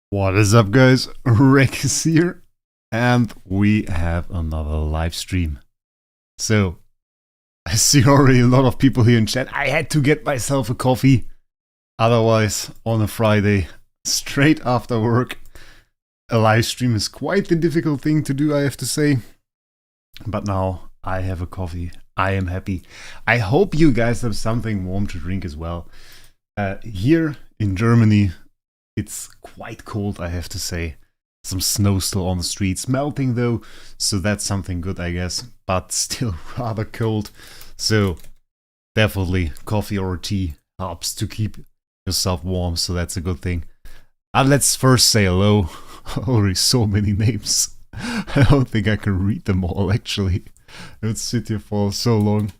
What is up, guys? Wraec is here, and we have another live stream. So, I see already a lot of people here in chat. I had to get myself a coffee. Otherwise, on a Friday, straight after work, a live stream is quite the difficult thing to do, I have to say. But now I have a coffee. I am happy. I hope you guys have something warm to drink as well. Here in Germany, it's quite cold, I have to say. Some snow still on the streets, melting though, so that's something good, I guess, but still rather cold. So definitely coffee or tea helps to keep yourself warm, so that's a good thing. Let's first say hello. Already so many names. I don't think I can read them all, actually. Let's sit here for so long.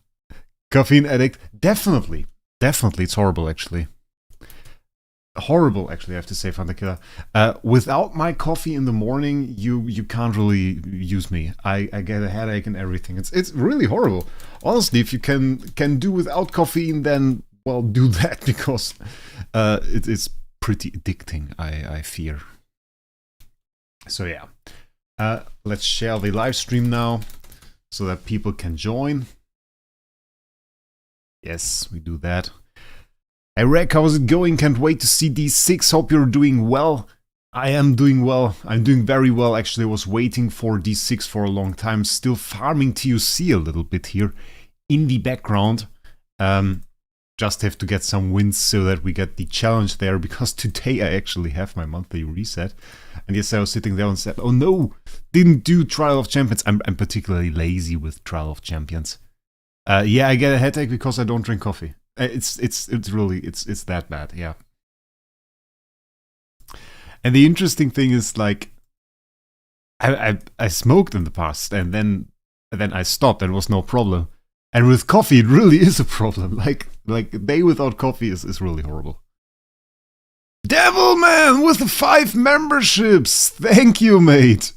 Caffeine addict? Definitely. Definitely, it's horrible, actually. Horrible, actually, I have to say, Fanta Killer. Without my coffee in the morning, you can't really use me. I get a headache and everything. It's really horrible. Honestly, if you can do without caffeine, then, well, do that, because it's pretty addicting, I fear. So yeah. Let's share the live stream now, so that people can join. Yes, we do that. Hey Wraec, how's it going? Can't wait to see D6. Hope you're doing well. I am doing well. I'm doing very well, actually. I was waiting for D6 for a long time. Still farming TUC a little bit here in the background. Just have to get some wins so that we get the challenge there, because today I actually have my monthly reset. And yes, I was sitting there and said, oh no, didn't do Trial of Champions. I'm particularly lazy with Trial of Champions. Yeah, I get a headache because I don't drink coffee. It's really that bad, yeah. And the interesting thing is, like, I smoked in the past, and then I stopped, and it was no problem. And with coffee, it really is a problem. Like a day without coffee is really horrible. Devilman with the 5 memberships! Thank you, mate!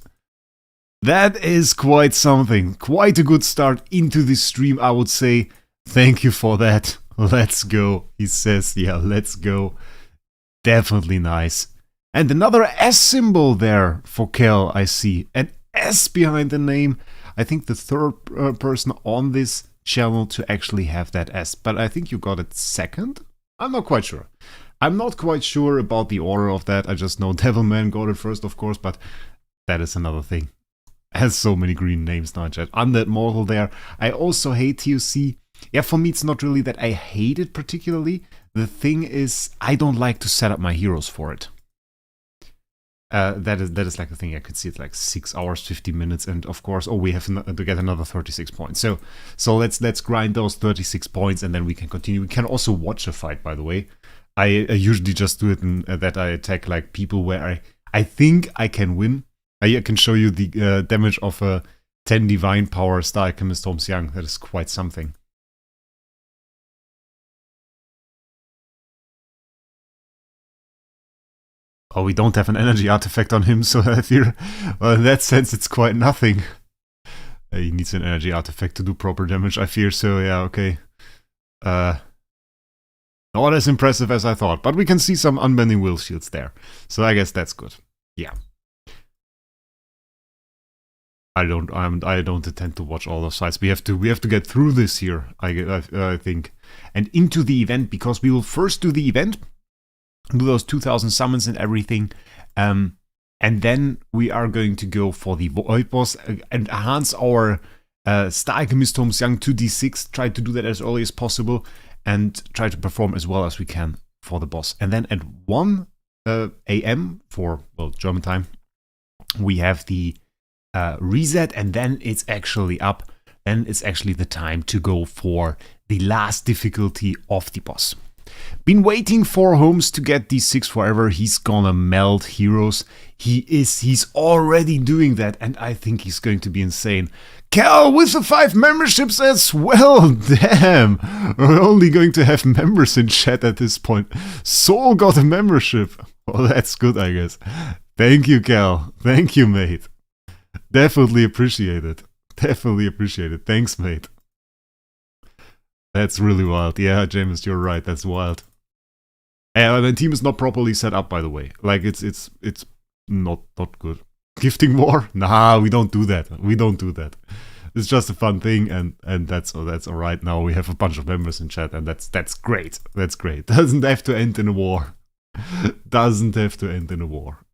That is quite something. Quite a good start into this stream, I would say. Thank you for that. Let's go, he says. Yeah, let's go. Definitely nice. And another S symbol there for Kel, I see. An S behind the name. I think the third person on this channel to actually have that S. But I think you got it second? I'm not quite sure. I'm not quite sure about the order of that. I just know Devilman got it first, of course, but that is another thing. Has so many green names now in chat. Undead Mortal there. I also hate TUC. Yeah, for me it's not really that I hate it particularly. The thing is, I don't like to set up my heroes for it. That is like the thing. I could see it like 6 hours, 50 minutes, and of course, oh, we have to get another 36 points. So let's grind those 36 points, and then we can continue. We can also watch a fight, by the way. I usually just do it in that I attack like people where I think I can win. I can show you the damage of a 10 divine power Star Alchemist Holmes Young. That is quite something. Oh, we don't have an energy artifact on him, so I fear, well, in that sense, it's quite nothing. He needs an energy artifact to do proper damage, I fear, so yeah, okay. Not as impressive as I thought, but we can see some unbending will shields there. So I guess that's good. Yeah. I don't intend to watch all those fights. We have to get through this here, I think. And into the event, because we will first do the event. Do those 2000 summons and everything, and then we are going to go for the Void Boss and enhance our Star Alchemist Holmes Young to D6, try to do that as early as possible, and try to perform as well as we can for the boss. And then at 1 AM for, well, German time, we have the reset, and then it's actually up, and it's actually the time to go for the last difficulty of the boss. Been waiting for Holmes to get D6 forever. He's gonna melt heroes. He's already doing that, and I think he's going to be insane. Cal with the 5 memberships as well. Damn, we're only going to have members in chat at this point. Soul got a membership. Well, that's good, I guess. Thank you, Cal. Thank you, mate. Definitely appreciate it. Definitely appreciate it. Thanks, mate. That's really wild. Yeah, James, you're right. That's wild. The team is not properly set up, by the way. Like it's not good. Gifting war? Nah, we don't do that. We don't do that. It's just a fun thing, and that's all right. Now we have a bunch of members in chat, and that's great. That's great. Doesn't have to end in a war. Doesn't have to end in a war.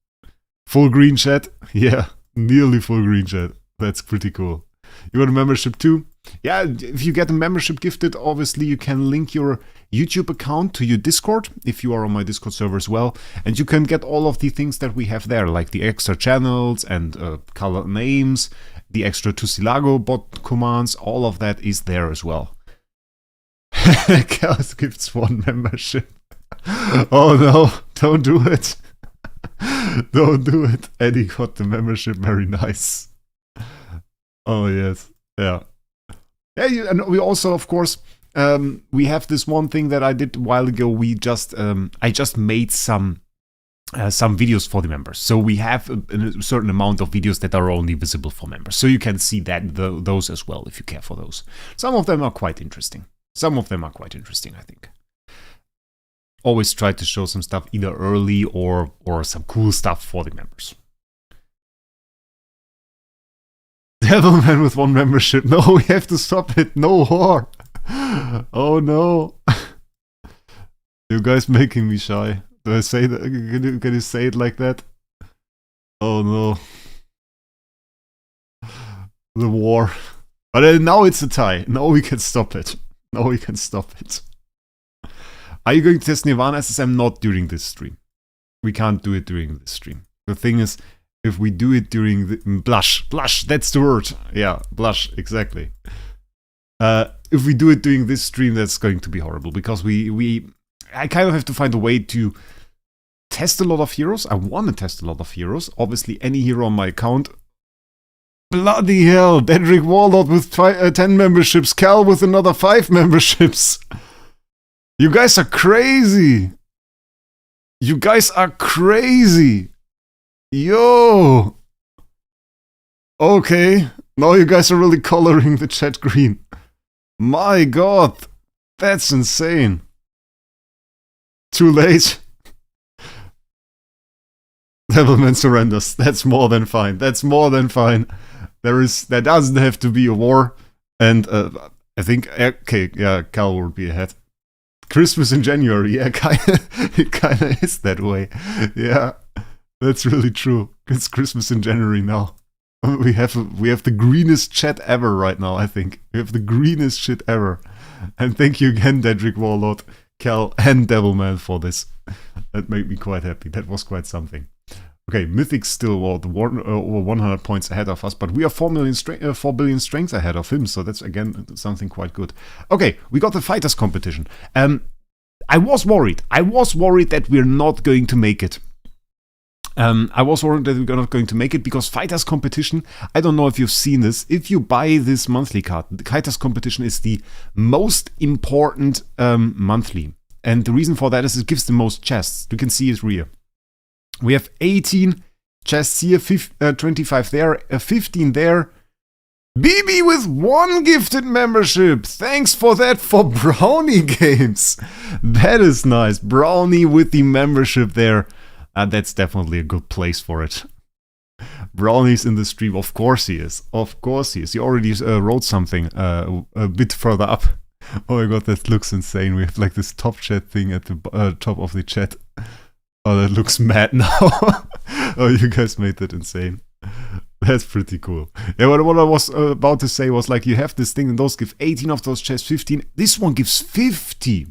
Full green chat? Yeah, nearly full green chat. That's pretty cool. You want a membership too? Yeah, if you get a membership gifted, obviously you can link your YouTube account to your Discord, if you are on my Discord server as well. And you can get all of the things that we have there, like the extra channels and color names, the extra Tussilago bot commands, all of that is there as well. Chaos gives 1 membership. Oh no, don't do it. Don't do it. Eddie got the membership, very nice. Oh yes, yeah. Yeah, and we also, of course, we have this one thing that I did a while ago. I just made some videos for the members. So we have a certain amount of videos that are only visible for members. So you can see those as well if you care for those. Some of them are quite interesting. I think. Always try to show some stuff either early or some cool stuff for the members. Devilman with 1 membership. No, we have to stop it. No whore. Oh no. You guys making me shy. Do I say that? Can you say it like that? Oh no. The war. But now it's a tie. Now we can stop it. Now we can stop it. Are you going to test Nirvana SSM? Not during this stream. We can't do it during this stream. The thing is, if we do it during the... Blush, that's the word. Yeah, blush, exactly. If we do it during this stream, that's going to be horrible. Because I kind of have to find a way to test a lot of heroes. I want to test a lot of heroes. Obviously, any hero on my account. Bloody hell, Dedrick Warlord with 10 memberships. Cal with another 5 memberships. You guys are crazy. You guys are crazy. Yo! Okay, now you guys are really coloring the chat green. My god, that's insane. Too late. Devilman surrenders. That's more than fine. That's more than fine. There doesn't have to be a war. And I think, okay, yeah, Cal will be ahead. Christmas in January, yeah, it kinda is that way. Yeah. That's really true. It's Christmas in January now. We have the greenest chat ever right now, I think. We have the greenest shit ever. And thank you again, Dedrick Warlord, Cal, and Devilman for this. That made me quite happy. That was quite something. Okay, Mythic's still over 100 points ahead of us, but we are 4 billion strength ahead of him, so that's again something quite good. Okay, we got the fighters competition. I was worried. That we're not going to make it. I was worried that we're not going to make it because Fighters Competition, I don't know if you've seen this, if you buy this monthly card, the Fighters Competition is the most important monthly. And the reason for that is it gives the most chests. You can see it here. We have 18 chests here, 25 there, 15 there. BB with 1 gifted membership. Thanks for that for Brownie Games. That is nice. Brownie with the membership there. That's definitely a good place for it. Brownie's in the stream. Of course he is. Of course he is. He already wrote something a bit further up. Oh my god, that looks insane. We have like this top chat thing at the top of the chat. Oh, that looks mad now. Oh, you guys made that insane. That's pretty cool. Yeah, what I was about to say was like you have this thing and those give 18 of those chests, 15. This one gives 50.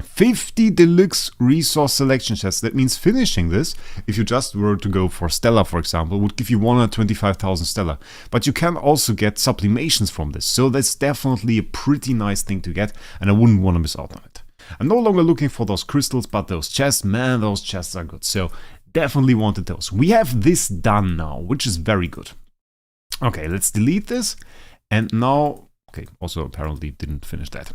50 deluxe resource selection chests. That means finishing this, if you just were to go for Stellar, for example, would give you 125,000 Stellar. But you can also get sublimations from this. So that's definitely a pretty nice thing to get, and I wouldn't want to miss out on it. I'm no longer looking for those crystals, but those chests, man, those chests are good. So definitely wanted those. We have this done now, which is very good. Okay, let's delete this. And now, okay, also apparently didn't finish that.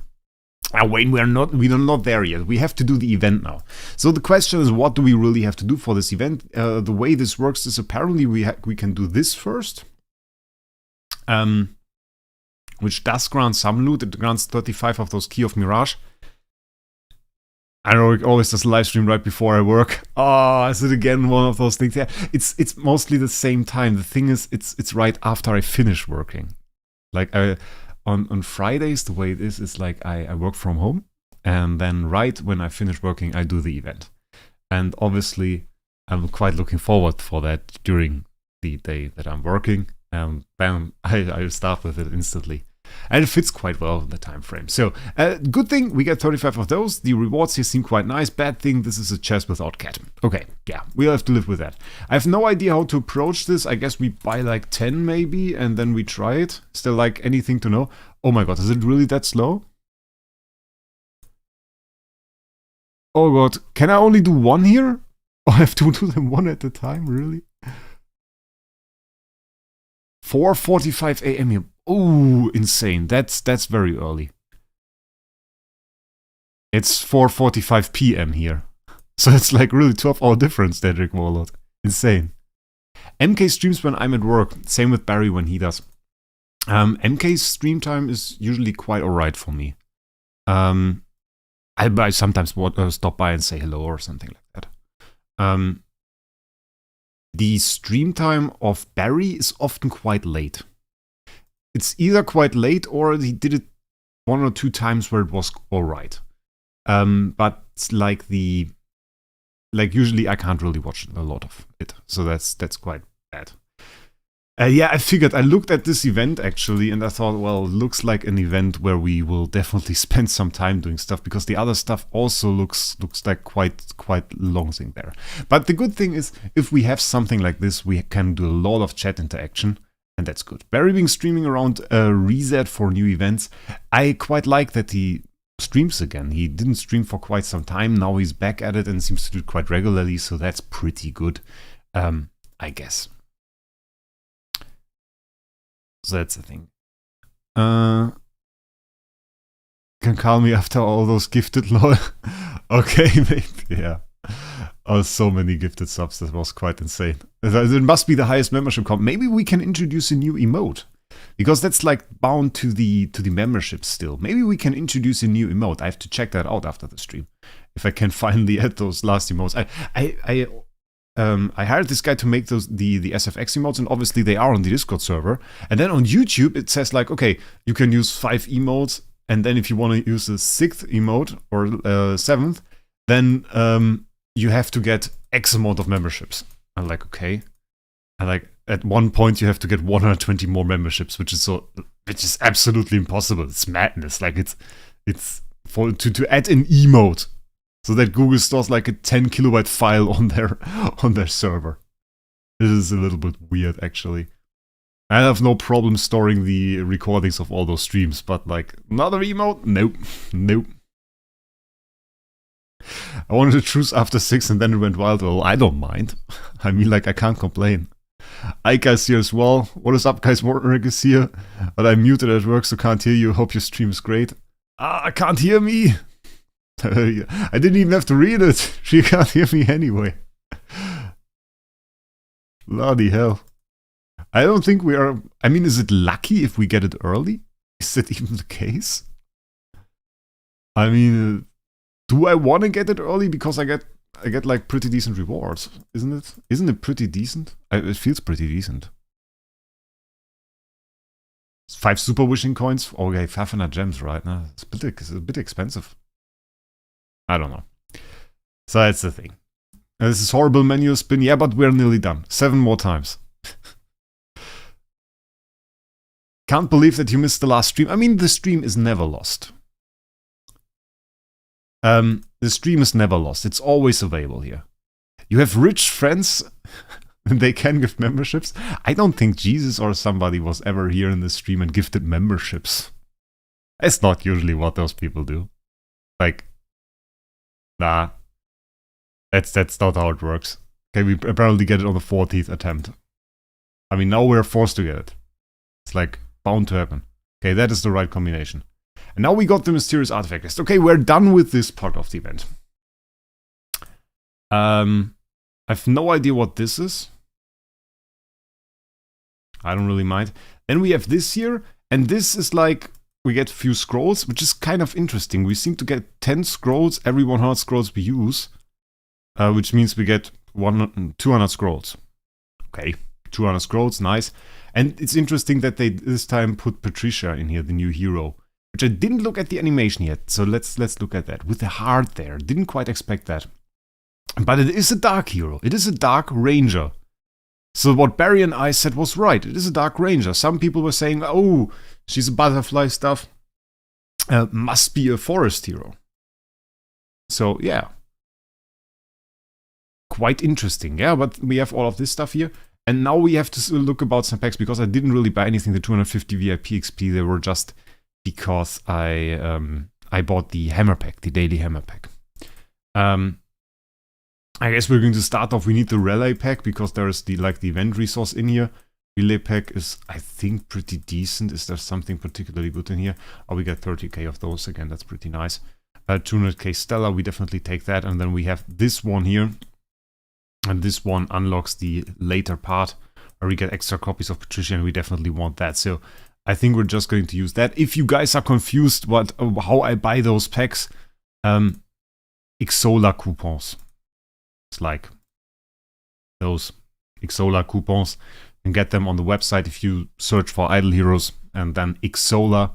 Wait, we are not there yet. We have to do the event now. So the question is, what do we really have to do for this event? The way this works is apparently we can do this first, which does grant some loot. It grants 35 of those Key of Mirage. I know it always does a live stream right before I work. Oh, is it again one of those things? Yeah, it's mostly the same time. The thing is, it's right after I finish working. Like on Fridays, the way it is like I work from home, and then right when I finish working, I do the event. And obviously, I'm quite looking forward for that during the day that I'm working. And bam, I start with it instantly. And it fits quite well in the time frame. So, good thing, we get 35 of those. The rewards here seem quite nice. Bad thing, this is a chest without cat. Okay, yeah, we'll have to live with that. I have no idea how to approach this. I guess we buy like 10 maybe, and then we try it. Still like anything to know? Oh my god, is it really that slow? Oh god, can I only do one here? Oh, I have to do them one at a time, really? 4:45 a.m. here. Ooh, insane. That's very early. It's 4:45 p.m. here. So it's like really 12-hour difference, Dedrick Warlord. Insane. MK streams when I'm at work. Same with Barry when he does. MK's stream time is usually quite alright for me. I sometimes stop by and say hello or something like that. The stream time of Barry is often quite late. It's either quite late or he did it 1 or 2 times where it was alright. But like usually I can't really watch a lot of it, so that's quite bad. Yeah, I figured. I looked at this event actually, and I thought, well, looks like an event where we will definitely spend some time doing stuff, because the other stuff also looks like quite long thing there. But the good thing is, if we have something like this, we can do a lot of chat interaction, and that's good. Barry being streaming around Reset for new events. I quite like that he streams again. He didn't stream for quite some time. Now he's back at it and seems to do it quite regularly, so that's pretty good, I guess. So that's the thing. Can call me after all those gifted lol. Okay, maybe, yeah. Oh, so many gifted subs. That was quite insane. It must be the highest membership count. Maybe we can introduce a new emote, because that's like bound to the membership still. Maybe we can introduce a new emote. I have to check that out after the stream, if I can finally add those last emotes. I hired this guy to make those the SFX emotes, and obviously they are on the Discord server. And then on YouTube it says like, okay, you can use 5 emotes, and then if you want to use the 6th emote or 7th, then you have to get X amount of memberships. I'm like, okay. And like at one point you have to get 120 more memberships, which is absolutely impossible. It's madness. Like it's for to add an emote, so that Google stores like a 10 kilobyte file on their server. This is a little bit weird, actually. I have no problem storing the recordings of all those streams, but like another emote? Nope. Nope. I wanted to choose after 6 and then it went wild. Well, I don't mind. I mean, like, I can't complain. Ika's here as well. What is up, guys? Mortenrick is here. But I'm muted at work, so can't hear you. Hope your stream is great. I can't hear me. I didn't even have to read it. She can't hear me anyway. Bloody hell. I don't think we are... I mean, is it lucky if we get it early? Is that even the case? I mean, do I want to get it early? Because I get like pretty decent rewards, isn't it? Isn't it pretty decent? It feels pretty decent. 5 super wishing coins? Okay, 500 gems right now. It's a bit expensive. I don't know. So that's the thing. This is horrible menu spin. Yeah, but we're nearly done. 7 more times. Can't believe that you missed the last stream. I mean, the stream is never lost. The stream is never lost. It's always available here. You have rich friends and they can gift memberships. I don't think Jesus or somebody was ever here in the stream and gifted memberships. It's not usually what those people do. Like, nah. That's not how it works. Okay, we apparently get it on the 40th attempt. I mean, now we're forced to get it. It's like bound to happen. Okay, that is the right combination. And now we got the mysterious artifact list. Okay, we're done with this part of the event. I have no idea what this is. I don't really mind. Then we have this here, and this is like we get few scrolls, which is kind of interesting. We seem to get 10 scrolls every 100 scrolls we use, which means we get 200 scrolls. Okay, 200 scrolls, nice. And it's interesting that they this time put Patricia in here, the new hero, which I didn't look at the animation yet. So let's look at that with the heart there. Didn't quite expect that, but it is a dark hero. It is a dark ranger. So what Barry and I said was right. It is a dark ranger. Some people were saying, oh, she's a butterfly stuff. Must be a forest hero. So yeah. Quite interesting. Yeah, but we have all of this stuff here. And now we have to look about some packs because I didn't really buy anything. The 250 VIP XP, they were just because I bought the hammer pack, the daily hammer pack. I guess we're going to start off. We need the relay pack because there is the event resource in here. Relay pack is, I think, pretty decent. Is there something particularly good in here? Oh, we get 30k of those again. That's pretty nice. 200k Stella, we definitely take that. And then we have this one here. And this one unlocks the later part where we get extra copies of Patricia, and we definitely want that. So I think we're just going to use that. If you guys are confused how I buy those packs, Ixola coupons. It's like those Ixola coupons. You can get them on the website if you search for Idle Heroes and then Ixola.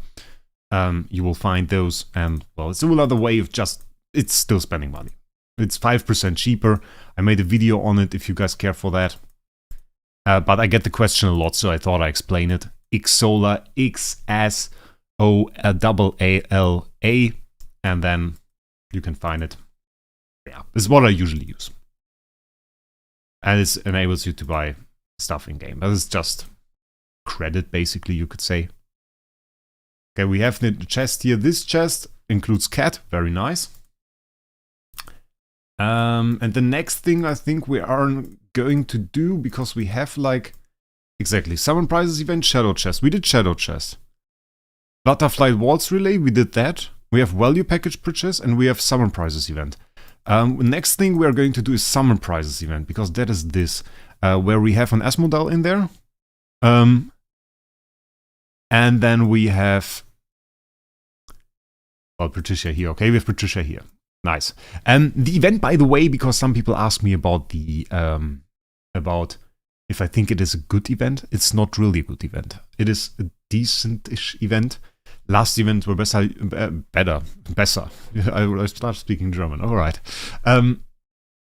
You will find those, and well, it's another way of it's still spending money. It's 5% cheaper. I made a video on it if you guys care for that. But I get the question a lot, so I thought I'd explain it. Ixola, Xsoalla, and then you can find it. Yeah, this is what I usually use. And it enables you to buy stuff in game. That is just credit, basically, you could say. Okay, we have the chest here. This chest includes cat, very nice. And the next thing I think we are going to do, because we have exactly, Summon Prizes event, Shadow Chest. We did Shadow Chest. Butterfly Waltz Relay, we did that. We have Value Package Purchase, and we have Summon Prizes event. Next thing we are going to do is Summon Prizes event, because that is this, where we have an S-Model in there. And then we have, well, Patricia here. Okay, we have Patricia here. Nice. The event, by the way, because some people ask me about the about if I think it is a good event. It's not really a good event. It is a decent-ish event. Last events were better. I start speaking German. All right.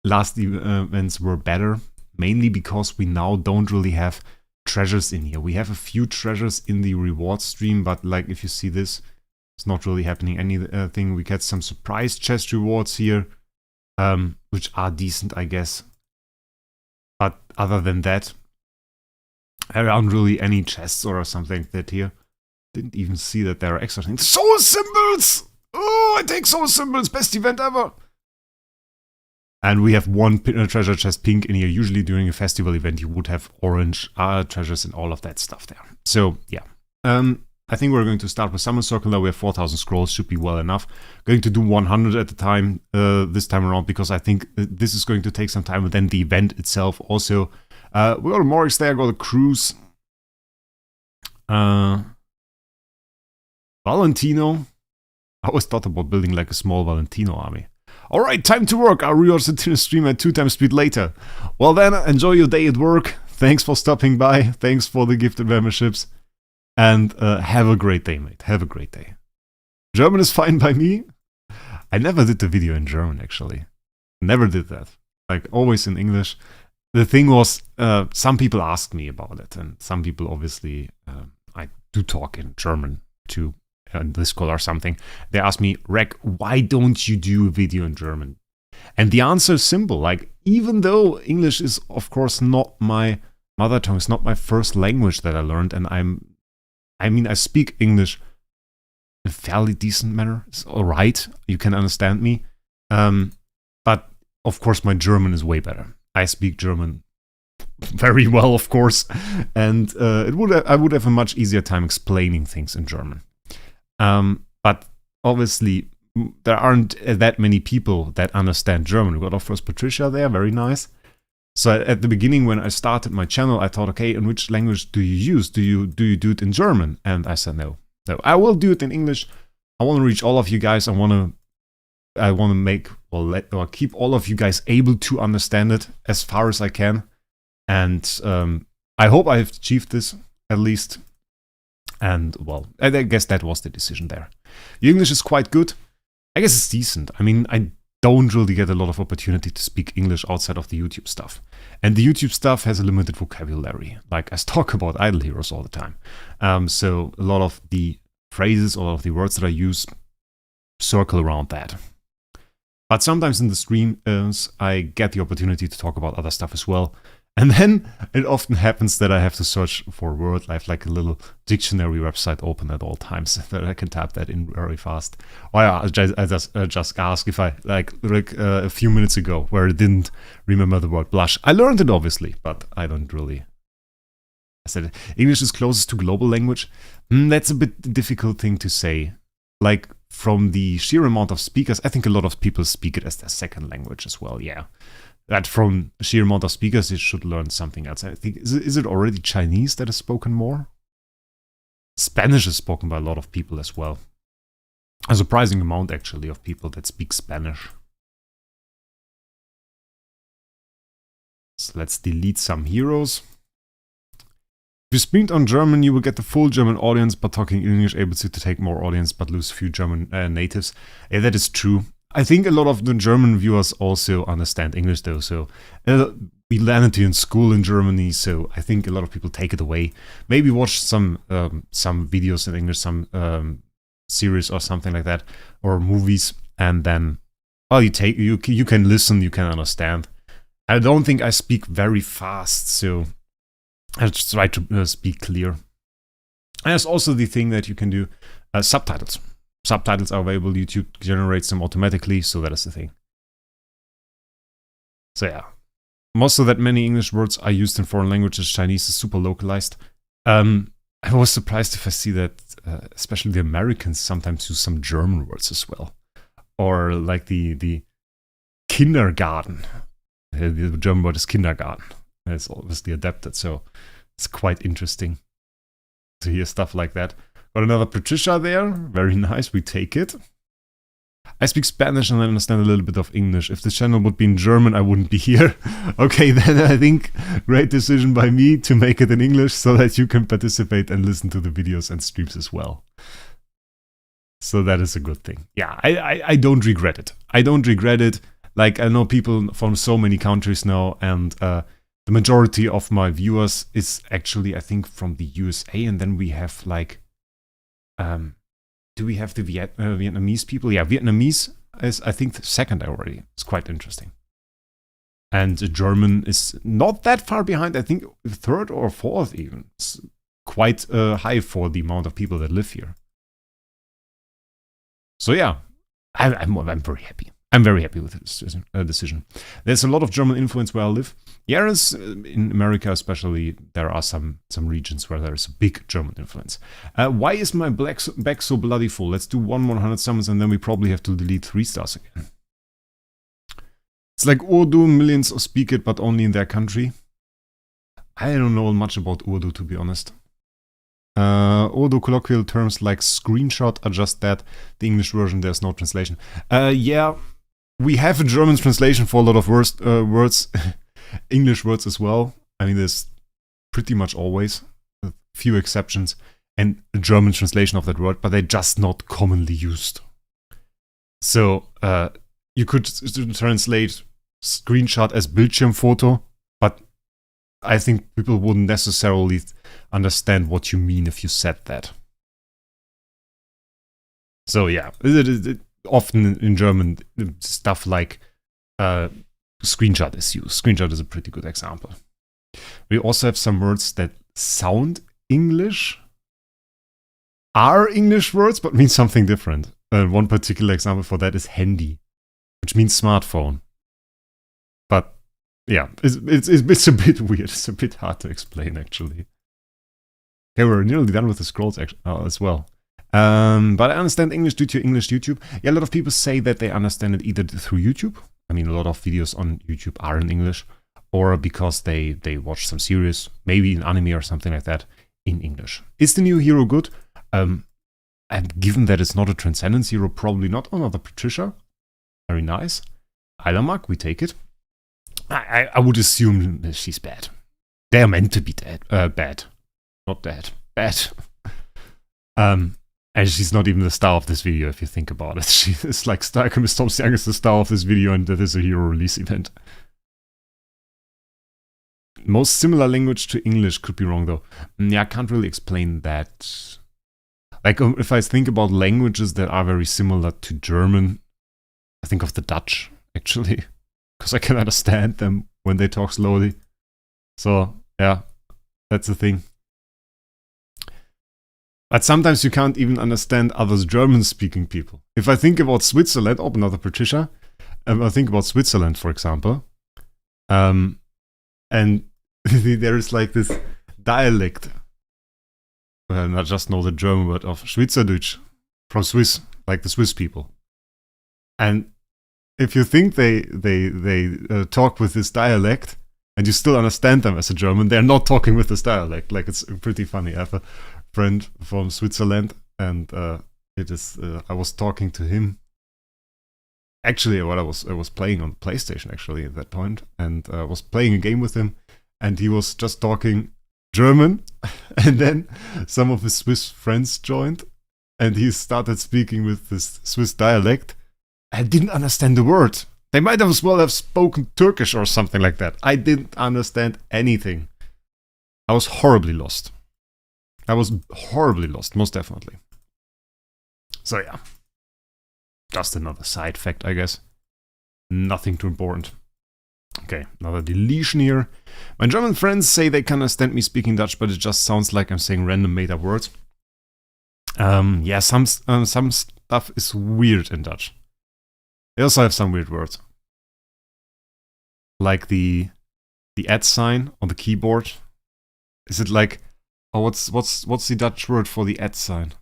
Last events were better, mainly because we now don't really have treasures in here. We have a few treasures in the reward stream, but if you see this, it's not really happening anything. We get some surprise chest rewards here, which are decent, I guess. But other than that, there aren't really any chests or something like that here. Didn't even see that there are extra things. Soul Symbols! Oh, I take Soul Symbols! Best event ever! And we have one treasure chest pink in here. Usually during a festival event, you would have orange treasures and all of that stuff there. So, yeah. I think we're going to start with Summon Circular. We have 4,000 scrolls, should be well enough. Going to do 100 at a time this time around, because I think this is going to take some time. And then the event itself also. We got a Morris there, got a Cruise. Valentino. I always thought about building a small Valentino army. Alright, time to work. I'll rewatch the stream at 2 times speed later. Well then, enjoy your day at work. Thanks for stopping by. Thanks for the gifted memberships. And have a great day, mate. Have a great day. German is fine by me. I never did the video in German, actually. Never did that. Always in English. The thing was, some people asked me about it. And some people, obviously, I do talk in German to Discord or something. They asked me, Wraec, why don't you do a video in German? And the answer is simple. Even though English is, of course, not my mother tongue, it's not my first language that I learned, and I speak English in a fairly decent manner. It's alright, you can understand me. But, of course, my German is way better. I speak German very well, of course. And I would have a much easier time explaining things in German. But, obviously, there aren't that many people that understand German. We got our first Patricia there, very nice. So at the beginning, when I started my channel, I thought, okay, in which language do you use? Do you do it in German? And I said, no, So I will do it in English. I want to reach all of you guys. I want to make or keep all of you guys able to understand it as far as I can. And I hope I've achieved this at least. And well, I guess that was the decision there. The English is quite good. I guess it's decent. I mean, I don't really get a lot of opportunity to speak English outside of the YouTube stuff. And the YouTube stuff has a limited vocabulary. Like I talk about Idle Heroes all the time. So a lot of the phrases, a lot of the words that I use circle around that. But sometimes in the streams, I get the opportunity to talk about other stuff as well. And then it often happens that I have to search for a word. I have like a little dictionary website open at all times that I can type that in very fast. Oh yeah, I just asked if I like a few minutes ago where I didn't remember the word blush. I learned it obviously, but I don't really. I said English is closest to global language. That's a bit difficult thing to say. Like from the sheer amount of speakers, I think a lot of people speak it as their second language as well. Yeah. That from sheer amount of speakers, it should learn something else. I think, is it already Chinese that is spoken more? Spanish is spoken by a lot of people as well. A surprising amount, actually, of people that speak Spanish. So let's delete some heroes. If you streamed on German, you will get the full German audience, but talking English able to take more audience, but lose few German natives. Yeah, that is true. I think a lot of the German viewers also understand English though, so we learned it in school in Germany, so I think a lot of people take it away. Maybe watch some videos in English, some series or something like that, or movies, and then you can listen, you can understand. I don't think I speak very fast, so I just try to speak clear. And there's also the thing that you can do subtitles. Subtitles are available, YouTube generates them automatically, so that is the thing. So yeah, most of that many English words are used in foreign languages. Chinese is super localized. I was surprised if I see that, especially the Americans sometimes use some German words as well. Or like the kindergarten. The German word is kindergarten. It's obviously adapted, so it's quite interesting to hear stuff like that. Got another Patricia there. Very nice. We take it. I speak Spanish and I understand a little bit of English. If the channel would be in German, I wouldn't be here. Okay, then I think great decision by me to make it in English so that you can participate and listen to the videos and streams as well. So that is a good thing. Yeah, I don't regret it. I don't regret it. Like, I know people from so many countries now, and the majority of my viewers is actually, I think, from the USA, and then we have like do we have the Vietnamese people? Yeah, Vietnamese is, I think, the second already. It's quite interesting. And German is not that far behind. I think third or fourth even. It's quite high for the amount of people that live here. So yeah, I'm very happy. I'm very happy with this decision. There's a lot of German influence where I live. Yeah, in America especially, there are some regions where there is a big German influence. Why is my back so bloody full? Let's do 100 summons and then we probably have to delete 3 stars again. It's like Urdu, millions speak it, but only in their country. I don't know much about Urdu, to be honest. Urdu colloquial terms like screenshot are just that. The English version, there's no translation. Yeah. We have a German translation for a lot of words, English words as well. I mean, there's pretty much always a few exceptions, and a German translation of that word, but they're just not commonly used. So you could translate screenshot as Bildschirmfoto, but I think people wouldn't necessarily understand what you mean if you said that. So yeah, often in German, stuff like screenshot is used. Screenshot is a pretty good example. We also have some words that sound English, are English words, but mean something different. One particular example for that is handy, which means smartphone. But yeah, it's a bit weird. It's a bit hard to explain, actually. Okay, we're nearly done with the scrolls as well. But I understand English due to English YouTube. Yeah, a lot of people say that they understand it either through YouTube. I mean, a lot of videos on YouTube are in English, or because they watch some series, maybe an anime or something like that, in English. Is the new hero good? And given that it's not a Transcendence hero, probably not another Patricia. Very nice. Eilermark, we take it. I would assume she's bad. They're meant to be dead. Bad. Not dead. Bad. And she's not even the star of this video, if you think about it. She is like Alchemist Tom's Young is the star of this video, and that is a hero release event. Most similar language to English, could be wrong though. Yeah, I can't really explain that. Like, if I think about languages that are very similar to German, I think of the Dutch, actually. Because I can understand them when they talk slowly. So, yeah, that's the thing. But sometimes you can't even understand others German-speaking people. If I think about Switzerland, oh, another Patricia. I think about Switzerland, for example. And there is like this dialect. I just know the German word of Schweizerdeutsch from Swiss, like the Swiss people. And if you think they talk with this dialect, and you still understand them as a German, they're not talking with this dialect. Like, it's pretty funny. I have a friend from Switzerland, and I was talking to him. Actually, I was playing on PlayStation actually at that point, and I was playing a game with him, and he was just talking German, and then some of his Swiss friends joined, and he started speaking with this Swiss dialect. I didn't understand the word. They might as well have spoken Turkish or something like that. I didn't understand anything. I was horribly lost. Most definitely. So yeah. Just another side fact, I guess. Nothing too important. Okay, another deletion here. My German friends say they can understand me speaking Dutch, but it just sounds like I'm saying random made-up words. Yeah, some stuff is weird in Dutch. They also have some weird words. Like the @ sign on the keyboard. Is it like, oh, what's the Dutch word for the @ sign?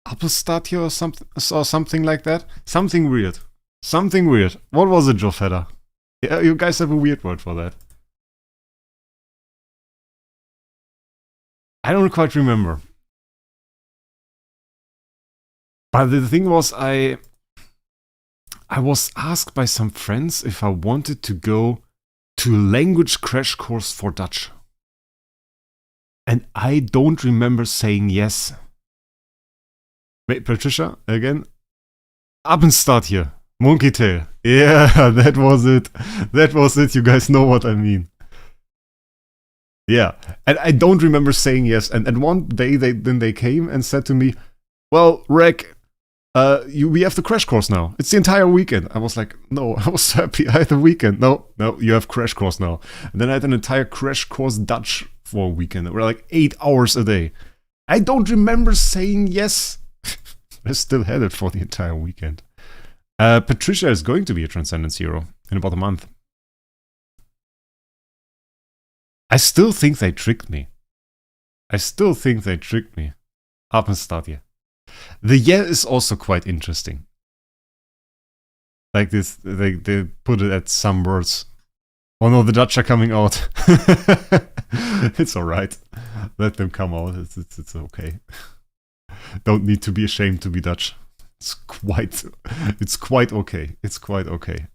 Appelstadje or something like that? Something weird. Something weird. What was it, Joe Fedder? Yeah, you guys have a weird word for that. I don't quite remember. But the thing was, I was asked by some friends if I wanted to go to a language crash course for Dutch. And I don't remember saying yes. Wait, Patricia, again? Abendstadje. Monkey tail. Yeah, that was it. That was it. You guys know what I mean. Yeah, and I don't remember saying yes. And one day they came and said to me, "Well, Wraec, we have the crash course now. It's the entire weekend." I was like, "No, I was happy. I had the weekend. No, you have crash course now." And then I had an entire crash course Dutch for a weekend. We're like 8 hours a day. I don't remember saying yes. I still had it for the entire weekend. Patricia is going to be a Transcendence hero in about a month. I still think they tricked me. Abendstadje. The yeah is also quite interesting. Like this, they put it at some words. Oh no, the Dutch are coming out. It's alright. Let them come out. It's okay. Don't need to be ashamed to be Dutch. It's quite okay. It's quite okay.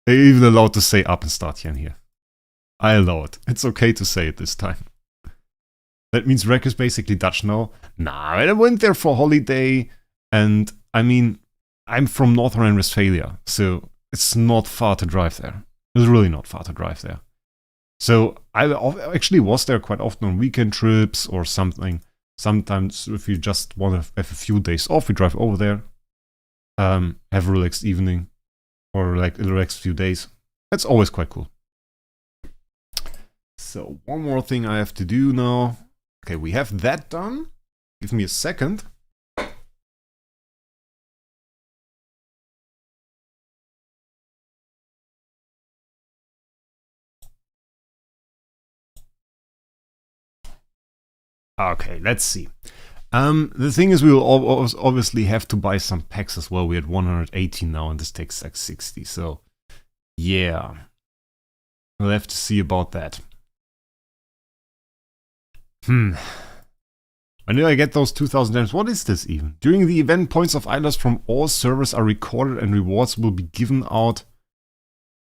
They're even allowed to say Abendstadje in here. I allow it. It's okay to say it this time. That means Wraec is basically Dutch now. Nah, I went there for holiday, and I mean, I'm from North Rhine-Westphalia, so it's not far to drive there. It's really not far to drive there. So I actually was there quite often on weekend trips or something. Sometimes if you just want to have a few days off, we drive over there, have a relaxed evening, or like a relaxed few days. That's always quite cool. So one more thing I have to do now. Okay, we have that done. Give me a second. Okay, let's see. The thing is, we will obviously have to buy some packs as well. We're at 118 now, and this takes like 60. So, yeah, we'll have to see about that. When do I get those 2000 gems? What is this even? During the event, points of idlers from all servers are recorded and rewards will be given out.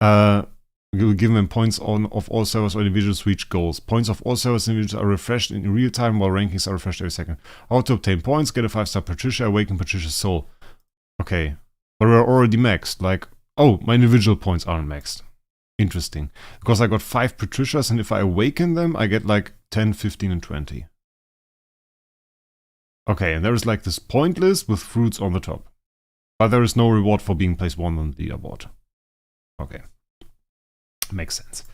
Will give them points of all servers or individuals reach goals. Points of all servers and individuals are refreshed in real time while rankings are refreshed every second. How to obtain points? Get a 5-star Patricia, awaken Patricia's soul. Okay. But we're already maxed. Like, oh, my individual points aren't maxed. Interesting. Because I got 5 Patricias and if I awaken them, I get like 10, 15 and 20. Okay, and there is like this point list with fruits on the top. But there is no reward for being placed 1 on the leaderboard. Okay. Makes sense.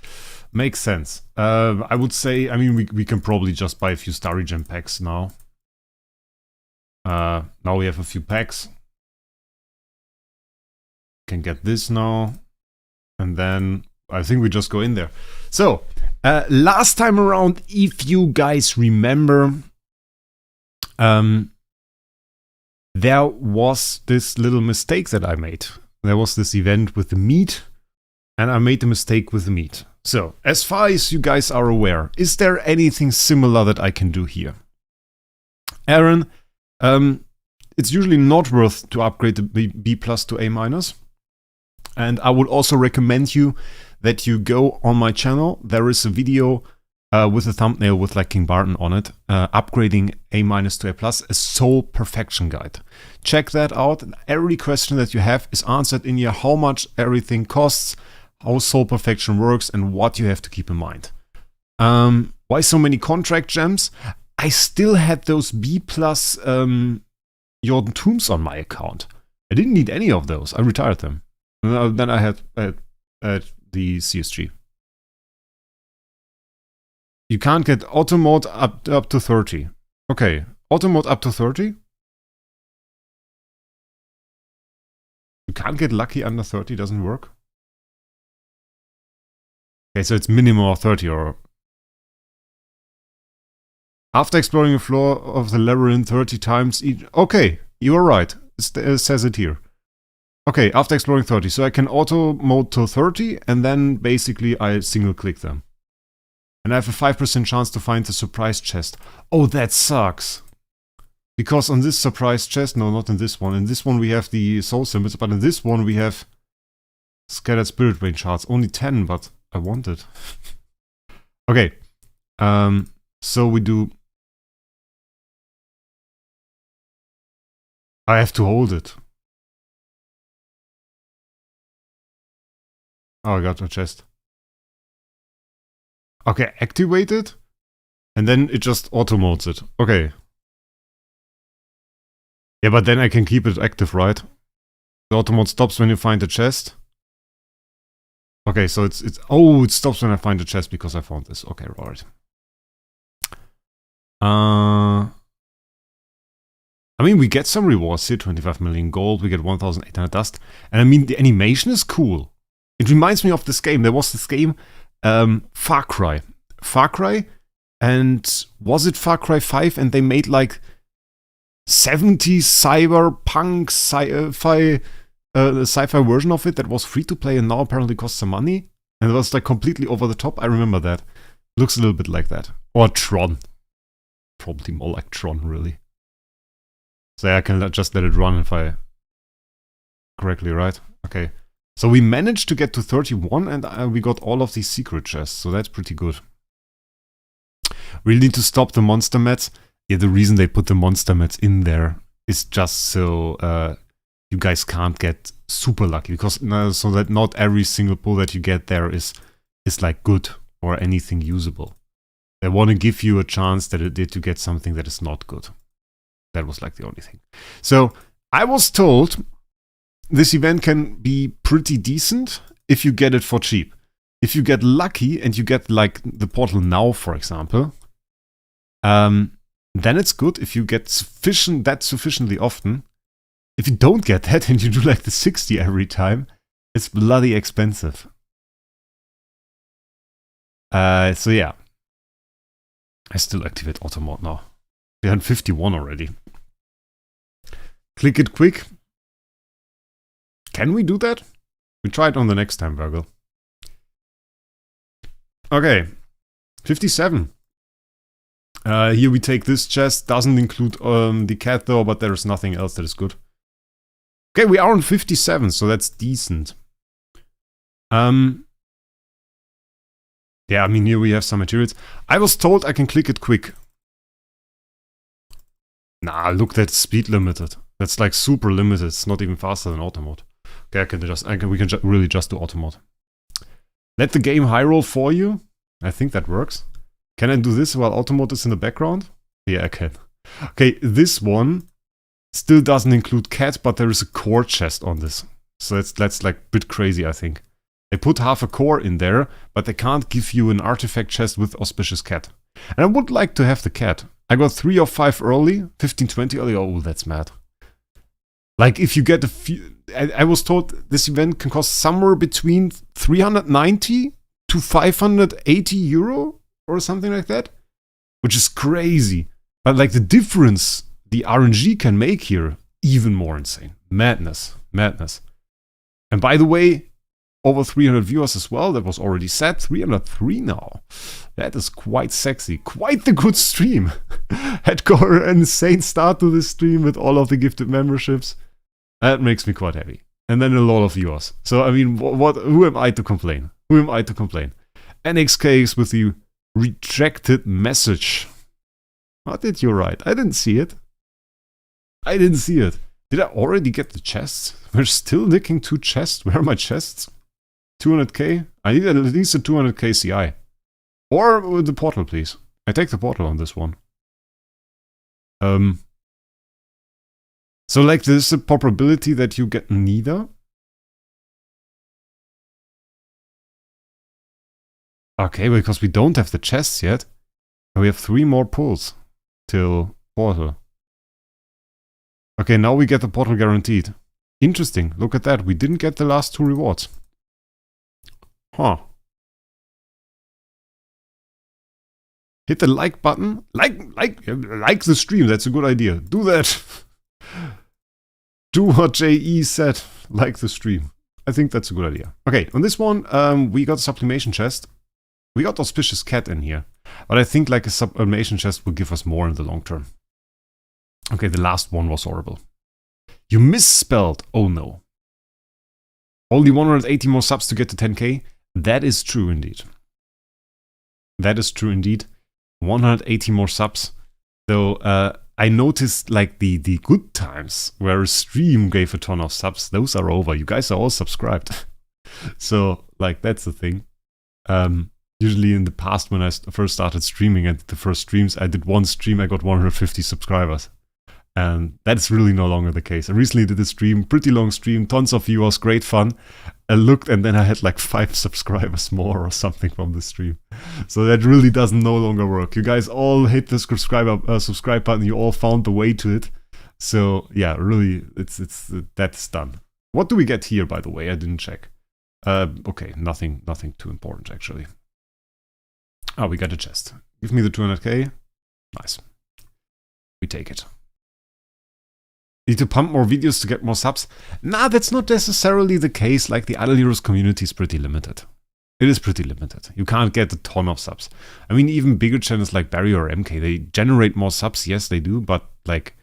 Makes sense. I would say, I mean, we can probably just buy a few Starry Gem packs now. Now we have a few packs. Can get this now. And then I think we just go in there. So, last time around, if you guys remember, there was this little mistake that I made. There was this event with the meat. And I made a mistake with the meat. So, as far as you guys are aware, is there anything similar that I can do here? Aaron, it's usually not worth to upgrade the B+ to A-. And I would also recommend you that you go on my channel. There is a video with a thumbnail with like King Barton on it, upgrading A- to A+, a soul perfection guide. Check that out. Every question that you have is answered in here, how much everything costs, how soul perfection works, and what you have to keep in mind. Why so many contract gems? I still had those B+ Jordan Tombs on my account. I didn't need any of those. I retired them. And then I had the CSG. You can't get auto mode up to 30. Okay, auto mode up to 30? You can't get lucky under 30, doesn't work? Okay, so it's minimum of 30 or... After exploring the floor of the labyrinth 30 times each... Okay, you are right. It says it here. Okay, after exploring 30. So I can auto mode to 30 and then basically I single click them. And I have a 5% chance to find the surprise chest. Oh, that sucks. Because on this surprise chest... No, not in this one. In this one we have the soul symbols, but in this one we have scattered spirit vein shards. Only 10, but... I want it. Okay. So we do... I have to hold it. Oh, I got a chest. Okay, activate it. And then it just auto-modes it. Okay. Yeah, but then I can keep it active, right? The auto-mode stops when you find a chest. Okay, so it's oh, it stops when I find a chest because I found this. Okay, right. I mean, we get some rewards here, 25 million gold, we get 1,800 dust. And I mean, the animation is cool. It reminds me of this game. There was this game, Far Cry. Far Cry, and was it Far Cry 5? And they made like 70s cyberpunk sci-fi version of it that was free to play and now apparently costs some money. And it was like completely over the top. I remember that. Looks a little bit like that. Or Tron. Probably more like Tron, really. So I can just let it run if I... Correctly, right? Okay. So we managed to get to 31 and we got all of these secret chests. So that's pretty good. We need to stop the monster mats. Yeah, the reason they put the monster mats in there is just so... you guys can't get super lucky, because so that not every single pull that you get there is like good or anything usable. They want to give you a chance that to get something that is not good. That was like the only thing. So I was told this event can be pretty decent if you get it for cheap. If you get lucky and you get like the portal now, for example, then it's good. If you get sufficiently often. If you don't get that and you do like the 60 every time, it's bloody expensive. So yeah. I still activate auto mode now. We had 51 already. Click it quick. Can we do that? We try it on the next time, Virgil. Okay. 57. Here we take this chest. Doesn't include the cat though, but there's nothing else that is good. Okay, we are on 57, so that's decent. Yeah, I mean, here we have some materials. I was told I can click it quick. Nah, look, that's speed limited. That's like super limited. It's not even faster than auto mode. Okay, we can really just do auto mode. Let the game high roll for you. I think that works. Can I do this while auto mode is in the background? Yeah, I can. Okay, this one still doesn't include cat, but there is a core chest on this. So that's like a bit crazy, I think. They put half a core in there, but they can't give you an artifact chest with auspicious cat. And I would like to have the cat. I got 3 of 5 early, 15, 20 early. Oh, that's mad. Like, if you get a few... I was told this event can cost somewhere between 390 to 580 euro or something like that. Which is crazy. But, like, the difference the RNG can make here, even more insane. Madness. Madness. And by the way, over 300 viewers as well. That was already set. 303 now. That is quite sexy. Quite the good stream. Had got an insane start to this stream with all of the gifted memberships. That makes me quite happy. And then a lot of viewers. So, I mean, who am I to complain? Who am I to complain? NXK is with the rejected message. What did you write? I didn't see it. I didn't see it. Did I already get the chests? We're still nicking 2 chests. Where are my chests? 200k? I need at least a 200k CI. Or the portal, please. I take the portal on this one. So, like, there's a probability that you get neither. Okay, because we don't have the chests yet. We have 3 more pulls till portal. Okay, now we get the portal guaranteed. Interesting. Look at that. We didn't get the last 2 rewards. Huh. Hit the like button. Like the stream. That's a good idea. Do that. Do what JE said. Like the stream. I think that's a good idea. Okay, on this one, we got a sublimation chest. We got auspicious cat in here. But I think like a sublimation chest will give us more in the long term. Okay, the last one was horrible. You misspelled. Oh no. Only 180 more subs to get to 10k. That is true indeed. That is true indeed. 180 more subs. Though I noticed like the good times where a stream gave a ton of subs. Those are over. You guys are all subscribed. So like that's the thing. Usually in the past when I first started streaming and the first streams, I did one stream, I got 150 subscribers. And that's really no longer the case. I recently did a stream, pretty long stream, tons of viewers, great fun. I looked and then I had like 5 subscribers more or something from the stream. So that really doesn't no longer work. You guys all hit the subscribe button. You all found the way to it. So yeah, really, that's done. What do we get here, by the way? I didn't check. Okay, nothing too important actually. Oh, we got a chest. Give me the 200k. Nice. We take it. Need to pump more videos to get more subs? Nah, that's not necessarily the case. Like the Idle Heroes community is pretty limited. It is pretty limited. You can't get a ton of subs. I mean, even bigger channels like Barry or MK, they generate more subs. Yes, they do, but like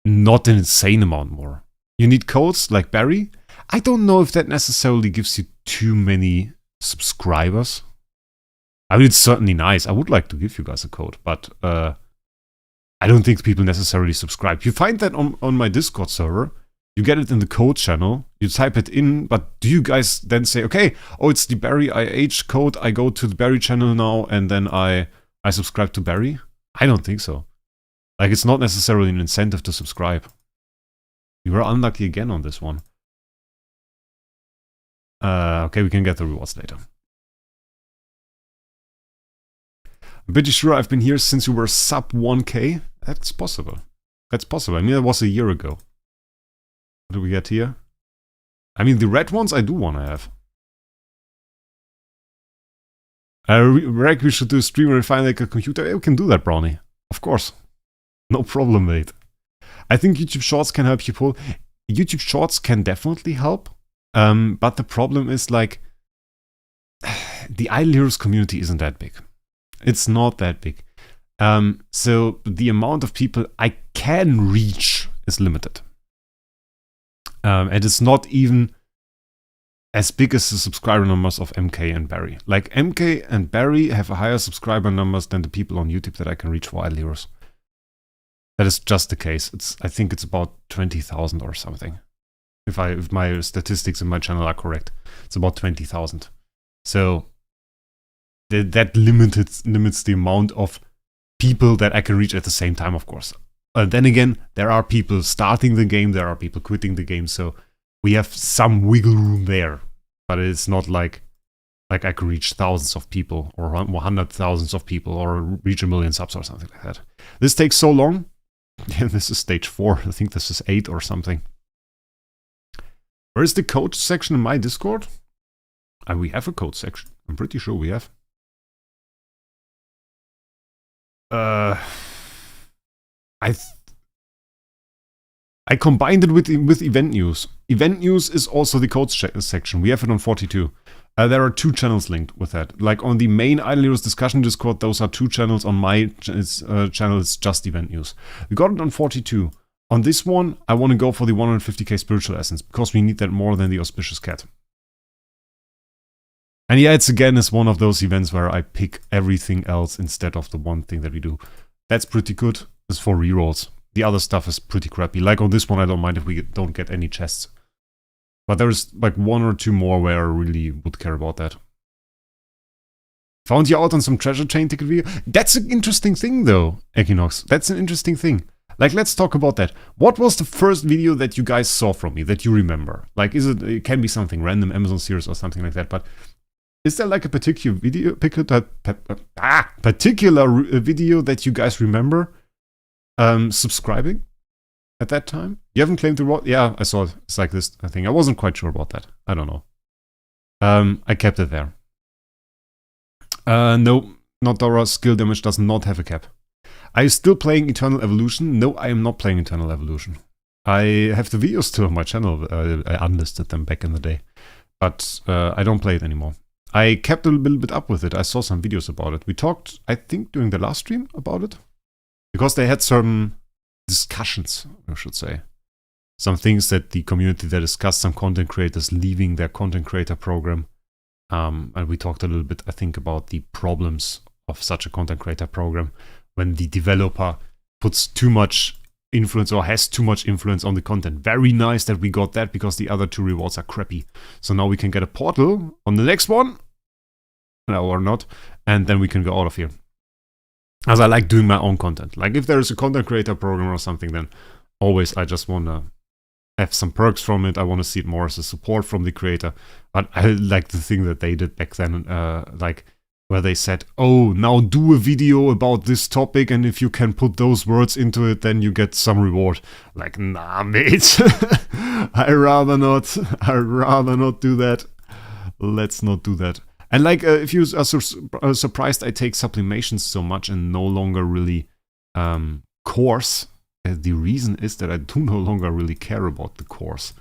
not an insane amount more. You need codes like Barry. I don't know if that necessarily gives you too many subscribers. I mean, it's certainly nice. I would like to give you guys a code, but I don't think people necessarily subscribe. You find that on my Discord server. You get it in the code channel. You type it in, but do you guys then say, okay, oh, it's the Barry IH code. I go to the Barry channel now, and then I subscribe to Barry? I don't think so. Like, it's not necessarily an incentive to subscribe. You were unlucky again on this one. Okay, we can get the rewards later. I'm pretty sure I've been here since you were sub 1k. That's possible. That's possible. I mean, that was a year ago. What do we get here? I mean, the red ones I do want to have. Wraec, we should do a stream where we find like a computer. Yeah, we can do that, Brownie. Of course. No problem, mate. I think YouTube Shorts can help you pull. YouTube Shorts can definitely help. But the problem is like, the Idle Heroes community isn't that big. It's not that big. So the amount of people I can reach is limited. And it's not even as big as the subscriber numbers of MK and Barry. Like, MK and Barry have a higher subscriber numbers than the people on YouTube that I can reach for Wild Heroes. That is just the case. I think it's about 20,000 or something. If my statistics in my channel are correct, it's about 20,000. So that limits the amount of people that I can reach at the same time, of course. Then again, there are people starting the game, there are people quitting the game, so we have some wiggle room there. But it's not like I could reach thousands of people, or 100,000 of people, or reach 1 million subs or something like that. This takes so long. Yeah, this is stage 4. I think this is 8 or something. Where is the code section in my Discord? We have a code section. I'm pretty sure we have. I combined it with event news. Event news is also the codes section. We have it on 42. There are 2 channels linked with that. Like on the main Idle Heroes discussion Discord, those are 2 channels. On my channel, it's just event news. We got it on 42. On this one, I want to go for the 150k spiritual essence, because we need that more than the auspicious cat. And yeah, it's one of those events where I pick everything else instead of the one thing that we do. That's pretty good. It's for rerolls. The other stuff is pretty crappy. Like on this one, I don't mind if we don't get any chests. But there's like 1 or 2 more where I really would care about that. Found you out on some treasure chain ticket video? That's an interesting thing though, Equinox. That's an interesting thing. Like, let's talk about that. What was the first video that you guys saw from me that you remember? Like, it can be something random, Amazon series or something like that, but is there like a particular video, video that you guys remember subscribing at that time? You haven't claimed the reward? Yeah, I saw it. It's like this, I think. I wasn't quite sure about that. I don't know. I kept it there. No, not Dora. Skill damage does not have a cap. Are you still playing Eternal Evolution? No, I am not playing Eternal Evolution. I have the videos still on my channel. I unlisted them back in the day. But I don't play it anymore. I kept a little bit up with it. I saw some videos about it. We talked, I think, during the last stream about it. Because they had some discussions, I should say. Some things that the community that discussed, some content creators leaving their content creator program. And we talked a little bit, I think, about the problems of such a content creator program when the developer puts too much influence or has too much influence on the content. Very nice that we got that, because the other 2 rewards are crappy. So now we can get a portal on the next one. No, or not. And then we can go out of here. As I like doing my own content. Like if there is a content creator program or something, then always I just want to have some perks from it. I want to see it more as a support from the creator. But I like the thing that they did back then, like where they said, oh, now do a video about this topic, and if you can put those words into it, then you get some reward. Like, nah, mate. I'd rather not do that. Let's not do that. And like, if you are surprised I take sublimations so much and no longer really course, the reason is that I do no longer really care about the cores.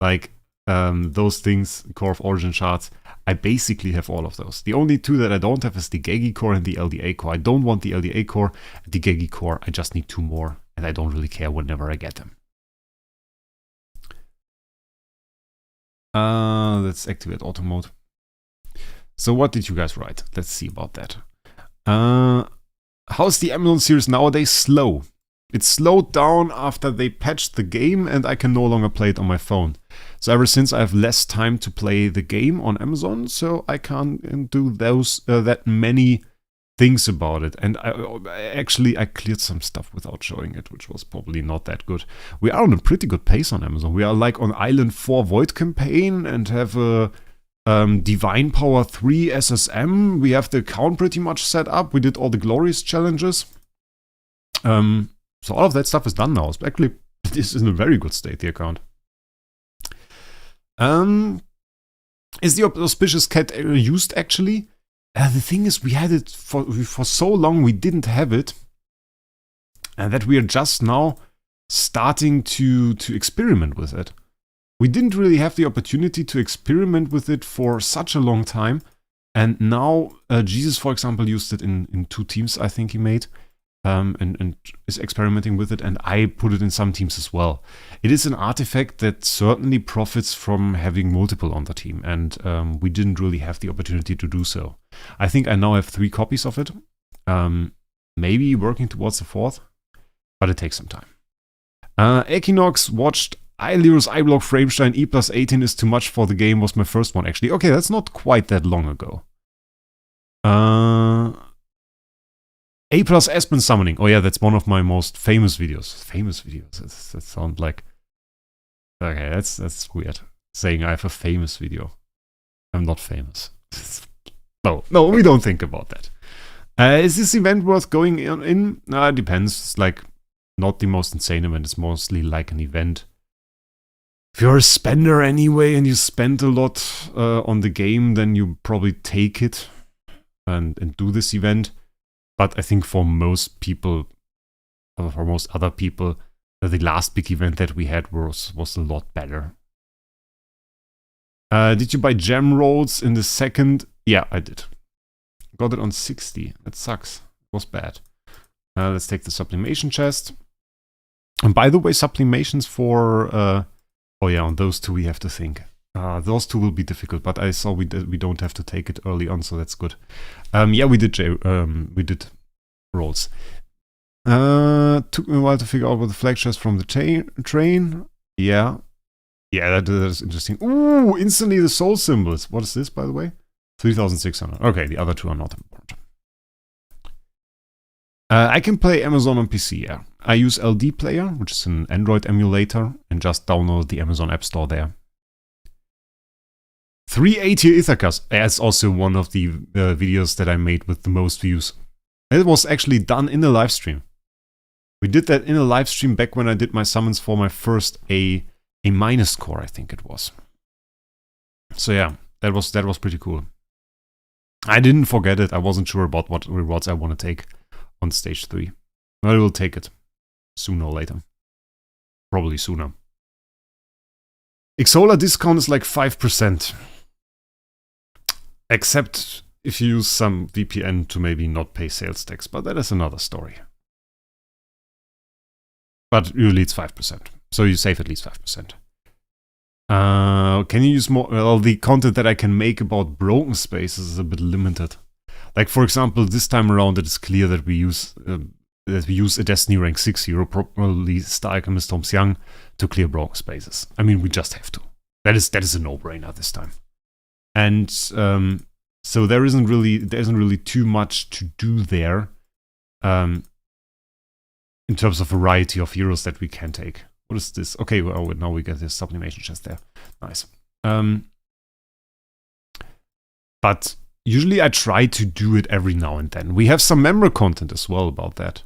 Like, those things, Core of Origin shards, I basically have all of those. The only 2 that I don't have is the Gegi core and the LDA core. I don't want the LDA core and the Gegi core. I just need 2 more, and I don't really care whenever I get them. Let's activate auto mode. So what did you guys write? Let's see about that. How's the Amazon series nowadays? Slow. It slowed down after they patched the game, and I can no longer play it on my phone. So ever since I have less time to play the game on Amazon, so I can't do those that many things about it. And I cleared some stuff without showing it, which was probably not that good. We are on a pretty good pace on Amazon. We are like on Island 4 Void campaign and have a Divine Power 3 SSM. We have the account pretty much set up. We did all the glorious challenges. So all of that stuff is done now. It's actually, this is in a very good state, the account. Is the auspicious cat used actually? The thing is, we had it for so long, we didn't have it. And that we are just now starting to experiment with it. We didn't really have the opportunity to experiment with it for such a long time. And now Jesus, for example, used it in 2 teams I think he made. And is experimenting with it, and I put it in some teams as well. It is an artifact that certainly profits from having multiple on the team, and we didn't really have the opportunity to do so. I think I now have 3 copies of it, maybe working towards the 4th, but it takes some time. Equinox watched Ilyrus iBlock Framestein E plus 18 is too much for the game was my first one actually. Okay, that's not quite that long ago. A plus Aspen summoning. Oh yeah, that's one of my most famous videos. Famous videos. That sounds like... Okay, that's weird. Saying I have a famous video. I'm not famous. No, we don't think about that. Is this event worth going in? It depends. It's like not the most insane event. It's mostly like an event. If you're a spender anyway and you spend a lot on the game, then you probably take it and do this event. But I think for most people, or for most other people, the last big event that we had was a lot better. Did you buy gem rolls in the second? Yeah, I did. Got it on 60. That sucks. It was bad. Let's take the sublimation chest. And by the way, sublimations for... oh yeah, on those 2 we have to think. Those 2 will be difficult, but I saw we don't have to take it early on, so that's good. Yeah, we did rolls. Took me a while to figure out what the flag chest from the train. Yeah, that is interesting. Ooh, instantly the soul symbols. What is this, by the way? 3,600. Okay, the other 2 are not important. I can play Amazon on PC. Yeah, I use LD Player, which is an Android emulator, and just download the Amazon App Store there. 3 A-tier Ithacas. That's also one of the videos that I made with the most views. It was actually done in a live stream. We did that in a live stream back when I did my summons for my first A- core, I think it was. So yeah, that was pretty cool. I didn't forget it. I wasn't sure about what rewards I want to take on stage 3. I will take it sooner or later. Probably sooner. Xsola discount is like 5%. Except if you use some VPN to maybe not pay sales tax, but that is another story. But usually it's 5%, so you save at least 5%. Can you use more? Well, the content that I can make about broken spaces is a bit limited. Like for example, this time around it is clear that we use a Destiny rank 6 hero, probably Star Alchemist Tom Xiang, to clear broken spaces. I mean, we just have to. That is a no-brainer this time. And so there isn't really too much to do there in terms of variety of heroes that we can take. What is this? Okay, well, now we get this sublimation chest there. Nice. But usually I try to do it every now and then. We have some member content as well about that.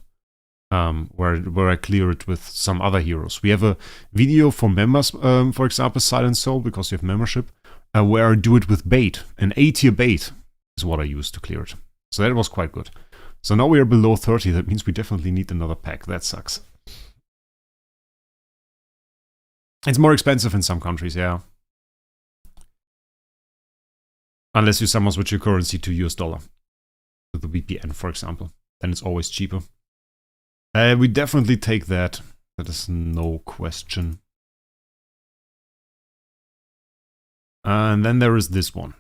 Where I clear it with some other heroes. We have a video for members, for example, Silent Soul, because you have membership, where I do it with bait. An A-tier bait is what I use to clear it. So that was quite good. So now we are below 30. That means we definitely need another pack. That sucks. It's more expensive in some countries, yeah. Unless you summon switch your currency to US dollar. With the VPN, for example. Then it's always cheaper. We definitely take that. That is no question. And then there is this one.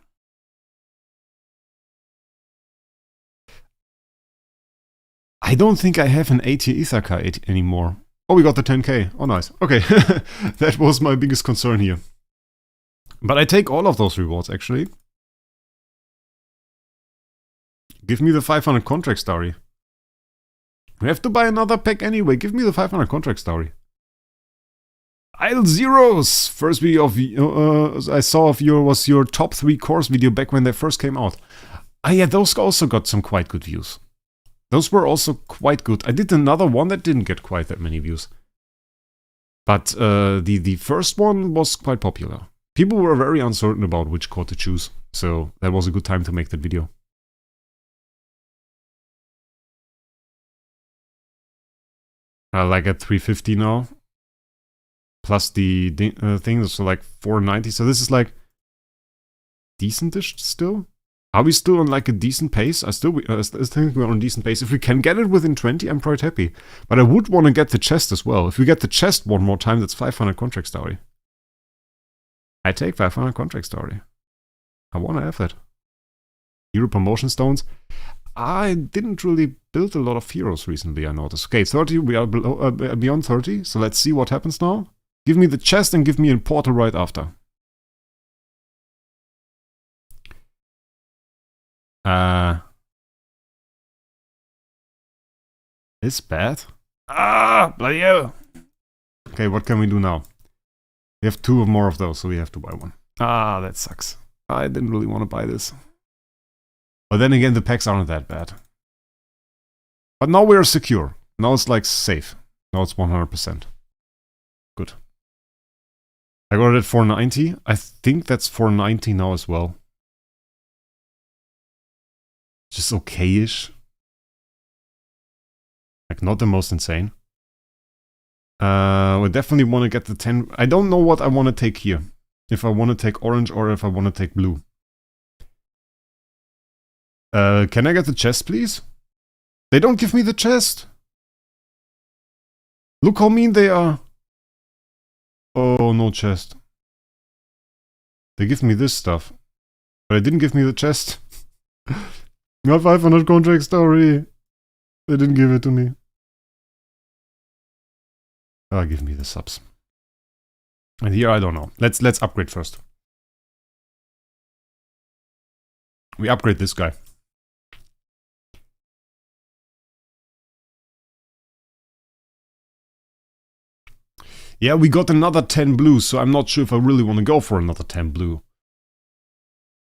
I don't think I have an 80 Ithaka anymore. Oh, we got the 10k. Oh, nice. Okay, that was my biggest concern here. But I take all of those rewards, actually. Give me the 500 contract story. We have to buy another pack anyway. Give me the 500 contract story. Isle Zeros! First video of I saw of your was your top 3 course video back when they first came out. Ah yeah, those also got some quite good views. Those were also quite good. I did another one that didn't get quite that many views. But the first one was quite popular. People were very uncertain about which core to choose. So that was a good time to make that video. Like at 350 now. Plus the thing, so like 490. So this is like decentish still. Are we still on like a decent pace? I still think we're on a decent pace. If we can get it within 20, I'm quite happy. But I would want to get the chest as well. If we get the chest one more time, that's 500 contract story. I take 500 contract story. I want to have that. Hero promotion stones. I didn't really build a lot of heroes recently, I noticed. Okay, 30, we are below, beyond 30, so let's see what happens now. Give me the chest and give me a portal right after. It's bad. Ah, bloody hell. Okay, what can we do now? We have 2 more of those, so we have to buy one. Ah, that sucks. I didn't really want to buy this. But then again, the packs aren't that bad. But now we're secure. Now it's like safe. Now it's 100%. Good. I got it at 490. I think that's 490 now as well. Just okay-ish. Like, not the most insane. We definitely want to get the 10. I don't know what I want to take here. If I want to take orange or if I want to take blue. Can I get the chest, please? They don't give me the chest. Look how mean they are. Oh, no chest. They give me this stuff. But they didn't give me the chest. Not 500 contract story. They didn't give it to me. Give me the subs. And here, I don't know. Let's upgrade first. We upgrade this guy. Yeah, we got another 10 blue, so I'm not sure if I really want to go for another 10 blue.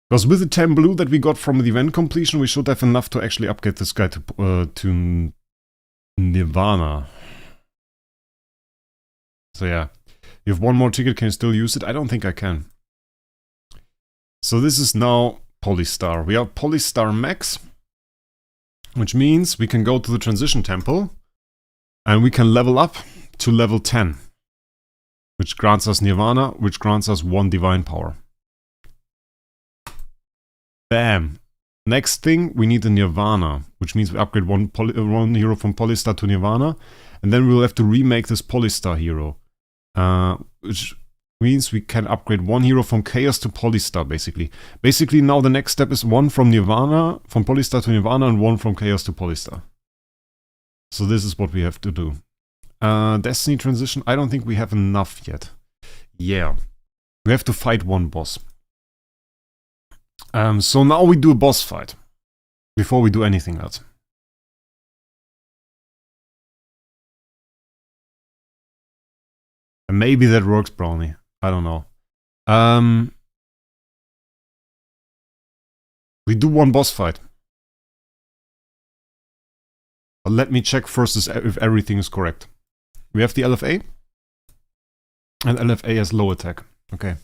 Because with the 10 blue that we got from the event completion, we should have enough to actually upgrade this guy to Nirvana. So yeah, you have one more ticket, can you still use it? I don't think I can. So this is now Polystar. We are Polystar Max, which means we can go to the Transition Temple and we can level up to level 10. Which grants us Nirvana, which grants us 1 divine power. Bam! Next thing, we need the Nirvana, which means we upgrade one hero from Polystar to Nirvana, and then we'll have to remake this Polystar hero. Which means we can upgrade 1 hero from Chaos to Polystar, basically. Basically, now the next step is 1 from Nirvana, from Polystar to Nirvana, and 1 from Chaos to Polystar. So this is what we have to do. Destiny transition, I don't think we have enough yet. Yeah. We have to fight 1 boss. So now we do a boss fight. Before we do anything else. And maybe that works, Brownie. I don't know. We do 1 boss fight. But let me check first if everything is correct. We have the LFA. And LFA has low attack. Okay.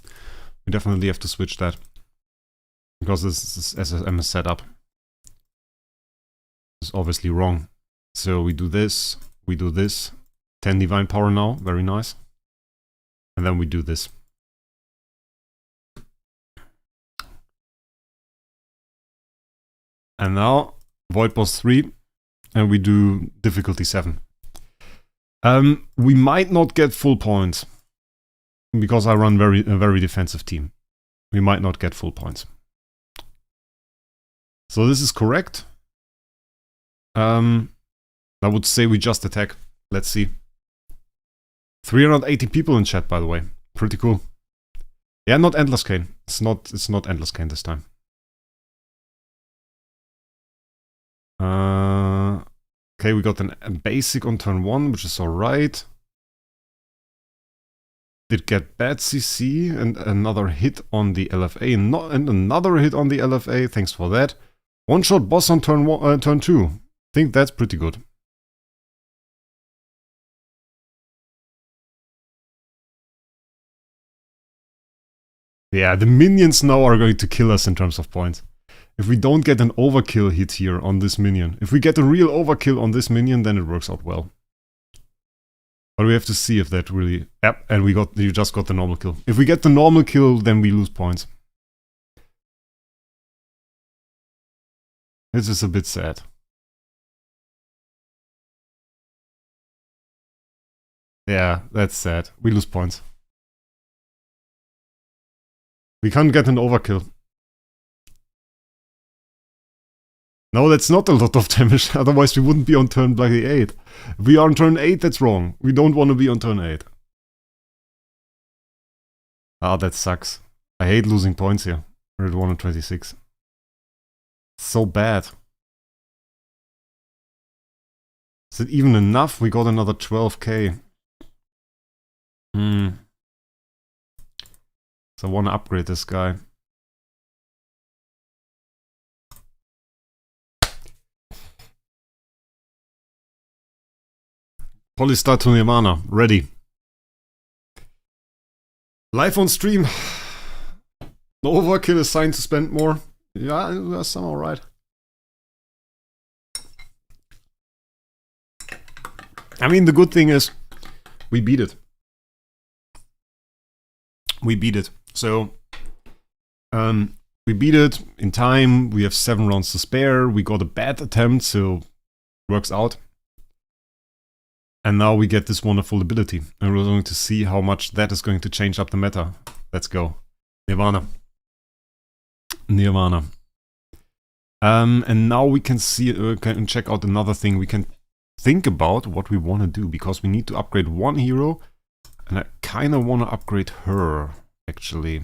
We definitely have to switch that. Because this is SSM is set up. It's obviously wrong. So we do this. 10 divine power now. Very nice. And then we do this. And now, Void Boss 3. And we do difficulty 7. We might not get full points. Because I run a very defensive team. We might not get full points. So this is correct. I would say we just attack. Let's see. 380 people in chat, by the way. Pretty cool. Yeah, not Endless Cane. It's not Endless Cane this time. Okay, we got a basic on turn 1, which is alright. Did get bad CC and another hit on the LFA and another hit on the LFA. Thanks for that. One-shot boss on turn 2. Think that's pretty good. Yeah, the minions now are going to kill us in terms of points. If we don't get an overkill hit here on this minion. If we get a real overkill on this minion, then it works out well. But we have to see if that really... Yep, and you just got the normal kill. If we get the normal kill, then we lose points. This is a bit sad. Yeah, that's sad. We lose points. We can't get an overkill. No, that's not a lot of damage, otherwise we wouldn't be on turn bloody 8. If we are on turn 8, that's wrong. We don't want to be on turn 8. Ah, that sucks. I hate losing points here. We're at 126. So bad. Is it even enough? We got another 12k. So I want to upgrade this guy. Polystar to Nirvana. Ready. Live on stream. No overkill is signed to spend more. Yeah, that's somehow right. I mean, the good thing is, we beat it. We beat it. So, we beat it in time. We have 7 rounds to spare. We got a bad attempt, so works out. And now we get this wonderful ability. And we're going to see how much that is going to change up the meta. Let's go. Nirvana. Nirvana. And now we can see, can check out another thing. We can think about what we want to do, because we need to upgrade one hero. And I kind of want to upgrade her, actually.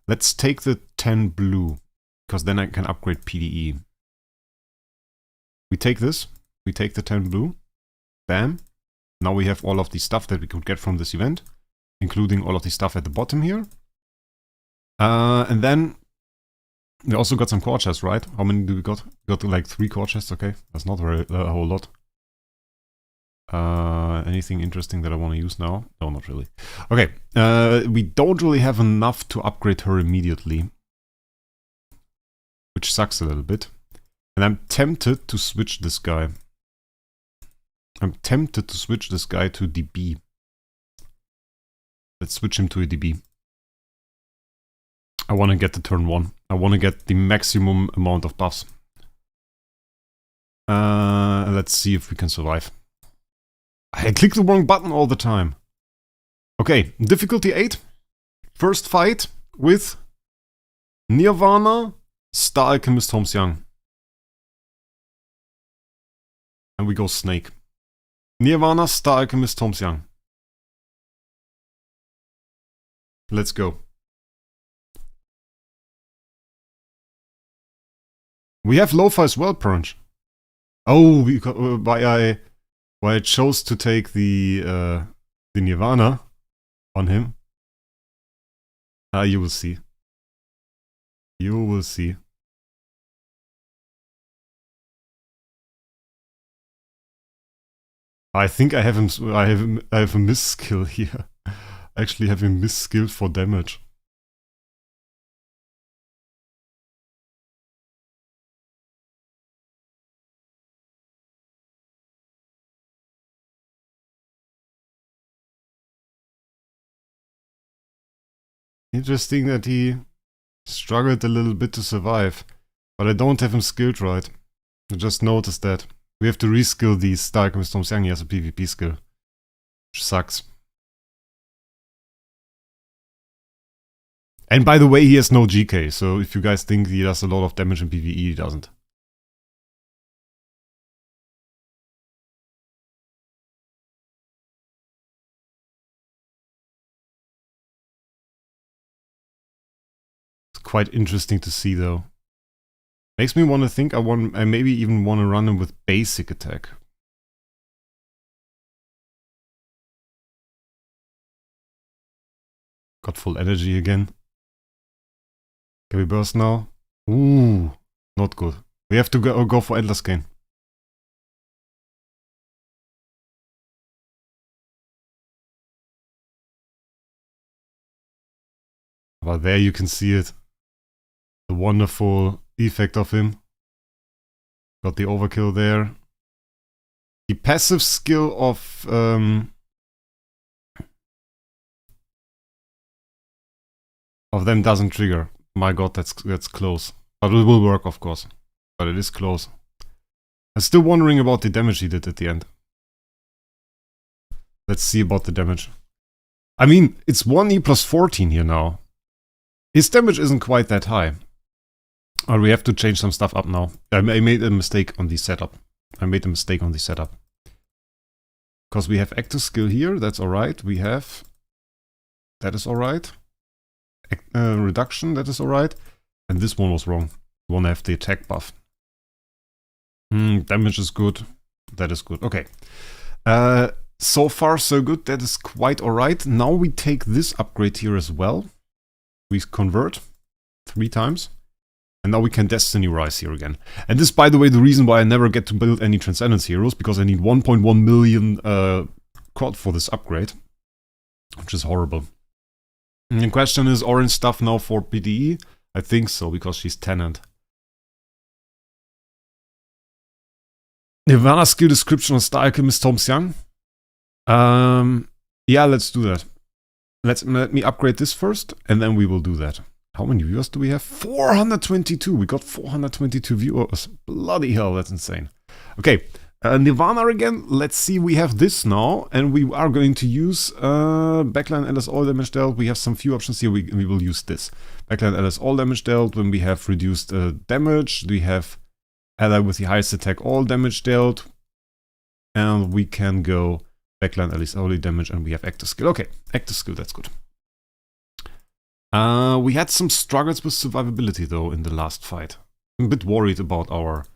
Let's take the 10 blue, because then I can upgrade PDE. We take this. We take the 10 blue. Bam. Now we have all of the stuff that we could get from this event, including all of the stuff at the bottom here. And then we also got some core chests, right? How many do we got? We got like 3 core chests, okay. That's not a whole lot. Anything interesting that I want to use now? No, not really. Okay, we don't really have enough to upgrade her immediately, which sucks a little bit. And I'm tempted to switch this guy. I'm tempted to switch this guy to DB. Let's switch him to a DB. I want to get the turn 1. I want to get the maximum amount of buffs. Let's see if we can survive. I click the wrong button all the time. Okay, difficulty 8. First fight with Nirvana, Star Alchemist Holmes Young. And we go Snake. Nirvana, Star Alchemist Holmes Young. Let's go. We have Lo-Fi as well, Punch. Oh, why I chose to take the Nirvana on him. You will see. You will see. I think I have him. I have a miss skill here. I actually have him miss skill for damage. Interesting that he struggled a little bit to survive, but I don't have him skilled right. I just noticed that. We have to reskill these Star Alchemist Holmes Young. He has a PvP skill, which sucks. And by the way, he has no GK, so if you guys think he does a lot of damage in PvE, he doesn't. It's quite interesting to see, though. Makes me want to think I maybe even want to run him with basic attack. Got full energy again. Can we burst now? Ooh, not good. We have to go for Endless Gain. But there you can see it. The wonderful effect of him. Got the overkill there. The passive skill of them doesn't trigger. My god, that's close. But it will work, of course. But it is close. I'm still wondering about the damage he did at the end. Let's see about the damage. I mean, it's 1E plus 14 here now. His damage isn't quite that high. Or we have to change some stuff up now. I made a mistake on the setup. Because we have active skill here, that's alright. We have... That is alright. Reduction, that is alright. And this one was wrong. We want to have the attack buff. Damage is good. That is good. Okay. So far so good. That is quite alright. Now we take this upgrade here as well. We convert 3 times. And now we can Destiny Rise here again. And this, by the way, the reason why I never get to build any Transcendence heroes, because I need 1.1 million quad for this upgrade. Which is horrible. And the question is, orange stuff now for PDE? I think so, because she's Tenant. Nirvana skill description on Star Alchemist Tom Xiang. Yeah, let's do that. Let me upgrade this first, and then we will do that. How many viewers do we have? 422! We got 422 viewers. Bloody hell, that's insane. Okay, Nirvana again. Let's see, we have this now, and we are going to use backline LS all damage dealt. We have some few options here. We will use this. Backline LS all damage dealt. When we have reduced damage, we have ally with the highest attack all damage dealt. And we can go backline LS only damage, and we have active skill. Okay, active skill, that's good. We had some struggles with survivability though in the last fight. I'm a bit worried about our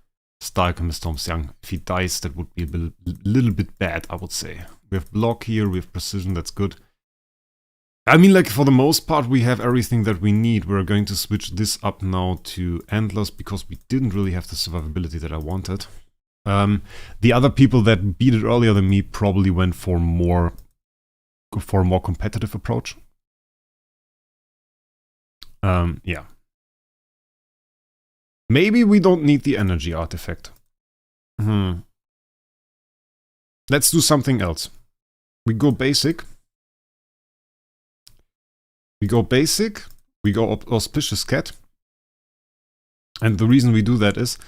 Star Alchemist Tom Xiang. If he dies, that would be a little bit bad, I would say. We have block here, we have precision, that's good. I mean, like, for the most part, we have everything that we need. We're going to switch this up now to Endless, because we didn't really have the survivability that I wanted. The other people that beat it earlier than me probably went for a more competitive approach. Yeah. Maybe we don't need the energy artifact. Let's do something else. We go basic. We go Auspicious Cat. And the reason we do that is,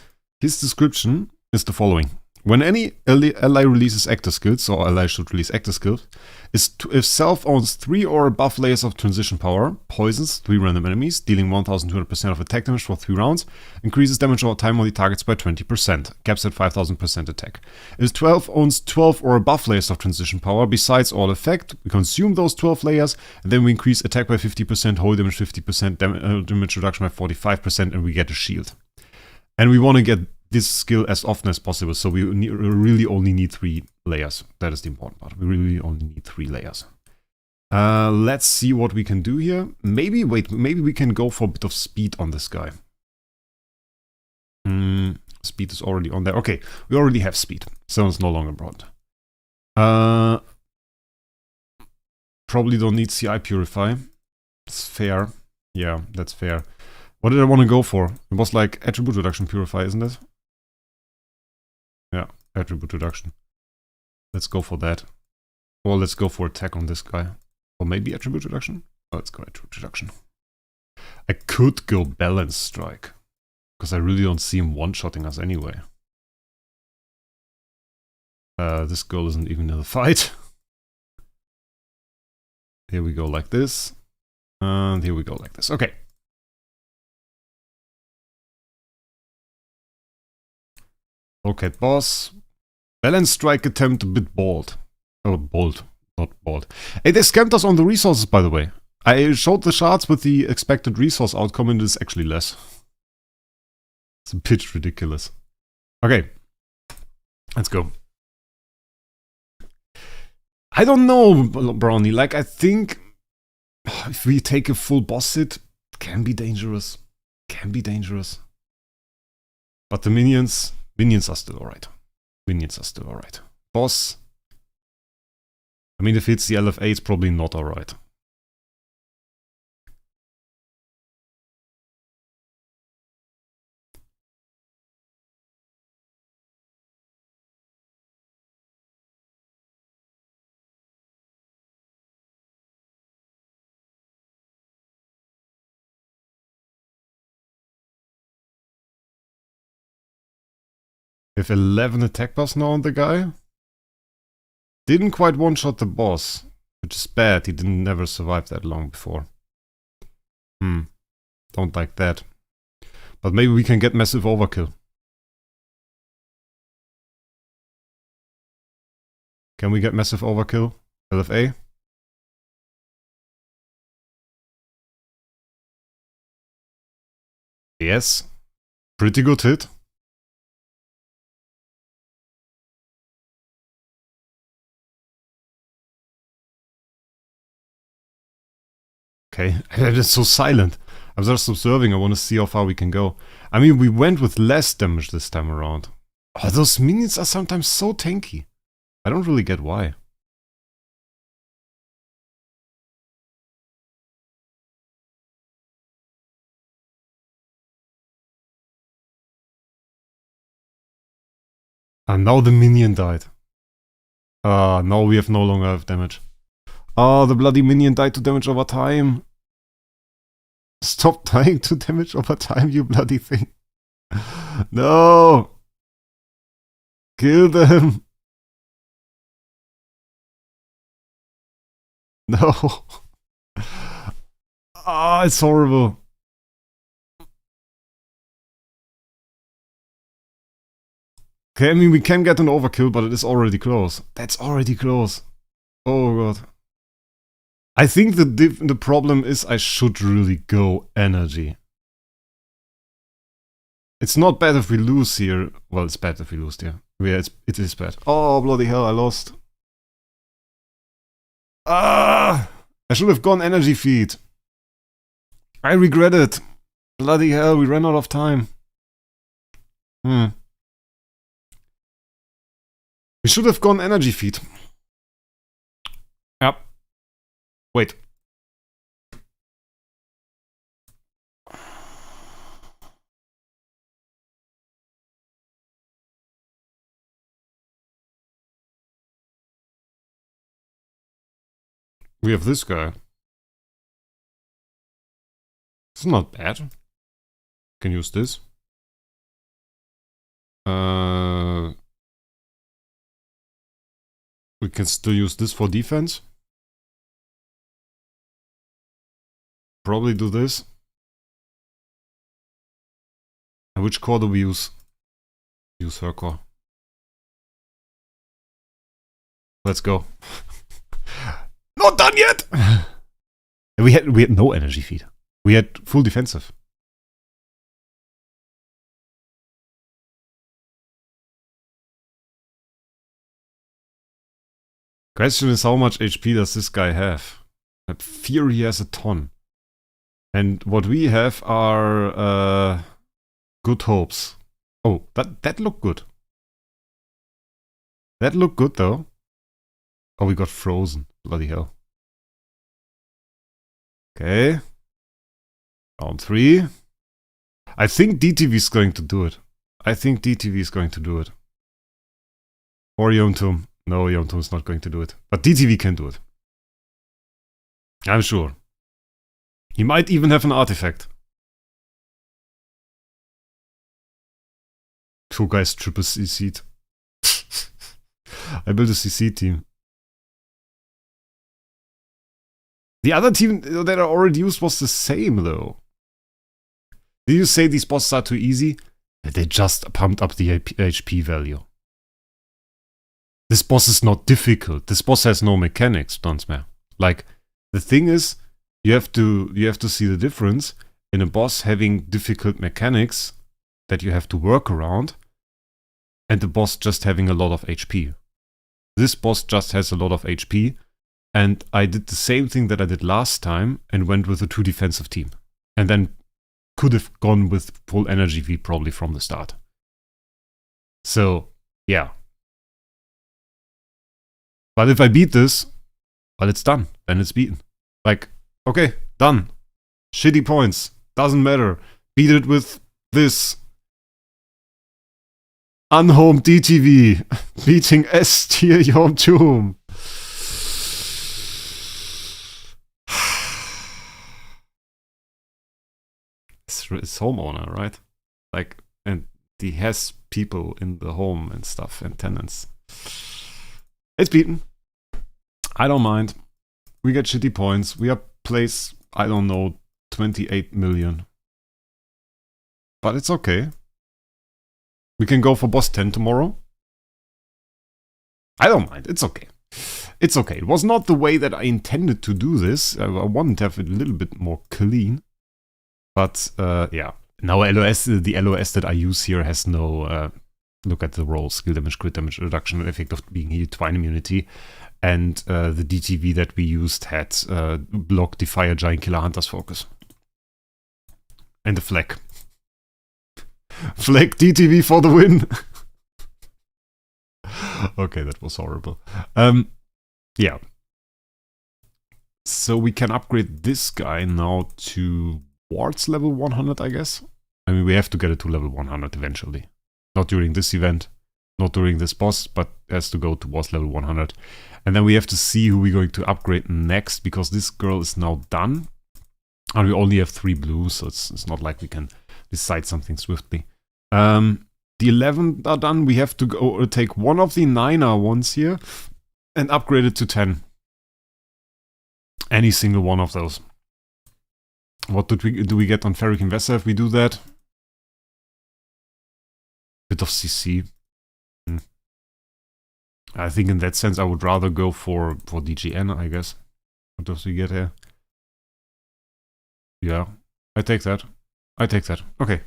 his description is the following. When any ally releases active skills, or ally should release active skills, if self owns 3 or above layers of transition power, poisons 3 random enemies, dealing 1200% of attack damage for 3 rounds, increases damage over time on the targets by 20%, caps at 5000% attack. If 12 owns 12 or above layers of transition power, besides all effect, we consume those 12 layers, and then we increase attack by 50%, whole damage 50%, damage reduction by 45%, and we get a shield. And we want to get this skill as often as possible, so we really only need 3 layers. That is the important part. We really only need 3 layers. Let's see what we can do here. Maybe we can go for a bit of speed on this guy. Speed is already on there. Okay, we already have speed, so it's no longer important. Probably don't need CI Purify. It's fair. Yeah, that's fair. What did I want to go for? It was like Attribute Reduction Purify, isn't it? Yeah, Attribute Reduction. Let's go for that. Or let's go for attack on this guy. Or maybe Attribute Reduction? Oh, let's go Attribute Reduction. I could go Balance Strike. Because I really don't see him one-shotting us anyway. This girl isn't even in the fight. Here we go like this. And here we go like this. Okay. Okay, boss. Balance strike attempt a bit bold. Oh, bold. Not bold. Hey, they scammed us on the resources, by the way. I showed the charts with the expected resource outcome, and it's actually less. It's a bit ridiculous. Okay. Let's go. I don't know, Brownie. Like, I think if we take a full boss hit, it can be dangerous. Can be dangerous. But the minions are still alright. Minions are still alright. Boss. I mean, if it's the LFA, it's probably not alright. We have 11 attack bars now on the guy. Didn't quite one-shot the boss, which is bad. He didn't never survive that long before. Don't like that. But maybe we can get massive overkill. Can we get massive overkill? LFA? Yes. Pretty good hit. Okay, it is so silent. I'm just observing, I want to see how far we can go. I mean, we went with less damage this time around. Oh, those minions are sometimes so tanky. I don't really get why. And now the minion died. Now we have no longer have damage. Oh, the bloody minion died to damage over time. Stop dying to damage over time, you bloody thing. No! Kill them! No! Ah, it's horrible. Okay, I mean, we can get an overkill, but it is already close. That's already close. Oh god. I think the problem is I should really go energy. It's not bad if we lose here. Well, it's bad if we lose here. Yeah, it is bad. Oh, bloody hell, I lost. Ah! I should have gone energy feed. I regret it. Bloody hell, we ran out of time. We should have gone energy feed. Yep. Wait. We have this guy. It's not bad. Can use this. We can still use this for defense. Probably do this. And which core do we use? Use her core. Let's go. Not done yet! we had no energy feed. We had full defensive. Question is, how much HP does this guy have? I fear he has a ton. And what we have are good hopes. Oh, that looked good. That looked good though. Oh, we got frozen. Bloody hell. Okay. Round 3. I think DTV is going to do it. I think DTV is going to do it. Or Yontum. No, Yontum is not going to do it. But DTV can do it. I'm sure. He might even have an artifact. Two guys triple CC'd. I built a CC team. The other team that I already used was the same though. Did you say these bosses are too easy? They just pumped up the HP value. This boss is not difficult. This boss has no mechanics, Dunsmere. Like, the thing is, you have to see the difference in a boss having difficult mechanics that you have to work around, and the boss just having a lot of HP. This boss just has a lot of HP, and I did the same thing that I did last time and went with a 2 defensive team. And then could have gone with full energy V probably from the start. So, yeah. But if I beat this, well, it's done. Then it's beaten. Like, okay, done. Shitty points. Doesn't matter. Beat it with this. Unhomed DTV. Beating S tier Yom Tomb. It's homeowner, right? Like, and he has people in the home and stuff and tenants. It's beaten. I don't mind. We get shitty points. We are place, I don't know, 28 million. But it's okay. We can go for boss 10 tomorrow. I don't mind. It's okay. It's okay. It was not the way that I intended to do this. I wanted to have it a little bit more clean. But, yeah. Now LOS, the LOS that I use here has no, look at the roll, skill damage, crit damage, reduction, effect of being healed, twine immunity. And the DTV that we used had block, defy, giant killer, hunter's focus. And the flag. Flag DTV for the win. Okay, that was horrible. Yeah. So we can upgrade this guy now to wards level 100, I guess. I mean, we have to get it to level 100 eventually. Not during this event, not during this boss, but has to go to boss level 100. And then we have to see who we're going to upgrade next, because this girl is now done. And we only have 3 blues, so it's not like we can decide something swiftly. The 11 are done. We have to go take one of the 9er ones here and upgrade it to 10. Any single one of those. What do we get on Ferric Investor if we do that? Bit of CC. I think in that sense I would rather go for DGN, I guess. What does we get here? Yeah, I take that. I take that. Okay.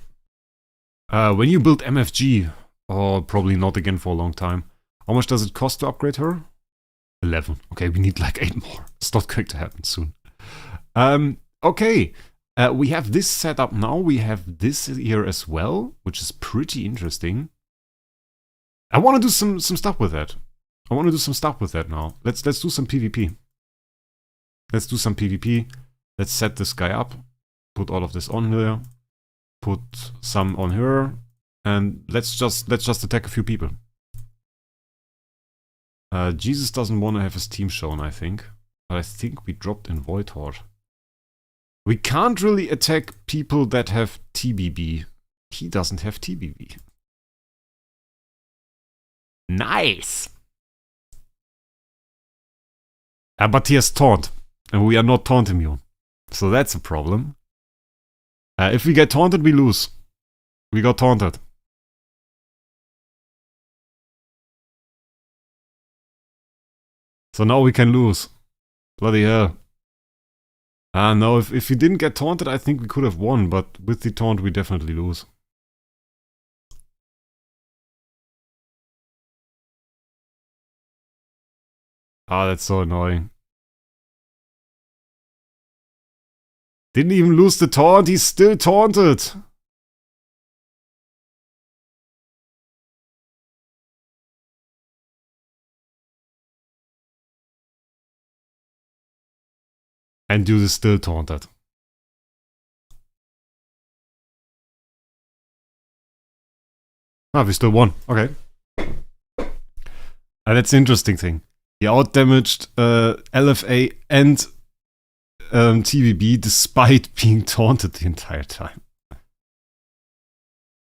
When you build MFG, or probably not again for a long time, how much does it cost to upgrade her? 11. Okay, we need like 8 more. It's not going to happen soon. Okay. We have this set up now. We have this here as well, which is pretty interesting. I want to do some stuff with that. I want to do some stuff with that now. Let's do some PvP. Let's do some PvP. Let's set this guy up. Put all of this on here. Put some on her. And let's just attack a few people. Jesus doesn't want to have his team shown, I think. But I think we dropped in Void Horde. We can't really attack people that have TBB. He doesn't have TBB. Nice! But he has taunt. And we are not taunt immune. So that's a problem. If we get taunted, we lose. We got taunted. So now we can lose. Bloody hell. No, if we didn't get taunted, I think we could have won, but with the taunt, we definitely lose. Ah, that's so annoying. Didn't even lose the taunt, he's still taunted. And dude is still taunted. Ah, we still won. Okay. That's the interesting thing. He outdamaged LFA and TVB despite being taunted the entire time.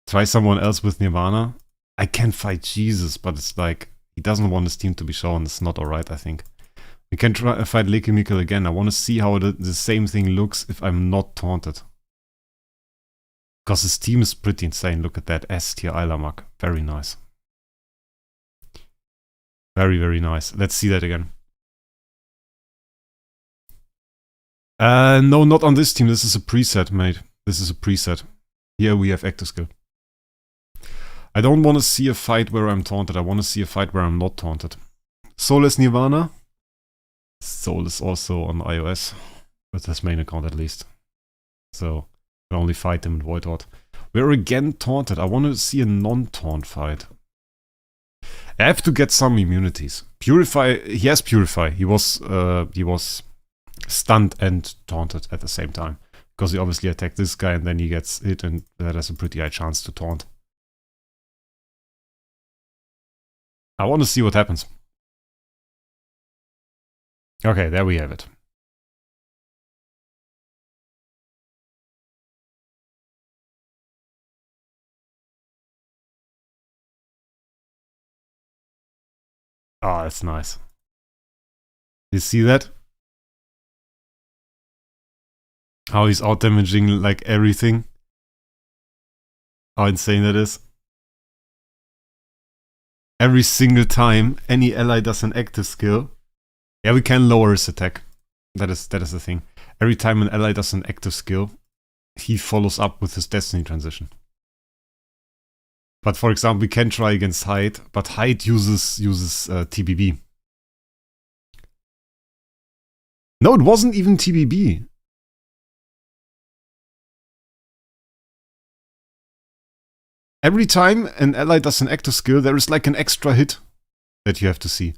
Try someone else with Nirvana. I can fight Jesus, but it's like, he doesn't want his team to be shown. It's not alright, I think. We can try fight Leaky Mikkel again. I want to see how the same thing looks if I'm not taunted. Because his team is pretty insane. Look at that S tier Eilamak. Very nice. Very, very nice. Let's see that again. No, not on this team. This is a preset, mate. This is a preset. Here we have active skill. I don't want to see a fight where I'm taunted. I want to see a fight where I'm not taunted. Soul is Nirvana. Soul is also on iOS. With his main account at least. So, I can only fight him in Void Horde. We're again taunted. I want to see a non-taunt fight. I have to get some immunities. Purify, he has Purify. He was stunned and taunted at the same time. Because he obviously attacked this guy and then he gets hit and that has a pretty high chance to taunt. I want to see what happens. Okay, there we have it. Oh, that's nice. You see that? How he's out-damaging like everything. How insane that is. Every single time any ally does an active skill. Yeah, we can lower his attack. That is the thing. Every time an ally does an active skill, he follows up with his Destiny transition. But for example, we can try against Hyde, but Hyde uses TBB. No, it wasn't even TBB. Every time an ally does an active skill, there is like an extra hit that you have to see.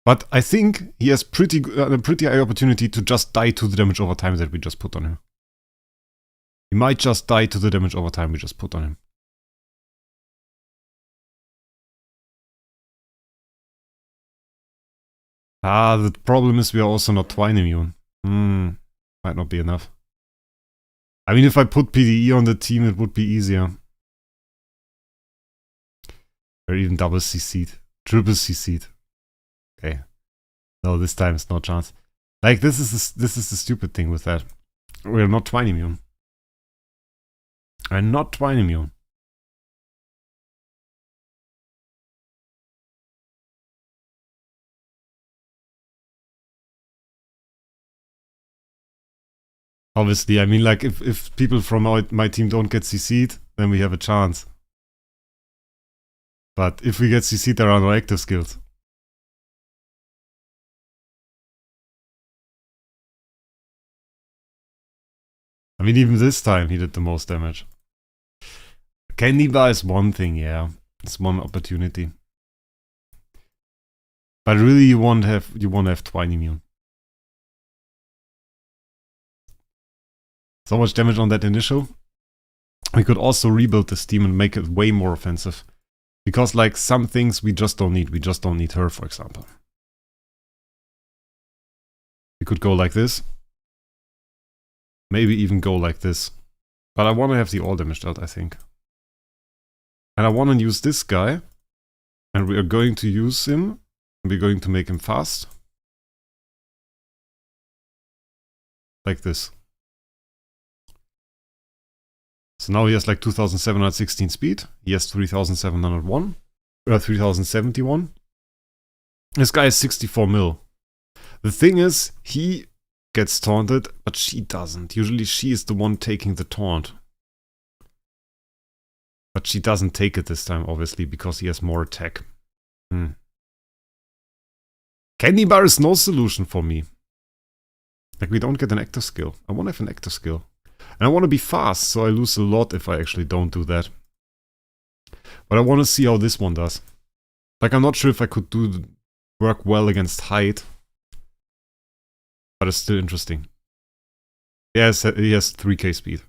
But I think he has a pretty high opportunity to just die to the damage over time that we just put on him. He might just die to the damage over time we just put on him. Ah, the problem is we are also not Twine immune. Might not be enough. I mean, if I put PDE on the team, it would be easier. Or even double CC'd. Triple CC'd. Okay. No, this time it's no chance. Like, this is the stupid thing with that. We're not Twine immune. We're not Twine immune. Obviously, I mean, like, if people from my team don't get CC'd, then we have a chance. But if we get CC'd, there are no active skills. I mean, even this time he did the most damage. Candy bar is one thing, yeah. It's one opportunity. But really you want to have Twine immune. So much damage on that initial. We could also rebuild this team and make it way more offensive. Because like some things we just don't need. We just don't need her, for example. We could go like this. Maybe even go like this. But I want to have the all damage dealt, I think. And I want to use this guy. And we are going to use him. We're going to make him fast. Like this. So now he has like 2716 speed. He has 3701. 3071. This guy is 64 mil. The thing is, he gets taunted, but she doesn't. Usually she is the one taking the taunt. But she doesn't take it this time, obviously, because he has more attack. Candy bar is no solution for me. Like, we don't get an active skill. I want to have an active skill. And I want to be fast, so I lose a lot if I actually don't do that. But I want to see how this one does. Like, I'm not sure if I could work well against Hyde. But it's still interesting. Yes, he has 3k speed.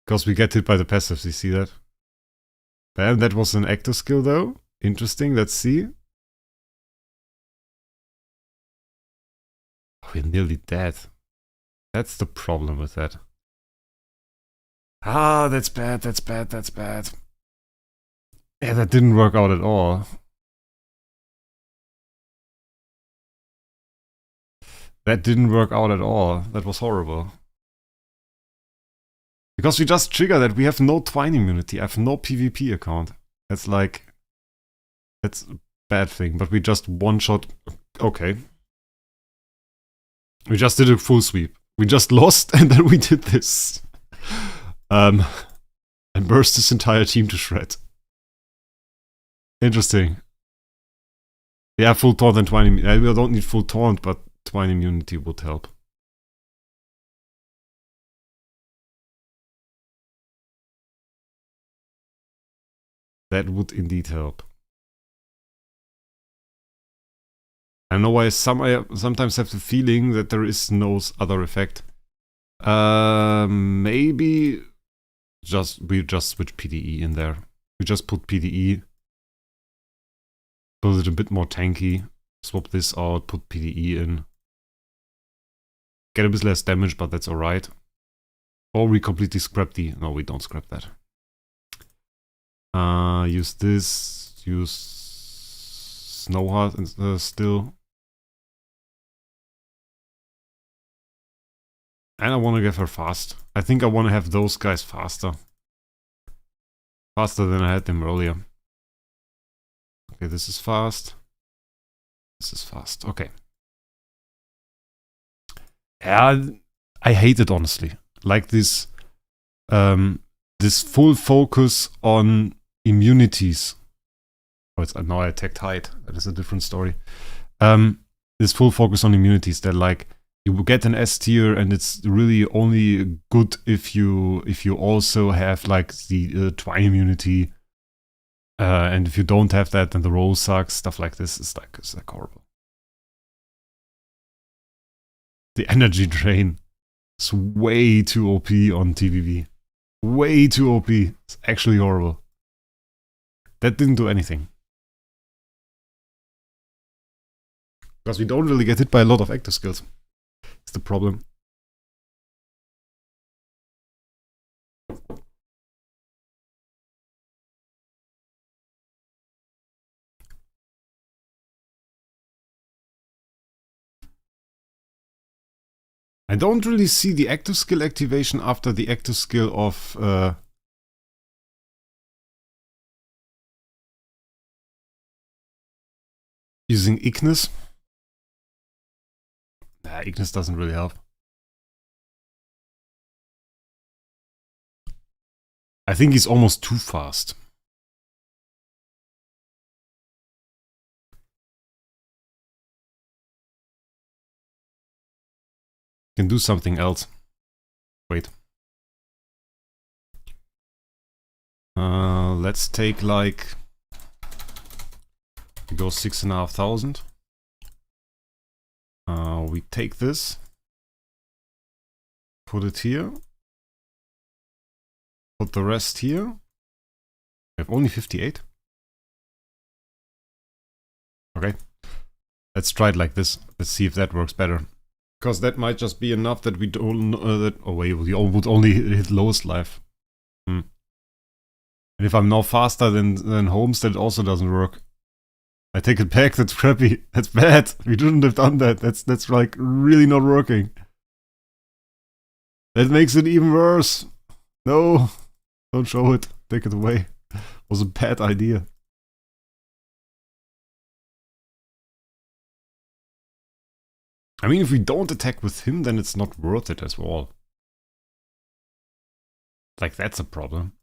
Because we get hit by the passives, you see that? And that was an active skill though. Interesting, let's see. We're nearly dead. That's the problem with that. Ah, that's bad, that's bad, that's bad. Yeah, that didn't work out at all. That didn't work out at all. That was horrible. Because we just triggered that we have no Twine immunity. I have no PvP account. That's like... That's a bad thing, but we just one-shot... Okay. We just did a full sweep. We just lost and then we did this. And burst this entire team to shred. Interesting. Yeah, full taunt and Twine immunity. We don't need full taunt, but Twine immunity would help. That would indeed help. I know I sometimes have the feeling that there is no other effect. Maybe we just switch PDE in there. We just put PDE. Build it a bit more tanky. Swap this out, put PDE in. Get a bit less damage, but that's alright. Or we completely scrap the... No, we don't scrap that. Use this. Use Snowheart still. And I want to give her fast. I think I want to have those guys faster. Faster than I had them earlier. Okay, this is fast. This is fast. Okay. Yeah, I hate it honestly. Like this, this full focus on immunities. Oh, it's now I attacked height. That is a different story. This full focus on immunities that like you get an S tier and it's really only good if you also have like the twine immunity. And if you don't have that, then the roll sucks. Stuff like this is like horrible. The energy drain is way too OP on TBB. Way too OP. It's actually horrible. That didn't do anything. Because we don't really get hit by a lot of active skills. It's the problem. I don't really see the active skill activation after the active skill of using Ignis. Nah, Ignis doesn't really help. I think he's almost too fast. Can do something else. Wait. Let's take like... We go 6,500. We take this. Put it here. Put the rest here. We have only 58. Okay. Let's try it like this. Let's see if that works better. Because that might just be enough that we don't... oh wait, we would only hit lowest life. And if I'm now faster than Holmes, that also doesn't work. I take it back, that's crappy. That's bad. We shouldn't have done that. That's like really not working. That makes it even worse. No. Don't show it. Take it away. It was a bad idea. I mean, if we don't attack with him, then it's not worth it as well. Like, that's a problem.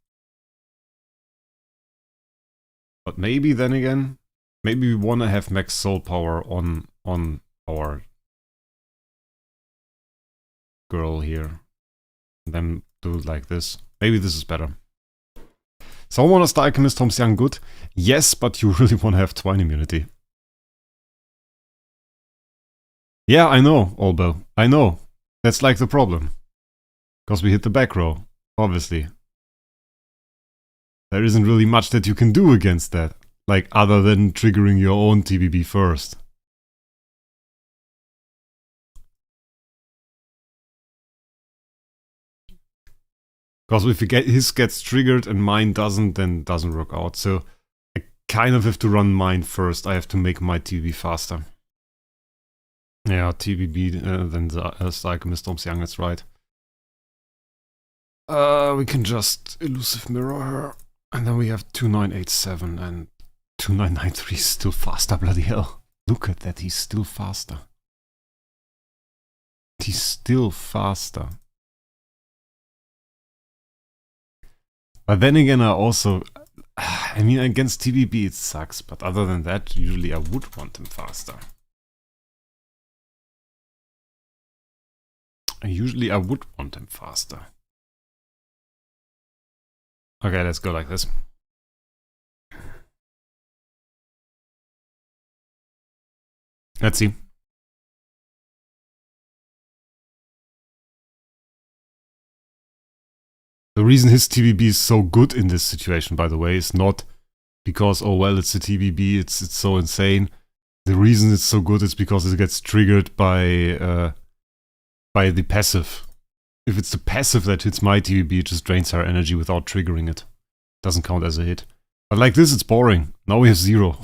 But maybe, then again, maybe we want to have max soul power on our girl here. And then do it like this. Maybe this is better. So I want to start Alchemist Holmes Young good. Yes, but you really want to have twine immunity. Yeah, I know, Olbo. I know. That's like the problem. Because we hit the back row, obviously. There isn't really much that you can do against that. Like, other than triggering your own TBB first. Because if his gets triggered and mine doesn't, then it doesn't work out. So I kind of have to run mine first. I have to make my TBB faster. Yeah, TBB, then the Alchemist Holmes Young, that's right. We can just Elusive Mirror her. And then we have 2987 and 2993 is still faster, bloody hell. Look at that, he's still faster. He's still faster. But then again, I mean, against TBB it sucks, but other than that, usually I would want him faster. Usually I would want him faster. Okay, let's go like this. Let's see. The reason his TBB is so good in this situation, by the way, is not because, oh well, it's a TBB, it's so insane. The reason it's so good is because it gets triggered by the passive. If it's the passive that hits my TBB, it just drains her energy without triggering it. Doesn't count as a hit. But like this, it's boring. Now we have 0.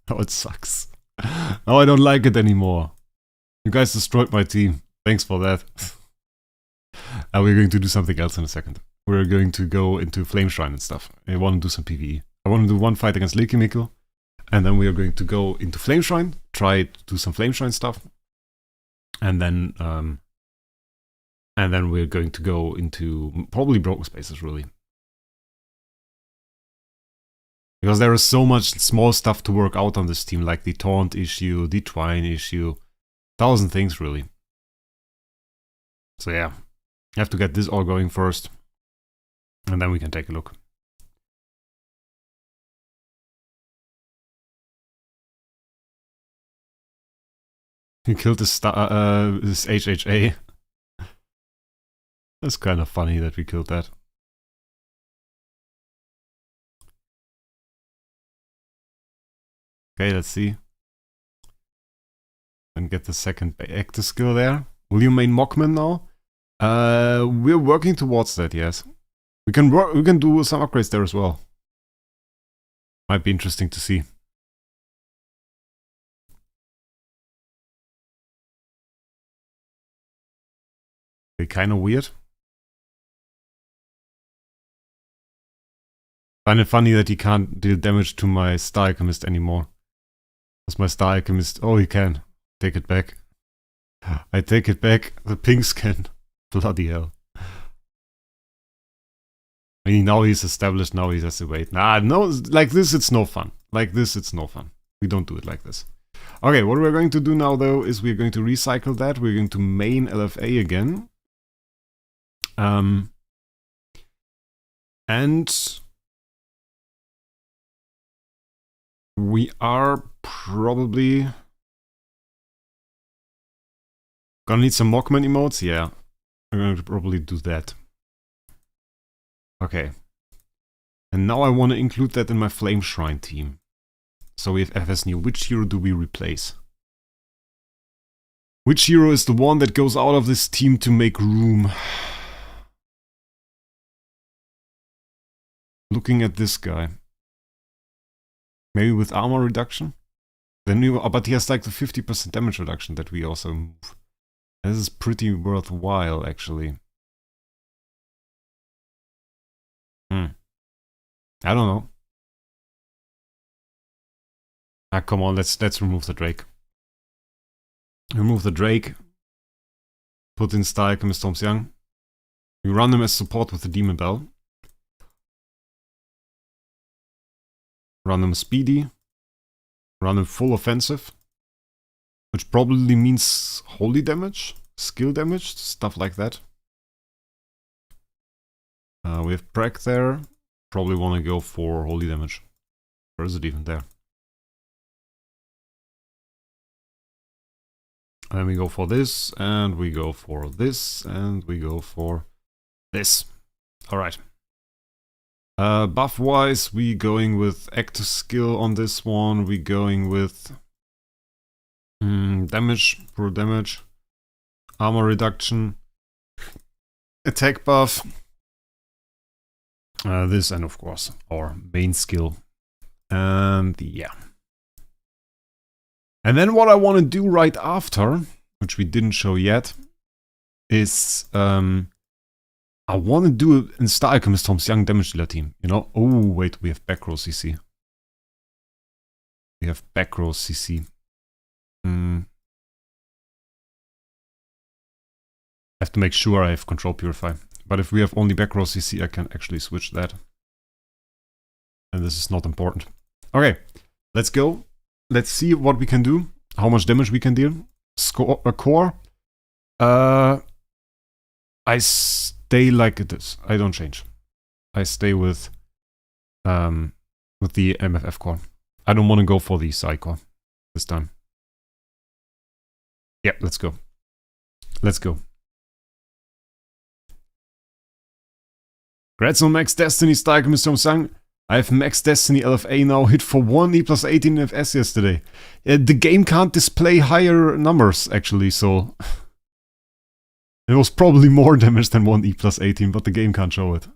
Now it sucks. Now I don't like it anymore. You guys destroyed my team. Thanks for that. Now we're going to do something else in a second. We're going to go into Flame Shrine and stuff. I want to do some PvE. I want to do one fight against Lekimiko. And then we are going to go into Flame Shrine. Try to do some Flame Shrine stuff. And then we're going to go into probably Broken Spaces, really. Because there is so much small stuff to work out on this team, like the Taunt issue, the Twine issue, 1,000 things, really. So yeah, I have to get this all going first, and then we can take a look. He killed this HHA. That's kind of funny that we killed that. Okay, let's see. And get the second active skill there. Will you main Mockman now? We're working towards that, yes. We can do some upgrades there as well. Might be interesting to see. Okay, kind of weird. Find it funny that he can't deal damage to my Star Alchemist anymore. Because my Star Alchemist... Oh, he can. Take it back. I take it back. The pinks can. Bloody hell. I mean, now he's established, now he has to wait. Nah, no, like this it's no fun. Like this it's no fun. We don't do it like this. Okay, what we're going to do now though is we're going to recycle that. We're going to main LFA again. And we are probably gonna need some Mockman emotes. Yeah, we're going to probably do that. Okay. And now I want to include that in my Flame Shrine team. So we have FS new. Which hero do we replace? Which hero is the one that goes out of this team to make room? Looking at this guy. Maybe with armor reduction? Then but he has like the 50% damage reduction that we also move. This is pretty worthwhile, actually. I don't know. Ah, come on, let's remove the Drake. Remove the Drake. Put in Star Alchemist Storms Young. We run him as support with the Demon Bell. Run him speedy. Run him full offensive. Which probably means holy damage, skill damage, stuff like that. We have Prec there. Probably want to go for holy damage. Where is it even there? And then we go for this, and we go for this, and we go for this. Alright. Buff-wise, we going with active skill on this one. We going with damage, pro damage, armor reduction, attack buff. This and of course our main skill. And yeah. And then what I want to do right after, which we didn't show yet, is I want to do in Star Alchemist Storms Young damage dealer team. You know? Oh wait, we have back row CC. We have back row CC. I have to make sure I have control purify. But if we have only back row CC, I can actually switch that. And this is not important. Okay, let's go. Let's see what we can do. How much damage we can deal. Score a core. I stay like it is. I don't change. I stay with the MFF core. I don't want to go for the Psy core this time. Yeah, let's go. Let's go. Congrats on Max Destiny, Star Alchemist Storms Young. I have Max Destiny LFA now, hit for 1 E plus 18 FS yesterday. The game can't display higher numbers, actually, so... It was probably more damage than 1 E plus 18, but the game can't show it.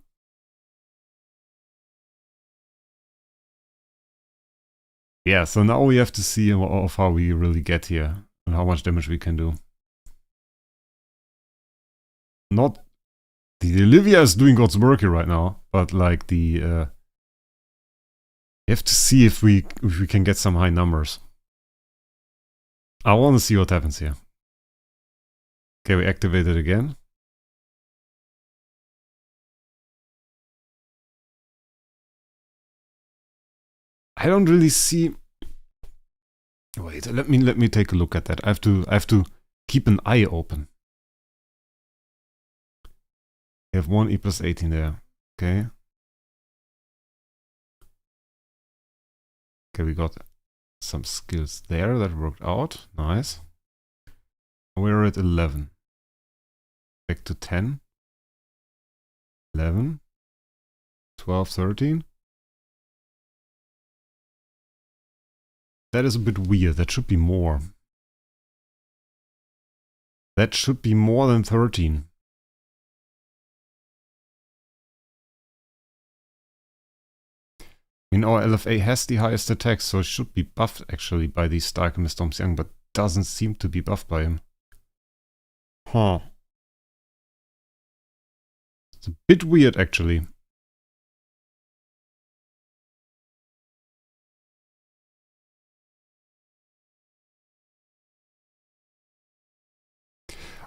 Yeah, so now we have to see how far we really get here and how much damage we can do. Not the Olivia is doing God's work here right now, but like the you have to see if we can get some high numbers. I want to see what happens here. Okay, we activate it again. I don't really see. Wait, let me take a look at that. I have to keep an eye open. We have 1 E plus 18 there. Okay. Okay, we got some skills there that worked out. Nice. We're at 11. Back to 10. 11. 12, 13. That is a bit weird. That should be more. That should be more than 13. I mean, our LFA has the highest attack, so it should be buffed actually by these Dark Storms Young, but doesn't seem to be buffed by him. Huh. It's a bit weird actually.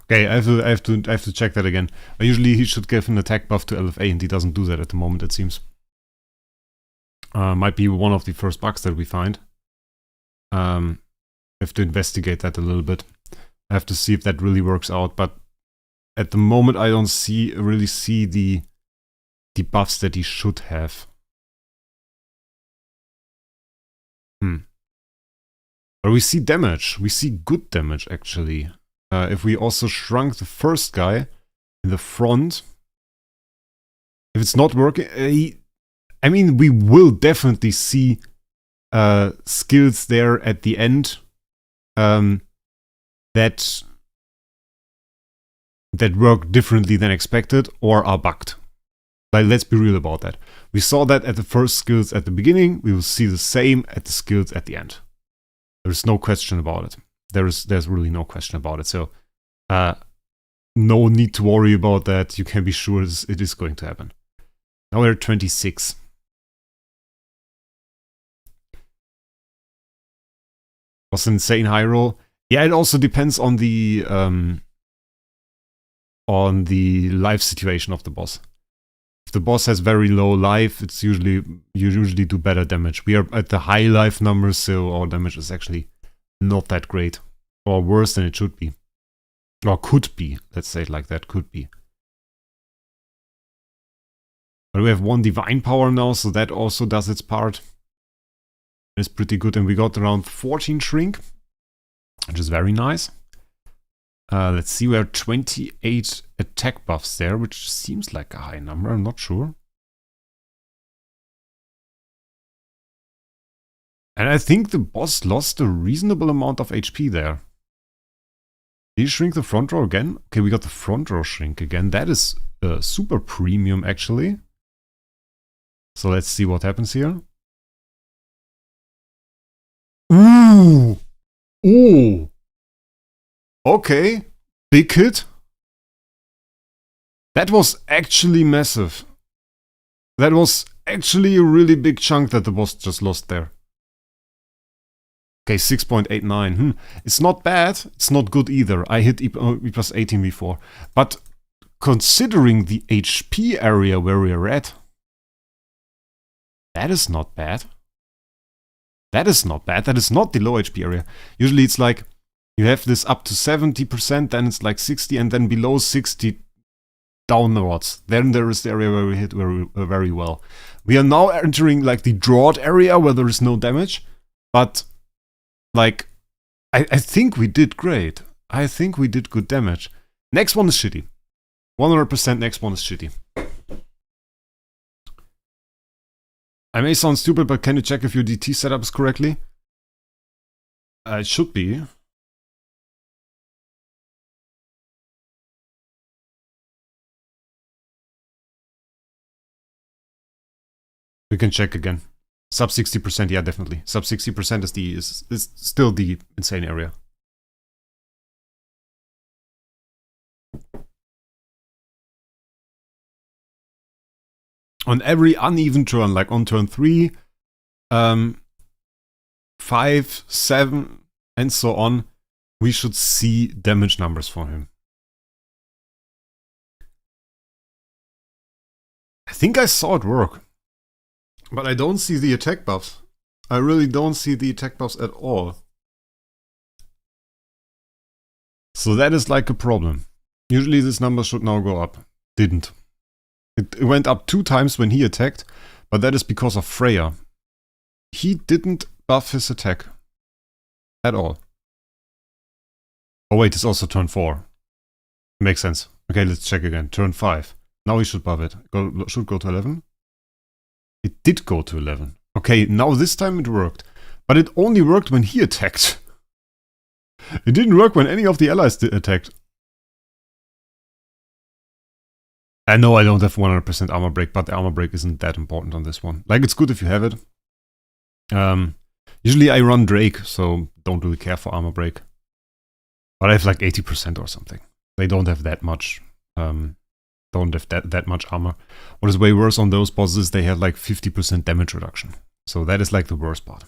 Okay, I have to check that again. Usually he should give an attack buff to LFA, and he doesn't do that at the moment, it seems. Might be one of the first bugs that we find. Have to investigate that a little bit. I have to see if that really works out, but at the moment I don't really see the buffs that he should have. But we see damage. We see good damage actually. If we also shrunk the first guy in the front, if it's not working, I mean, we will definitely see skills there at the end that work differently than expected or are bugged. Like, let's be real about that. We saw that at the first skills at the beginning. We will see the same at the skills at the end. There's no question about it. There's really no question about it. So, no need to worry about that. You can be sure it is going to happen. Now we're at 26. Was an insane high roll. Yeah, it also depends on the life situation of the boss. If the boss has very low life, you usually do better damage. We are at the high life numbers, so our damage is actually not that great. Or worse than it should be. Or could be. Let's say it like that. Could be. But we have 1 divine power now, so that also does its part. It's pretty good. And we got around 14 shrink, which is very nice. Let's see, we have 28 attack buffs there, which seems like a high number. I'm not sure. And I think the boss lost a reasonable amount of HP there. Did he shrink the front row again? Okay, we got the front row shrink again. That is super premium, actually. So let's see what happens here. Ooh! Ooh! Okay, big hit. That was actually massive. That was actually a really big chunk that the boss just lost there. Okay, 6.89. It's not bad. It's not good either. I hit E plus 18 before. But considering the HP area where we're at, that is not bad. That is not bad. That is not the low HP area. Usually it's like you have this up to 70%, then it's like 60, and then below 60 downwards. Then there is the area where we hit very well. We are now entering like the drought area where there is no damage, but like I think we did great. I think we did good damage. Next one is shitty. 100% next one is shitty. I may sound stupid, but can you check if your DT setup is correctly? It should be. We can check again. Sub 60%, yeah, definitely. Sub 60% is still the insane area. On every uneven turn, like on turn 3, 5, 7, and so on, we should see damage numbers for him. I think I saw it work. But I don't see the attack buffs. I really don't see the attack buffs at all. So that is like a problem. Usually this number should now go up. Didn't. It went up 2 times when he attacked, but that is because of Freya. He didn't buff his attack. At all. Oh wait, it's also turn 4. Makes sense. Okay, let's check again. Turn 5. Now he should buff it. Should go to 11? It did go to 11. Okay, now this time it worked. But it only worked when he attacked. It didn't work when any of the allies attacked. I know I don't have 100% armor break, but the armor break isn't that important on this one. Like, it's good if you have it. Usually I run Wraec, so don't really care for armor break. But I have like 80% or something. They don't have that much. Don't have that much armor. What is way worse on those bosses, they have like 50% damage reduction. So that is like the worst part.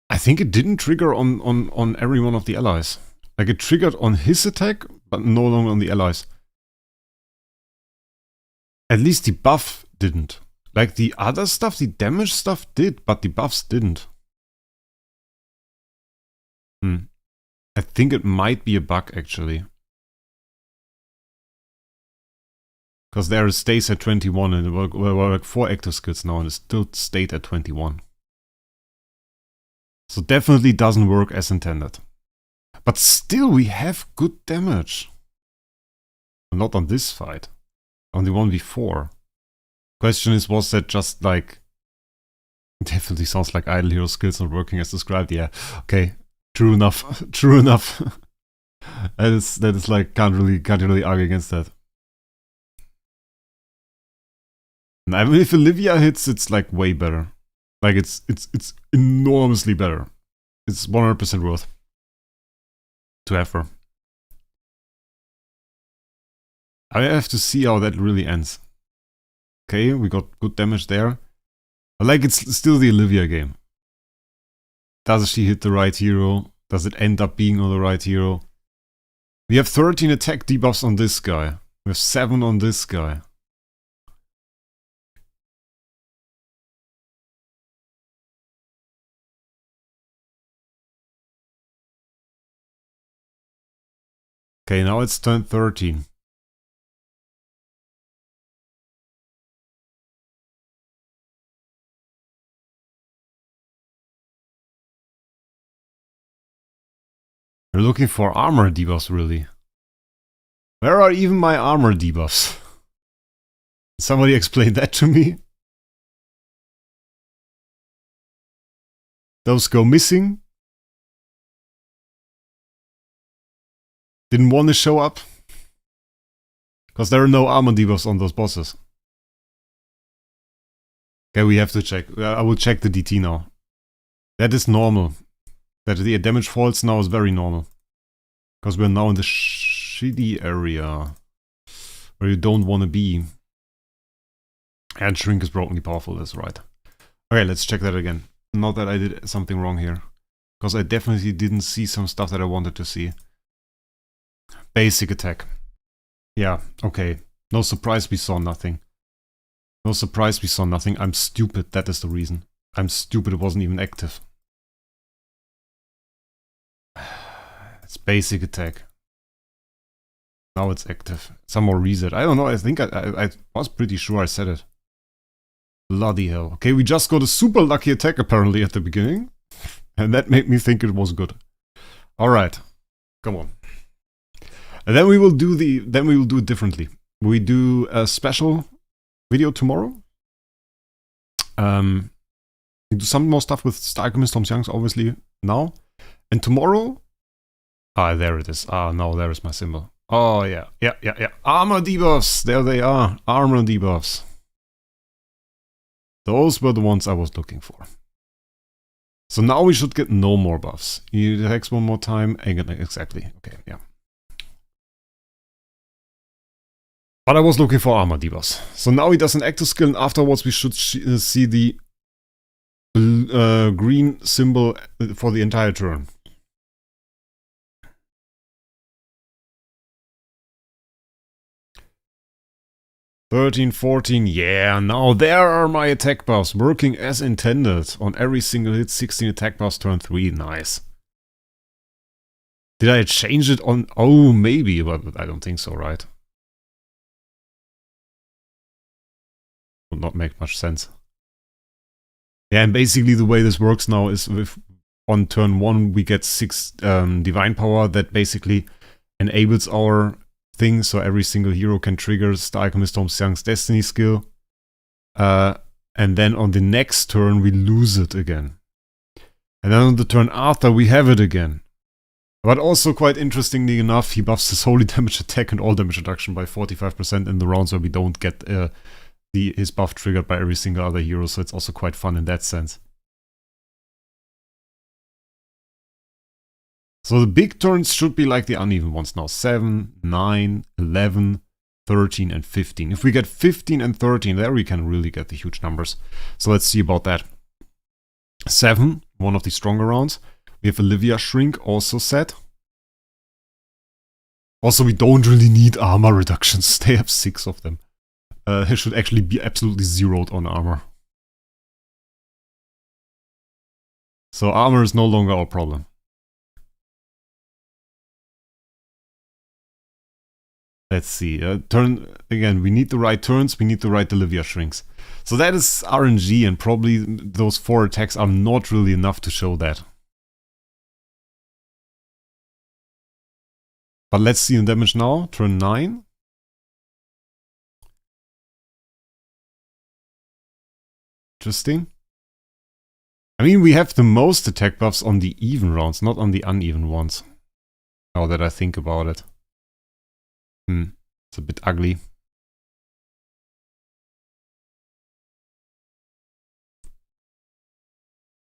I think it didn't trigger on every one of the allies. Like it triggered on his attack, but no longer on the allies. At least the buff didn't. Like the other stuff, the damage stuff did, but the buffs didn't. I think it might be a bug actually. Because there it stays at 21 and there were like 4 active skills now and it still stayed at 21. So definitely doesn't work as intended. But still we have good damage. Not on this fight. On the one before. Question is, was that just like... Definitely sounds like idle hero skills not working as described. Yeah, okay. True enough. True enough. that is like can't really argue against that. I mean, if Olivia hits, it's like way better. Like it's enormously better. It's 100% worth to have her. I have to see how that really ends. Okay, we got good damage there. But like it's still the Olivia game. Does she hit the right hero? Does it end up being on the right hero? We have 13 attack debuffs on this guy. We have 7 on this guy. Okay, now it's turn 13. We're looking for armor debuffs, really. Where are even my armor debuffs? Somebody explain that to me. Those go missing. Didn't want to show up. Because there are no armor debuffs on those bosses. Okay, we have to check. I will check the DT now. That is normal. That the damage falls now is very normal. Because we're now in the shitty area. Where you don't want to be. And shrink is brokenly powerful, that's right. Okay, let's check that again. Not that I did something wrong here. Because I definitely didn't see some stuff that I wanted to see. Basic attack. Yeah, okay. No surprise we saw nothing. No surprise we saw nothing. I'm stupid, that is the reason. I'm stupid, it wasn't even active. It's basic attack. Now it's active. Some more reset. I don't know, I think I was pretty sure I said it. Bloody hell. Okay, we just got a super lucky attack apparently at the beginning. And that made me think it was good. Alright. Come on. And then we will do it differently. We do a special video tomorrow. We do some more stuff with Star Alchemist Tom Young's obviously now. And tomorrow... Ah, there it is. Ah, no, there is my symbol. Oh, yeah. Yeah. Armor debuffs. There they are. Armor debuffs. Those were the ones I was looking for. So now we should get no more buffs. He attacks one more time. Exactly. Okay, yeah. But I was looking for armor debuffs. So now he does an active skill, and afterwards we should see the green symbol for the entire turn. "13, 14, yeah, now there are my attack buffs, working as intended. On every single hit, 16 attack buffs, turn 3, nice. Did I change it on... Oh, maybe, but I don't think so, right? Would not make much sense. Yeah, and basically the way this works now is with on turn 1 we get 6 divine power that basically enables our thing, so every single hero can trigger the Alchemist Tom Young's Destiny skill. And then on the next turn we lose it again. And then on the turn after we have it again. But also, quite interestingly enough, he buffs his holy damage attack and all damage reduction by 45% in the rounds where we don't get his buff triggered by every single other hero, so it's also quite fun in that sense. So the big turns should be like the uneven ones now. 7, 9, 11, 13 and 15. If we get 15 and 13, there we can really get the huge numbers. So let's see about that. 7, one of the stronger rounds. We have Olivia Shrink also set. Also, we don't really need armor reductions. They have 6 of them. He should actually be absolutely zeroed on armor. So armor is no longer our problem. Let's see. Turn again. We need the right turns. We need the right Olivia Shrinks. So that is RNG, and probably those 4 attacks are not really enough to show that. But let's see the damage now. Turn 9. Interesting. I mean, we have the most attack buffs on the even rounds, not on the uneven ones. Now that I think about it. It's a bit ugly.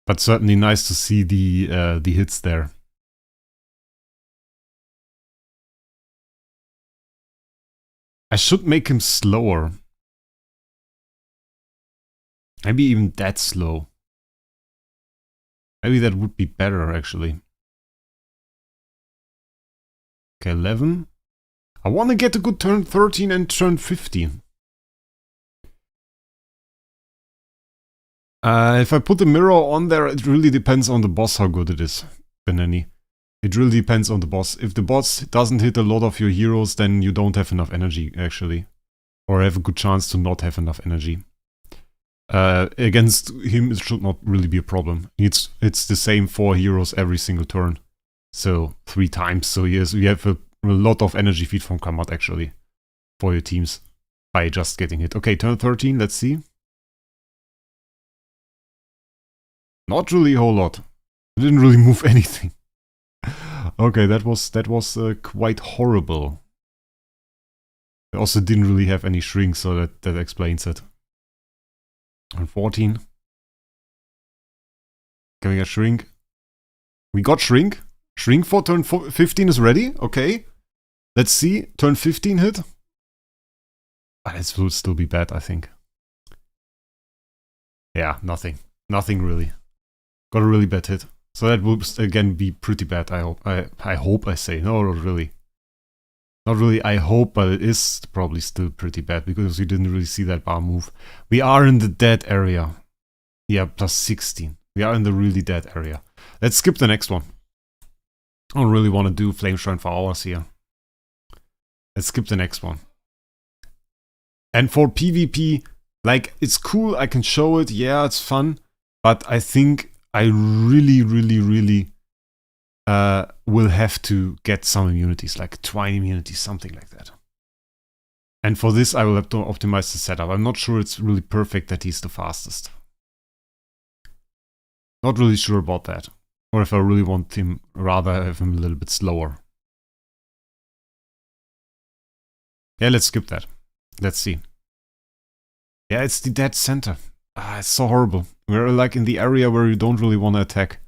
But certainly nice to see the hits there. I should make him slower. Maybe even that slow. Maybe that would be better, actually. Okay, 11. I want to get a good turn 13 and turn 15. If I put the mirror on there, it really depends on the boss how good it is, Benani. It really depends on the boss. If the boss doesn't hit a lot of your heroes, then you don't have enough energy, actually. Or have a good chance to not have enough energy. Against him, it should not really be a problem. It's the same 4 heroes every single turn. So 3 times. So yes, we have a lot of energy feed from combat, actually, for your teams by just getting hit. Okay, turn 13, let's see. Not really a whole lot. It didn't really move anything. Okay, that was quite horrible. I also didn't really have any shrinks, so that explains it. On 14. Can we get shrink? We got shrink. Shrink for turn 15 is ready. Okay. Let's see. Turn 15 hit. This will still be bad, I think. Yeah, nothing. Nothing really. Got a really bad hit. So that will again be pretty bad, I hope. I hope I say. No, not really. Not really I hope, but it is probably still pretty bad because we didn't really see that bar move. We are in the dead area. Yeah, plus 16. We are in the really dead area. Let's skip the next one. I don't really want to do Flame Shrine for hours here. Let's skip the next one. And for PvP, like, it's cool, I can show it, yeah, it's fun. But I think I really will have to get some immunities, like 20 immunities, something like that. And for this I will have to optimize the setup. I'm not sure it's really perfect that he's the fastest. Not really sure about that. Or if I really want him, rather have him a little bit slower. Yeah, let's skip that. Let's see. Yeah, it's the dead center. Ah, it's so horrible. We're like in the area where you don't really want to attack.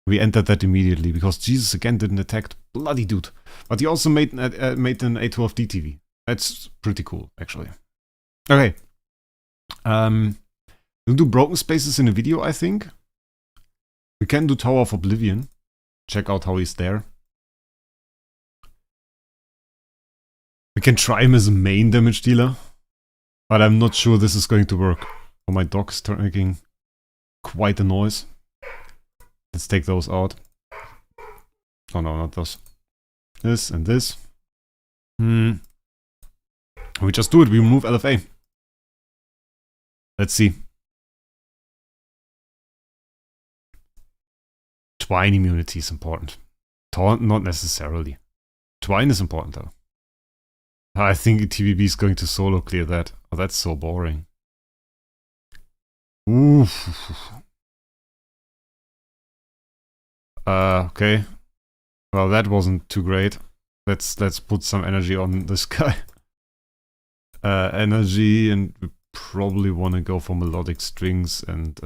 We entered that immediately because Jesus again didn't attack. Bloody dude. But he also made an A12D TV. That's pretty cool, actually. Okay. We'll do broken spaces in a video, I think. We can do Tower of Oblivion. Check out how he's there. We can try him as a main damage dealer. But I'm not sure this is going to work. Oh, my dog's making quite a noise. Let's take those out. Oh no, not those. This and this. We just do it. We remove LFA. Let's see. Twine immunity is important. Taunt, not necessarily. Twine is important though. I think TVB is going to solo clear that. Oh, that's so boring. Oof. Okay. Well, that wasn't too great. Let's put some energy on this guy. Energy, and we probably want to go for melodic strings and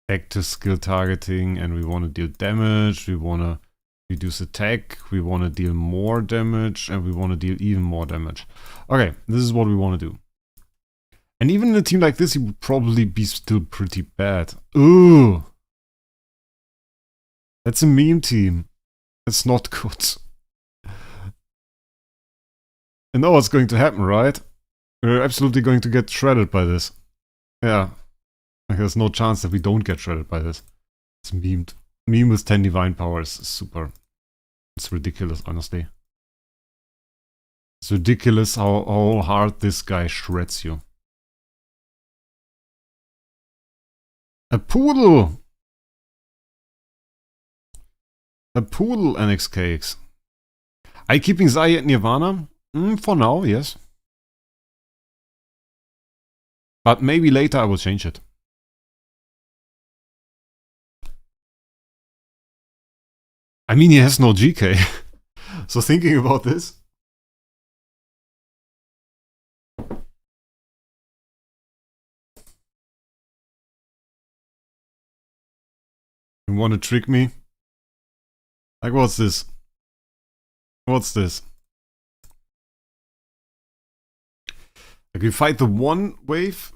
active skill targeting, and we want to deal damage, we want to reduce attack, we want to deal more damage, and we want to deal even more damage. Okay, this is what we want to do. And even in a team like this, he would probably be still pretty bad. Ooh! That's a meme team. That's not good. You know what's going to happen, right? We're absolutely going to get shredded by this. Yeah. Like, there's no chance that we don't get shredded by this. It's memed. Meme with 10 divine powers is super. It's ridiculous, honestly. It's ridiculous how hard this guy shreds you. A poodle! A poodle, NXKX. Are you keeping Zai at Nirvana? For now, yes. But maybe later I will change it. I mean, he has no GK. So thinking about this. You want to trick me? Like, what's this? What's this? Like, we fight the one wave.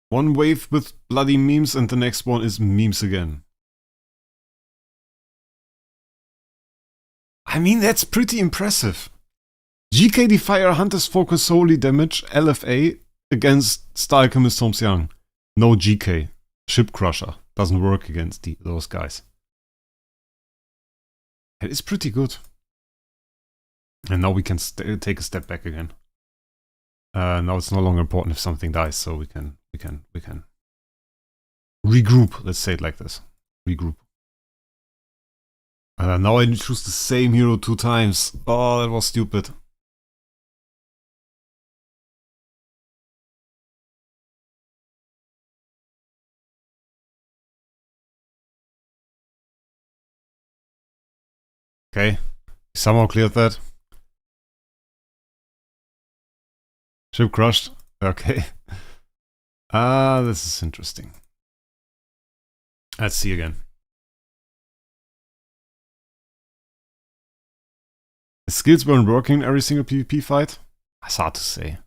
One wave with bloody memes and the next one is memes again. I mean, that's pretty impressive. GK Defier Hunters focus solely damage LFA against Star Alchemist Holmes Young. No GK. Ship Crusher. Doesn't work against those guys. It is pretty good. And now we can take a step back again. Now it's no longer important if something dies, so we can regroup. Let's say it like this. Regroup. Now I choose the same hero 2 times. Oh, that was stupid. Okay, somehow cleared that. Ship crushed. Okay. This is interesting. Let's see again. His skills weren't working in every single PvP fight? It's hard to say.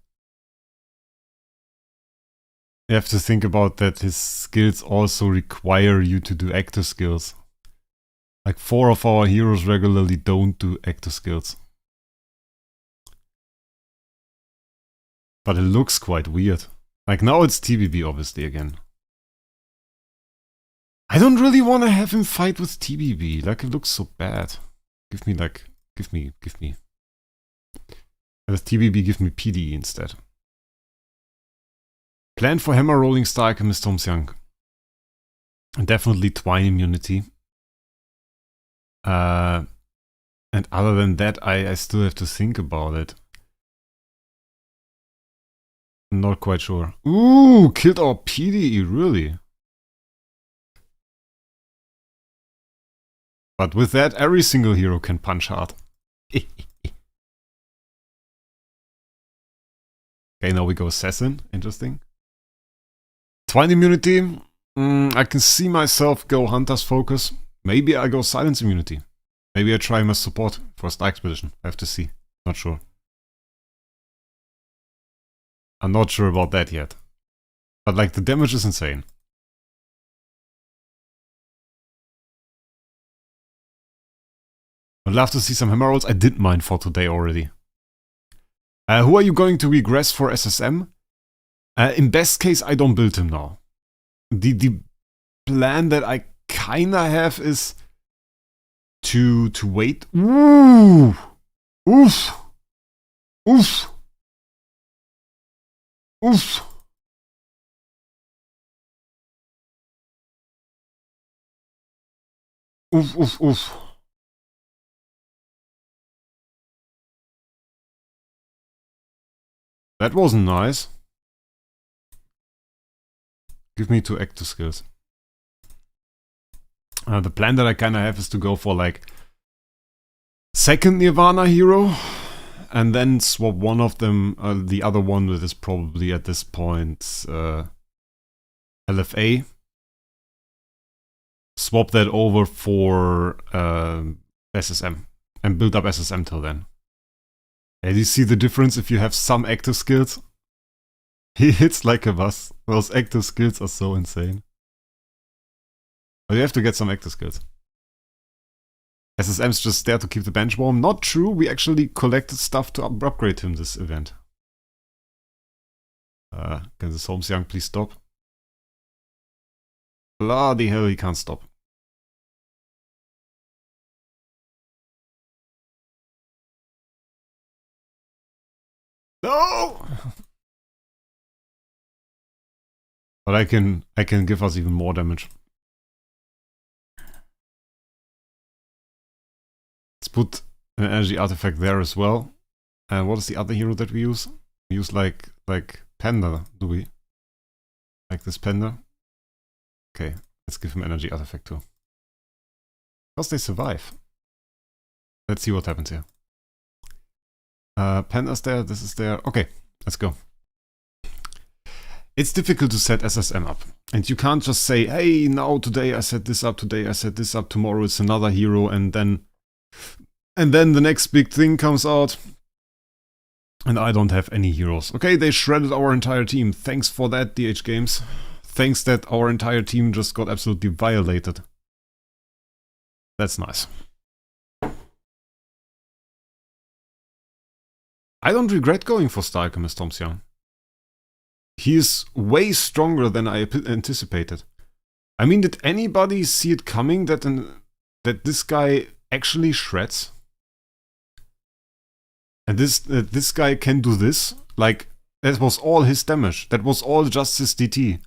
You have to think about that his skills also require you to do active skills. Like 4 of our heroes regularly don't do active skills. But it looks quite weird. Like now it's TBB obviously again. I don't really want to have him fight with TBB. Like it looks so bad. Give me. With TBB give me PD instead. Plan for hammer rolling Star Alchemist Holmes Young. Definitely Twine immunity. And other than that, I still have to think about it. Not quite sure. Ooh, killed our PDE, really? But with that, every single hero can punch hard. Okay, now we go Assassin. Interesting. Twine immunity. I can see myself go Hunter's Focus. Maybe I go Silence immunity. Maybe I try him as support for Star Expedition. I have to see. Not sure. I'm not sure about that yet. But like, the damage is insane. I'd love to see some hammer rolls. I did mine for today already. Who are you going to regress for SSM? In best case, I don't build him now. The plan that I kinda have is to wait. Ooh! Oof! Oof! Oof! Oof, oof, oof. That wasn't nice. Give me 2 active skills. The plan that I kinda have is to go for like second Nirvana hero and then swap one of them, the other one that is probably at this point LFA. Swap that over for SSM and build up SSM till then. And you see the difference if you have some active skills? He hits like a bus. Those active skills are so insane. But you have to get some active skills. SSM's just there to keep the bench warm. Not true, we actually collected stuff to upgrade him this event. Can this Holmes Young please stop? Bloody hell, he can't stop. No! But I can give us even more damage. Let's put an energy artifact there as well. And what is the other hero that we use? We use like Panda, do we? Like this Panda? Okay, let's give him energy artifact too. Because they survive. Let's see what happens here. Panda's there, this is there. Okay, let's go. It's difficult to set SSM up. And you can't just say, hey, now today I set this up, today I set this up, tomorrow it's another hero, and then the next big thing comes out. And I don't have any heroes. Okay, they shredded our entire team. Thanks for that, DH Games. Thanks that our entire team just got absolutely violated. That's nice. I don't regret going for Star Alchemist Thomas Young. He is way stronger than I anticipated. I mean, did anybody see it coming that this guy actually shreds? And this guy can do this? Like, that was all his damage. That was all just his DT.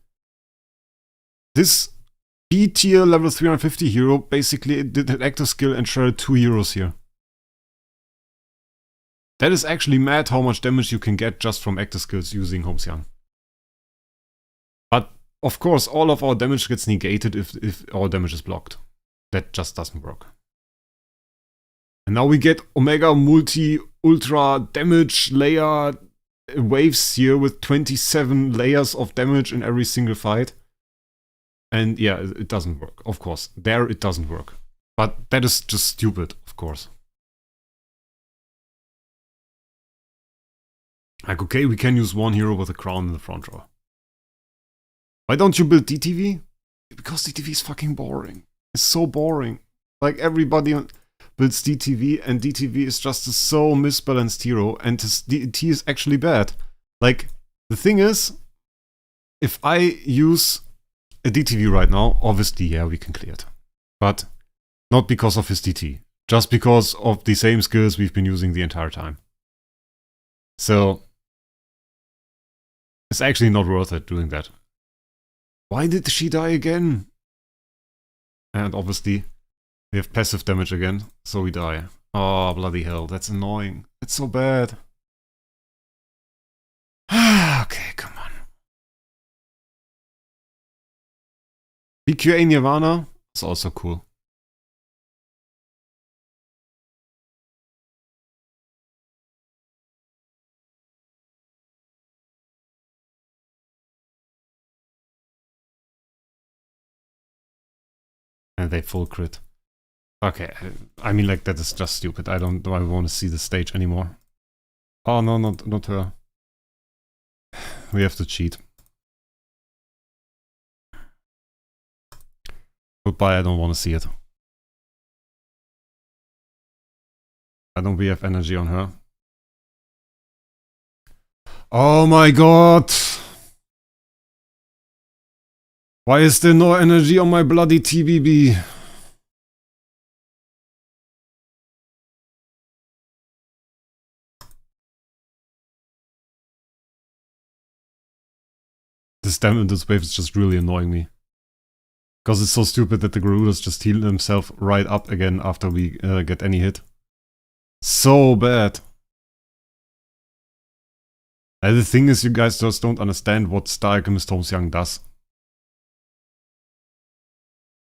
This B tier level 350 hero basically did an active skill and shredded 2 heroes here. That is actually mad how much damage you can get just from active skills using Holmes Young. But of course, all of our damage gets negated if our damage is blocked. That just doesn't work. And now we get Omega Multi Ultra Damage Layer waves here with 27 layers of damage in every single fight. And yeah, it doesn't work, of course. There it doesn't work. But that is just stupid, of course. Like, okay, we can use one hero with a crown in the front row. Why don't you build DTV? Because DTV is fucking boring. It's so boring. Like, everybody builds DTV, and DTV is just a so misbalanced hero, and his DT is actually bad. Like, the thing is, if I use a DTV right now, obviously, yeah, we can clear it. But not because of his DT. Just because of the same skills we've been using the entire time. So, it's actually not worth it doing that. Why did she die again? And obviously, we have passive damage again, so we die. Oh, bloody hell, that's annoying. It's so bad. Okay, come PQA Nirvana is also cool. And they full crit. Okay, I mean, like, that is just stupid. I want to see the stage anymore. Oh no, not her. We have to cheat. Goodbye, I don't want to see it. I don't we have energy on her. Oh my god! Why is there no energy on my bloody TBB? This wave is just really annoying me. Because it's so stupid that the Garudas just heal themselves right up again after we get any hit. So bad. And the thing is, you guys just don't understand what Star Alchemist Holmes Young does.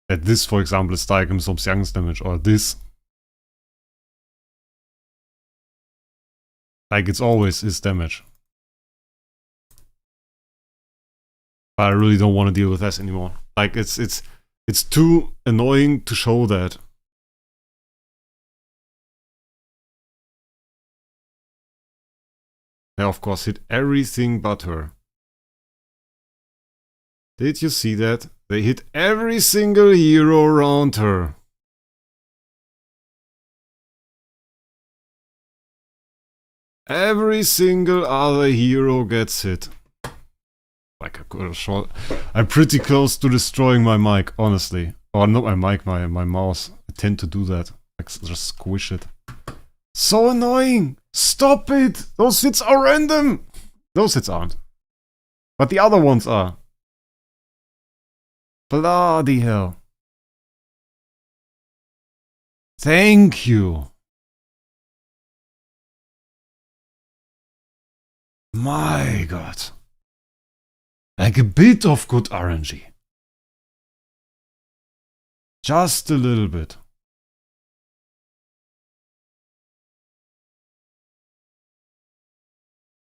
That this, for example, is Star Alchemist Holmes Young's damage, or this. Like, it's always his damage. But I really don't want to deal with this anymore. Like, it's too annoying to show that. They of course hit everything but her. Did you see that? They hit every single hero around her. Every single other hero gets hit. Like a short. I'm pretty close to destroying my mic, honestly. Or not my mic, my mouse. I tend to do that. Like, just squish it. So annoying! Stop it! Those hits are random! Those hits aren't. But the other ones are. Bloody hell. Thank you. My god. Like a bit of good RNG. Just a little bit.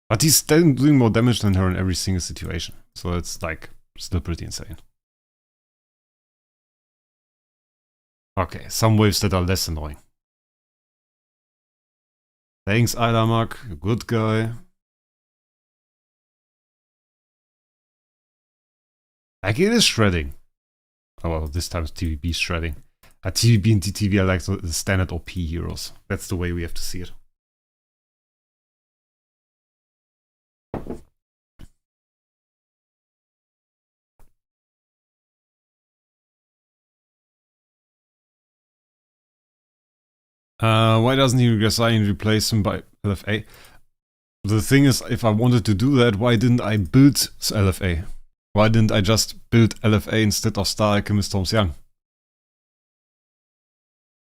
But he's still doing more damage than her in every single situation. So it's like still pretty insane. Okay, some waves that are less annoying. Thanks, Idamak, good guy. Like, it is shredding. Oh well, this time it's TVB shredding. TVB and TTV are like the standard OP heroes. That's the way we have to see it. Why doesn't he resign and replace him by LFA? The thing is, if I wanted to do that, why didn't I build LFA? Why didn't I just build LFA instead of Star Alchemist Holmes Young?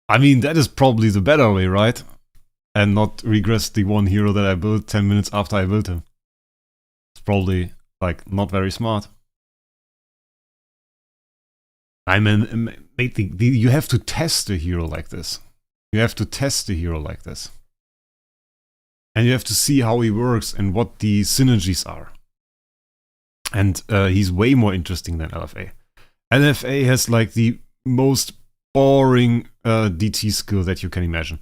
I mean, that is probably the better way, right? And not regress the one hero that I built 10 minutes after I built him. It's probably, like, not very smart. I mean, you have to test a hero like this. You have to test a hero like this. And you have to see how he works and what the synergies are. And he's way more interesting than LFA. LFA has like the most boring DT skill that you can imagine.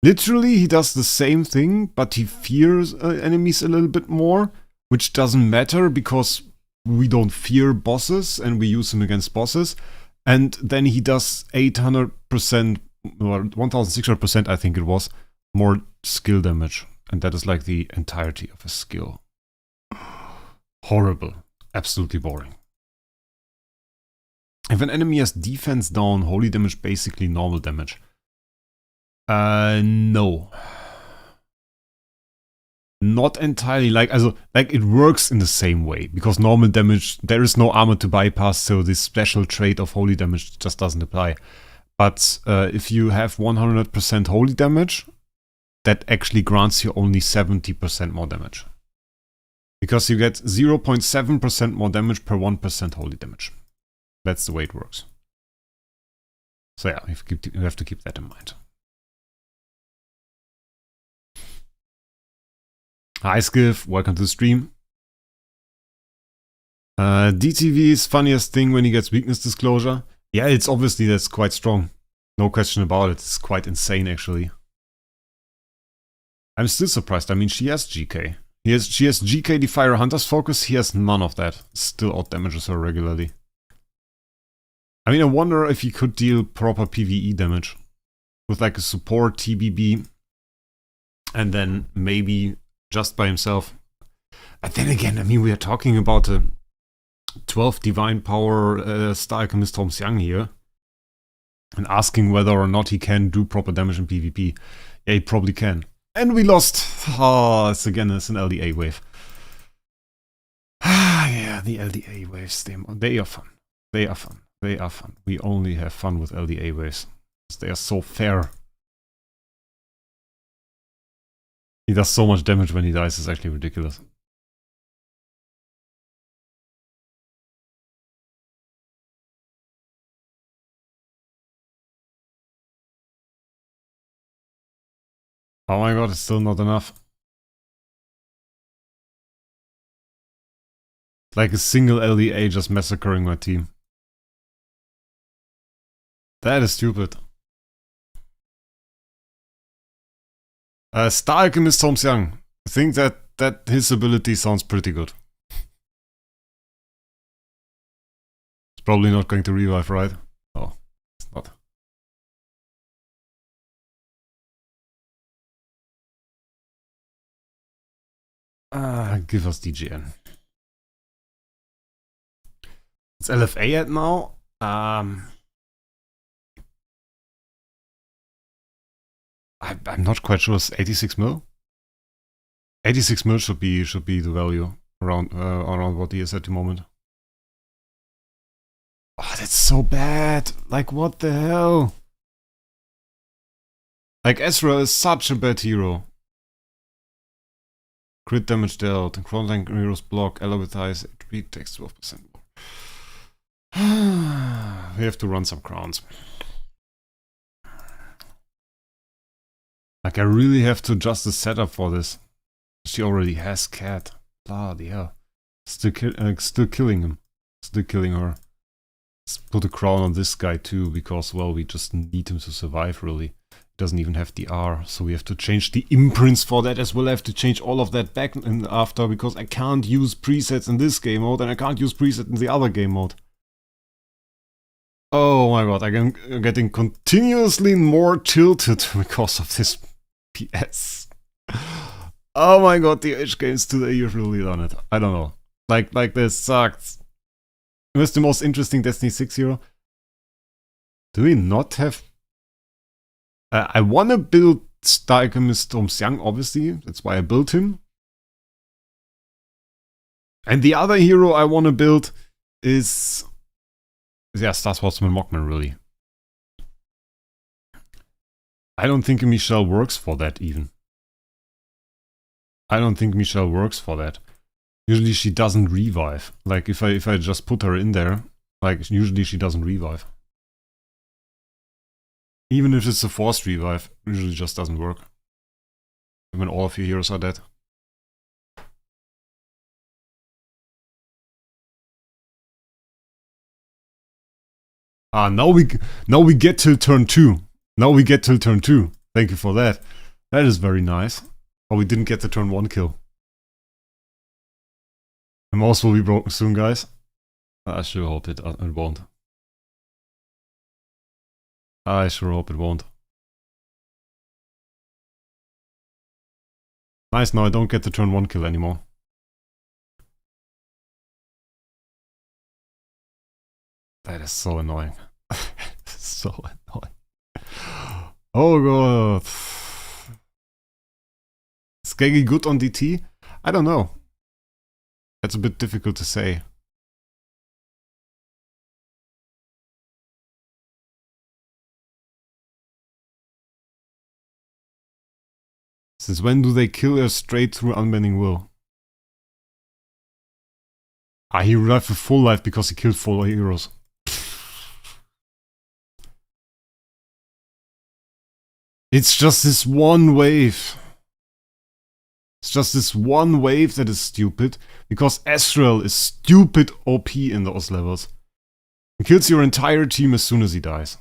Literally, he does the same thing, but he fears enemies a little bit more, which doesn't matter because we don't fear bosses and we use him against bosses. And then he does 800%, or 1600%, I think it was, more skill damage. And that is like the entirety of his skill. Horrible. Absolutely boring. If an enemy has defense down, holy damage basically normal damage. No. Not entirely. Like it works in the same way. Because normal damage, there is no armor to bypass, so this special trait of holy damage just doesn't apply. But if you have 100% holy damage, that actually grants you only 70% more damage. Because you get 0.7% more damage per 1% holy damage. That's the way it works. So yeah, you have to keep that in mind. Hi Skiff, welcome to the stream. DTV's funniest thing when he gets weakness disclosure. Yeah, it's obviously that's quite strong. No question about it. It's quite insane actually. I'm still surprised. I mean, she has GK. She has GK Defier Hunter's Focus. He has none of that. Still out damages her regularly. I mean, I wonder if he could deal proper PvE damage with like a support TBB and then maybe just by himself. But then again, I mean, we are talking about a 12 Divine Power Star Alchemist Tom Xiang here and asking whether or not he can do proper damage in PvP. Yeah, he probably can. And we lost. Oh, it's an LDA wave. Ah, yeah, the LDA waves, they are fun. They are fun. They are fun. We only have fun with LDA waves. They are so fair. He does so much damage when he dies, it's actually ridiculous. Oh my god, it's still not enough. Like a single LDA just massacring my team. That is stupid. Star Alchemist Tom Xiang. I think that his ability sounds pretty good. It's probably not going to revive, right? Oh, it's not. Give us DGN. It's LFA at now. I'm not quite sure. It's 86 mil. 86 mil should be the value around what he is at the moment. Oh, that's so bad. Like, what the hell? Like, Ezra is such a bad hero. Crit damage dealt, and frontline heroes block, elevatize, HP takes 12% more. We have to run some crowns. Like, I really have to adjust the setup for this. She already has Cat. Bloody hell. Still killing him. Still killing her. Let's put a crown on this guy too, because, well, we just need him to survive, really. He doesn't even have the R, so we have to change the imprints for that as well. I have to change all of that back and after, because I can't use presets in this game mode, and I can't use presets in the other game mode. Oh my god, I'm getting continuously more tilted because of this PS. Oh my god, the H games today, you've really done it. I don't know. Like this sucks. It was the most interesting Destiny 6 hero. Do we not have... I want to build Star Alchemist Tom Xiang, obviously. That's why I built him. And the other hero I want to build is... yeah, Star Sportsman Mockman, really. I don't think Michelle works for that, even. I don't think Michelle works for that. Usually she doesn't revive. Like, if I just put her in there, like, usually she doesn't revive. Even if it's a forced revive, usually just doesn't work. When all of your heroes are dead. Ah, now we get till turn 2. Now we get till turn 2. Thank you for that. That is very nice. Oh, we didn't get the turn 1 kill. The mouse will be broken soon, guys. I sure hope it won't. I sure hope it won't. Nice, now I don't get the turn 1 kill anymore. That is so annoying. So annoying. Oh god. Is Gagi good on DT? I don't know. That's a bit difficult to say. Since when do they kill her straight through unbending will? Ah, he revived with full life because he killed 4 heroes. It's just this one wave. It's just this one wave that is stupid, because Ezreal is stupid OP in those levels. He kills your entire team as soon as he dies.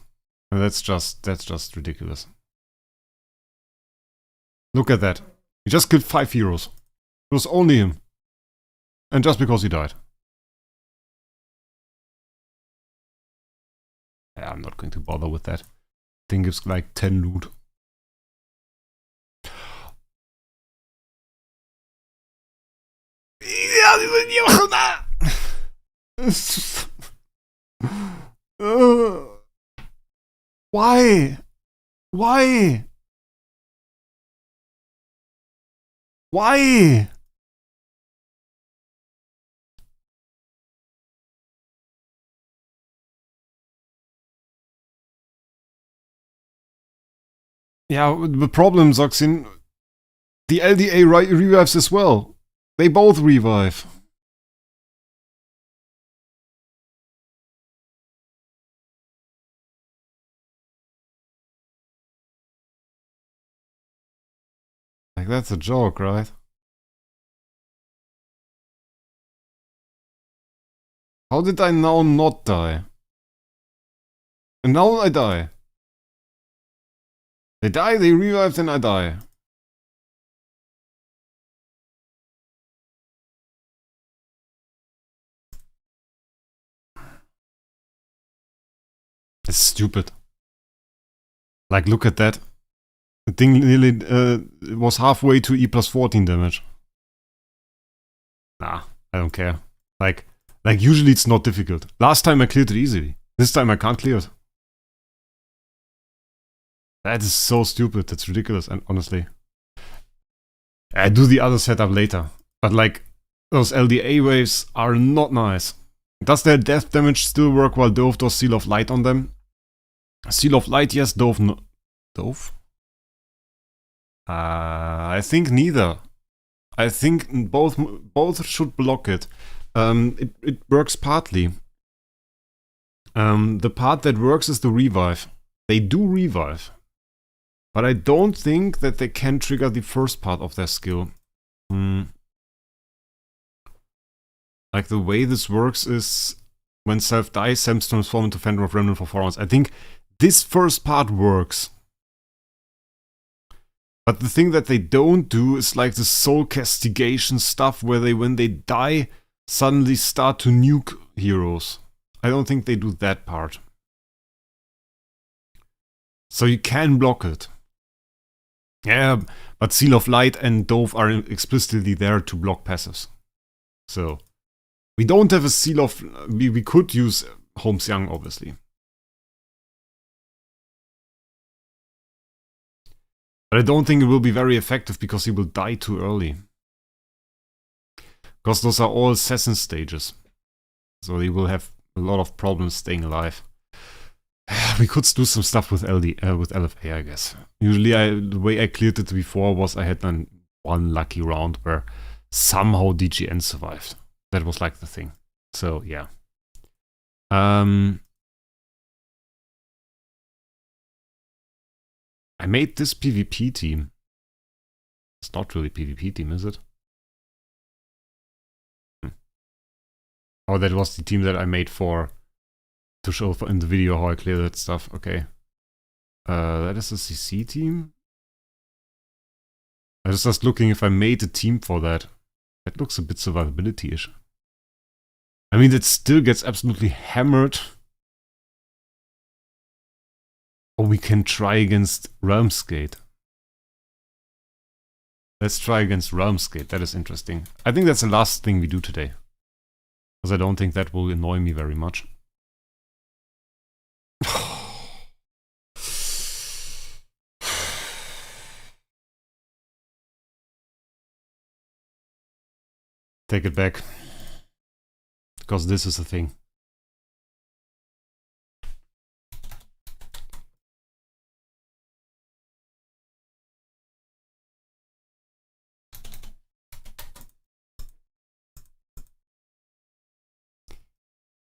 And that's just ridiculous. Look at that. He just killed 5 heroes. It was only him. And just because he died. Yeah, I'm not going to bother with that. I think it's like 10 loot. Why? Why? Why? Yeah, the problem, Zoxin, the LDA revives as well. They both revive. Like, that's a joke, right? How did I now not die? And now I die. They die, they revive, then I die. It's stupid. Like, look at that. The thing nearly was halfway to E plus 14 damage. Nah, I don't care. Like usually it's not difficult. Last time I cleared it easily. This time I can't clear it. That is so stupid. That's ridiculous. And honestly, I do the other setup later. But like, those LDA waves are not nice. Does their death damage still work while Dove does Seal of Light on them? Seal of Light, yes. Dove, no. Dove? I think neither. I think both should block it. It works partly. The part that works is the revive. They do revive. But I don't think that they can trigger the first part of their skill. Like, the way this works is when self dies, Sam's transform into Phantom of Remnant for 4 rounds. I think this first part works. But the thing that they don't do is like the soul castigation stuff where they, when they die, suddenly start to nuke heroes. I don't think they do that part. So you can block it. Yeah, but Seal of Light and Dove are explicitly there to block passives. So we don't have a Seal of... We could use Holmes Young, obviously. But I don't think it will be very effective because he will die too early. Because those are all assassin stages. So he will have a lot of problems staying alive. We could do some stuff with with LFA, I guess. Usually the way I cleared it before was I had done one lucky round where somehow DGN survived. That was like the thing. So yeah. I made this PvP team. It's not really PvP team, is it? Oh, that was the team that I made to show in the video how I clear that stuff. Okay. That is a CC team. I was just looking if I made a team for that. That looks a bit survivability-ish. I mean, it still gets absolutely hammered. Or we can try against Realmsgate. Let's try against Realmsgate. That is interesting. I think that's the last thing we do today. Because I don't think that will annoy me very much. Take it back. Because this is the thing.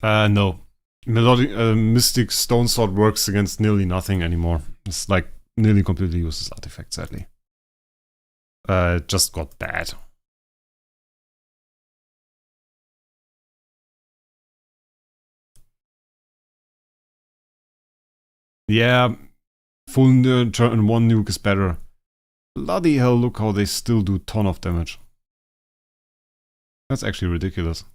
No. Mystic Stone Sword works against nearly nothing anymore. It's like nearly completely useless artifact, sadly. It just got bad. Yeah, full turn 1 nuke is better. Bloody hell, look how they still do ton of damage. That's actually ridiculous.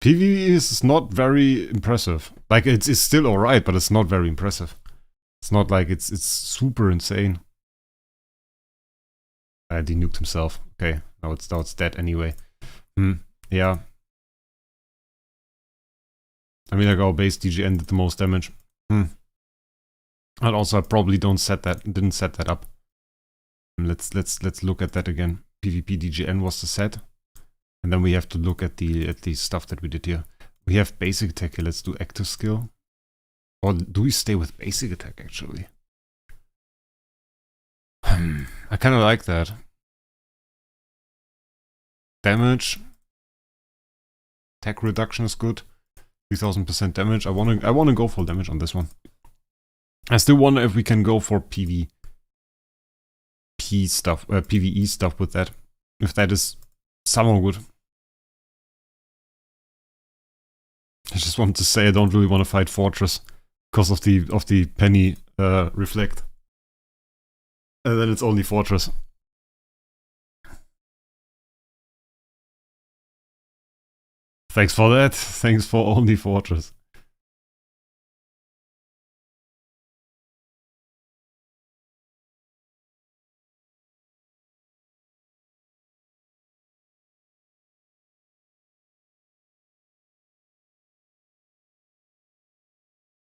PvE is not very impressive. Like, it's still alright, but it's not very impressive. It's not like it's super insane. He denuked himself. Okay, now it's dead anyway. Yeah. I mean, like, our base DGN did the most damage. And also, I probably didn't set that up. Let's look at that again. PvP DGN was the set. And then we have to look at the stuff that we did here. We have basic attack here. Let's do active skill. Or do we stay with basic attack, actually? I kind of like that. Damage. Attack reduction is good. 3000% damage. I wanna go full damage on this one. I still wonder if we can go for PvP stuff, PvE stuff with that. If that is somehow good. I just wanted to say I don't really want to fight Fortress because of the penny reflect. And then it's only Fortress. Thanks for that. Thanks for only Fortress.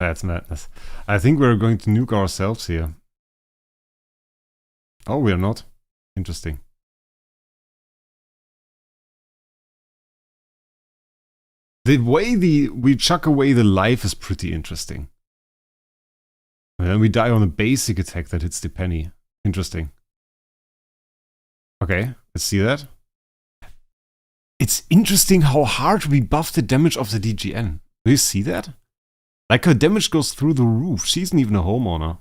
That's madness. I think we're going to nuke ourselves here. Oh, we're not. Interesting. The way we chuck away the life is pretty interesting. And then we die on a basic attack that hits the penny. Interesting. Okay, let's see that. It's interesting how hard we buff the damage of the DGN. Do you see that? Like, her damage goes through the roof. She isn't even a homeowner.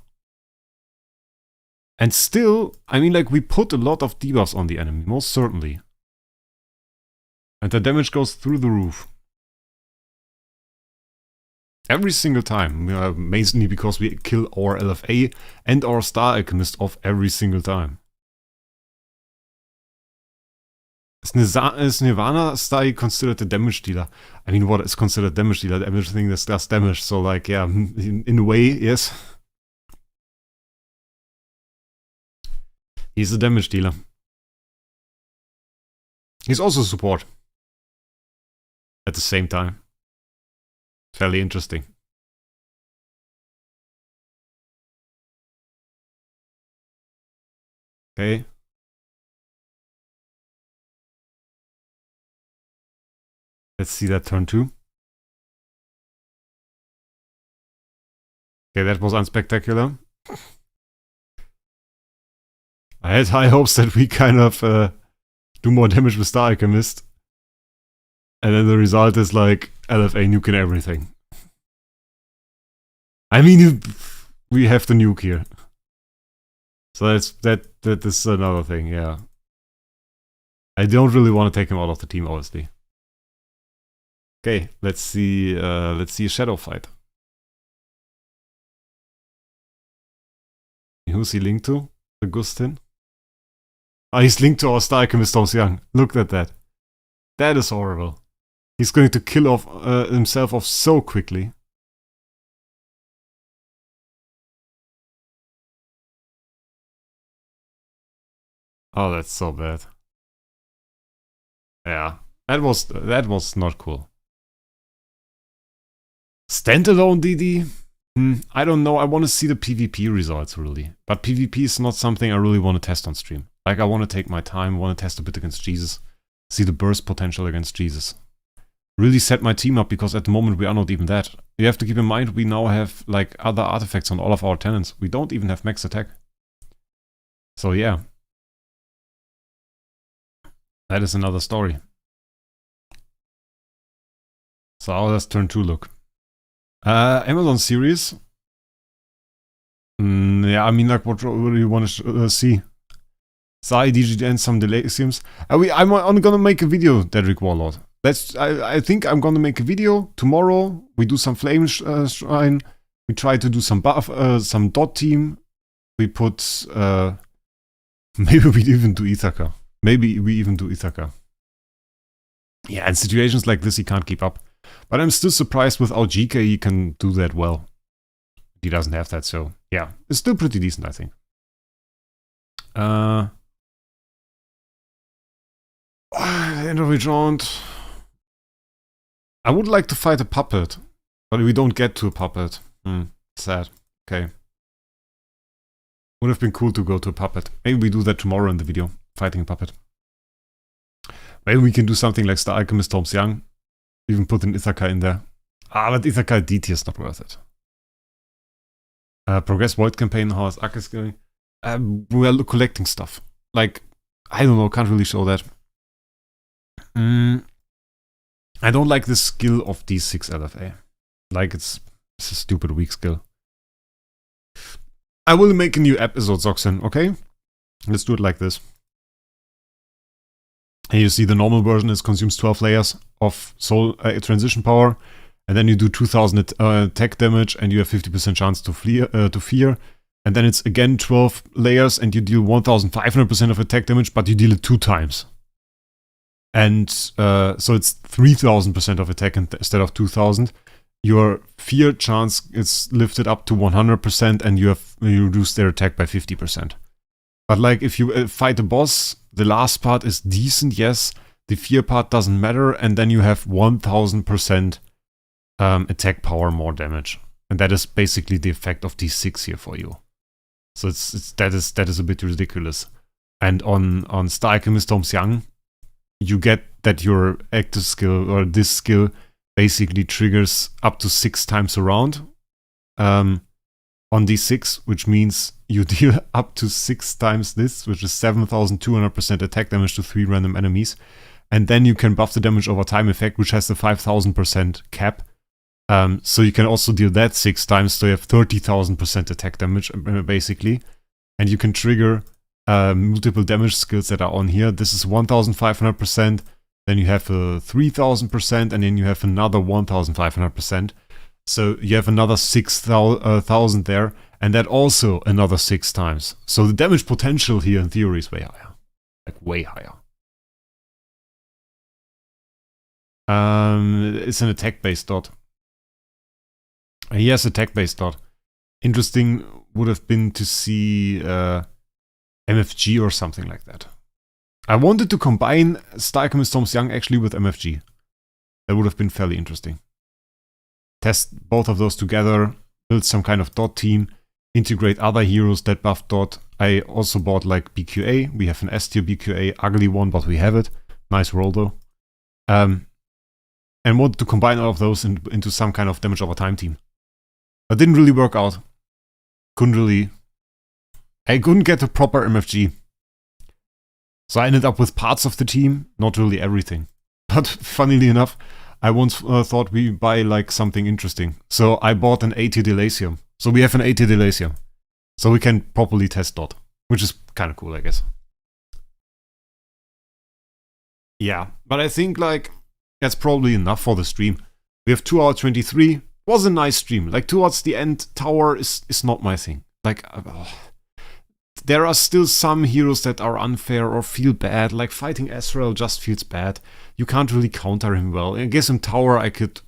And still, I mean, like, we put a lot of debuffs on the enemy, most certainly. And the damage goes through the roof. Every single time. Mainly because we kill our LFA and our Star Alchemist off every single time. Is Nirvana style considered a damage dealer? I mean, what is considered damage dealer? Everything that does damage. So, like, yeah, in a way, yes. He's a damage dealer. He's also support. At the same time. Fairly interesting. Okay. Let's see that turn 2. Okay, that was unspectacular. I had high hopes that we kind of do more damage with Star Alchemist. And then the result is like LFA nuking everything. I mean, we have the nuke here. So that is another thing, yeah. I don't really want to take him out of the team, obviously. Okay, let's see a shadow fight. Who's he linked to? Augustin? Oh, he's linked to our Star Alchemist Thomas Young. Look at that. That is horrible. He's going to kill off himself off so quickly. Oh, that's so bad. Yeah, that was not cool. Standalone DD? I don't know. I want to see the PvP results, really. But PvP is not something I really want to test on stream. Like, I want to take my time, want to test a bit against Jesus. See the burst potential against Jesus. really set my team up, because at the moment we are not even that. You have to keep in mind we now have like other artifacts on all of our tenants. We don't even have max attack. So yeah. That is another story. So how does turn 2 look? Amazon series. Yeah, I mean, like, what do you want to see? Sai, DGN, some delay seems. I'm gonna make a video, Dedrick Warlord. I think I'm gonna make a video tomorrow. We do some flame shrine. We try to do some buff, some dot team. We put, maybe we even do Ithaca. Maybe we even do Ithaca. Yeah, in situations like this, he can't keep up. But I'm still surprised without GK he can do that well. He doesn't have that, so yeah, it's still pretty decent, I think. End of each round. I would like to fight a puppet, but we don't get to a puppet. Sad. Okay. Would have been cool to go to a puppet. Maybe we do that tomorrow in the video, fighting a puppet. Maybe we can do something like Star Alchemist Holmes Young. Even put an Ithaca in there. But Ithaca DT is not worth it. Progress Void campaign, how is Akis going? We are collecting stuff. Like, I don't know, can't really show that. I don't like the skill of D6 LFA. Like, it's a stupid weak skill. I will make a new episode, Zoxen, okay? Let's do it like this. And you see the normal version is consumes 12 layers of soul transition power. And then you do 2000 attack damage and you have 50% chance to fear. And then it's again 12 layers and you deal 1500% of attack damage, but you deal it 2 times. And so it's 3000% of attack instead of 2000. Your fear chance is lifted up to 100% and you reduce their attack by 50%. But like if you fight a boss, the last part is decent, yes. The fear part doesn't matter, and then you have 1000% attack power more damage. And that is basically the effect of D6 here for you. So that is a bit ridiculous. And on Star Alchemist Holmes Young, you get that your active skill or this skill basically triggers up to 6 times a round on D6, which means you deal up to 6 times this, which is 7200% attack damage to 3 random enemies. And then you can buff the damage over time effect, which has the 5000% cap. So you can also deal that 6 times, so you have 30,000% attack damage, basically. And you can trigger multiple damage skills that are on here. This is 1500%, then you have 3000%, and then you have another 1500%. So you have another 6,000 there, and that also another 6 times. So the damage potential here in theory is way higher. Like way higher. It's an attack-based dot. Yes, attack-based dot. Interesting would have been to see MFG or something like that. I wanted to combine Star Alchemist Holmes Young actually with MFG. That would have been fairly interesting. Test both of those together, build some kind of dot team, integrate other heroes that buff dot. I also bought like BQA. We have an S tier BQA, ugly one, but we have it. Nice roll though. And wanted to combine all of those into some kind of damage over time team. But didn't really work out. I couldn't get a proper MFG. So I ended up with parts of the team, not really everything. But funnily enough, I once thought we buy like something interesting. So I bought an 80 Delasium. So we have an 80 Delasium. So we can properly test dot, which is kind of cool, I guess. Yeah, but I think like that's probably enough for the stream. We have 2 hours 23. Was a nice stream. Like towards the end, tower is not my thing. Like there are still some heroes that are unfair or feel bad. Like fighting Ezreal just feels bad. You can't really counter him well. I guess in tower I could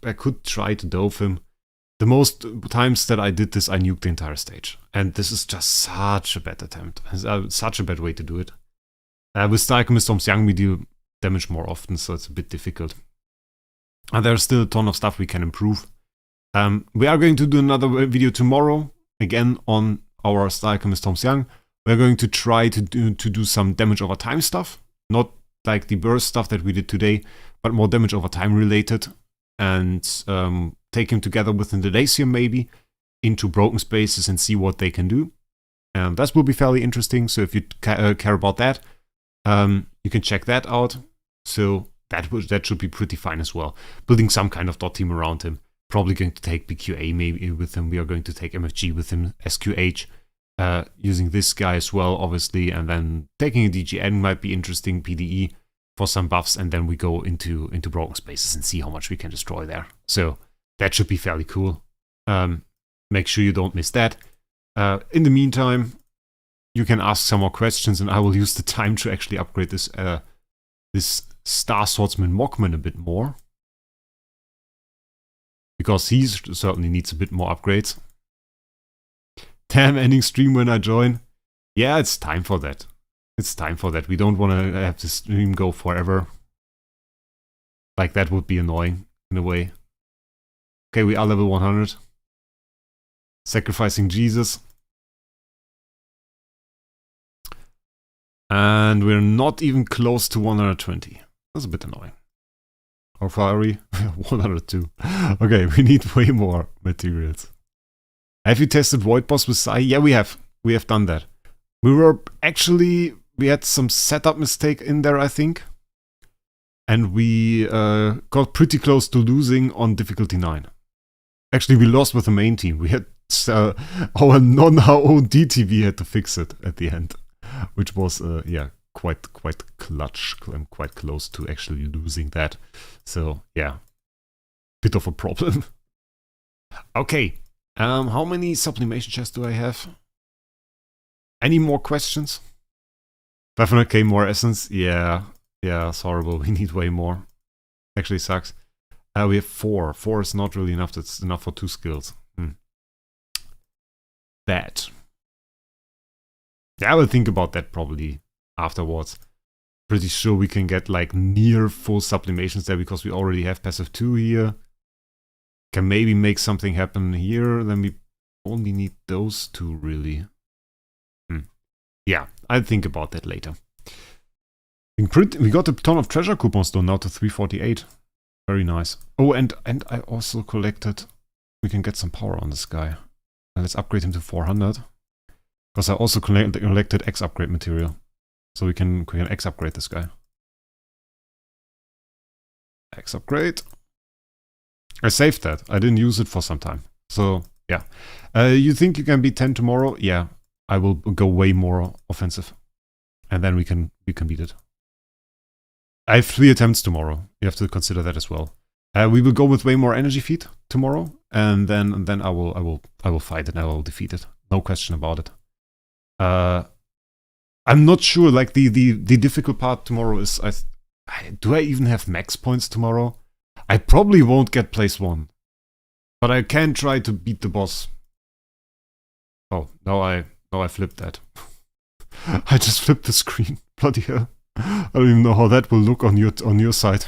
try to dove him. The most times that I did this, I nuked the entire stage. And this is just such a bad attempt. Such a bad way to do it. With Star Alchemist Holmes Young, we deal damage more often, so it's a bit difficult. And there's still a ton of stuff we can improve. We are going to do another video tomorrow, again on our Star Alchemist Holmes Young. We're going to try to do some damage over time stuff. Not like the burst stuff that we did today, but more damage over time related, and take him together within the Dacium maybe into broken spaces and see what they can do. And that will be fairly interesting, so if you care about that, you can check that out. So that should be pretty fine as well. Building some kind of dot team around him. Probably going to take PQA maybe with him. We are going to take MFG with him, SQH. Using this guy as well, obviously. And then taking a DGN might be interesting, PDE, for some buffs. And then we go into broken spaces and see how much we can destroy there. So that should be fairly cool. Make sure you don't miss that. In the meantime, you can ask some more questions, and I will use the time to actually upgrade this Star Swordsman Mockman a bit more. Because he certainly needs a bit more upgrades. Damn, ending stream when I join. Yeah, it's time for that. It's time for that. We don't want to have the stream go forever. Like, that would be annoying, in a way. Okay, we are level 100. Sacrificing Jesus. And we're not even close to 120. That's a bit annoying. How far are we? 102. Okay, we need way more materials. Have you tested Void Boss with Sai? Yeah, we have. We have done that. We had some setup mistake in there, I think. And we got pretty close to losing on difficulty 9. Actually, we lost with the main team. We had our non-HO DTV had to fix it at the end. Which was, yeah, quite clutch. I'm quite close to actually losing that. So, yeah. Bit of a problem. Okay. How many sublimation chests do I have? Any more questions? 500k more essence? Yeah. Yeah, it's horrible. We need way more. Actually sucks. We have 4. 4 is not really enough. That's enough for 2 skills. Bad. Yeah, I will think about that probably afterwards. Pretty sure we can get like near full sublimations there because we already have passive 2 here. Can maybe make something happen here. Then we only need those 2 really. Yeah, I'll think about that later. We got a ton of treasure coupons though now to 348. Very nice. Oh, and I also collected. We can get some power on this guy. Let's upgrade him to 400. Because I also collected X upgrade material. So we can X upgrade this guy. X upgrade. I saved that. I didn't use it for some time. So, yeah. You think you can beat 10 tomorrow? Yeah. I will go way more offensive. And then we can beat it. I have 3 attempts tomorrow. You have to consider that as well. We will go with way more energy feed tomorrow. And then I will fight it and I will defeat it. No question about it. I'm not sure, like the difficult part tomorrow is, do I even have max points tomorrow? I probably won't get place 1. But I can try to beat the boss. Oh, now I flipped that. I just flipped the screen. Bloody hell. I don't even know how that will look on your side.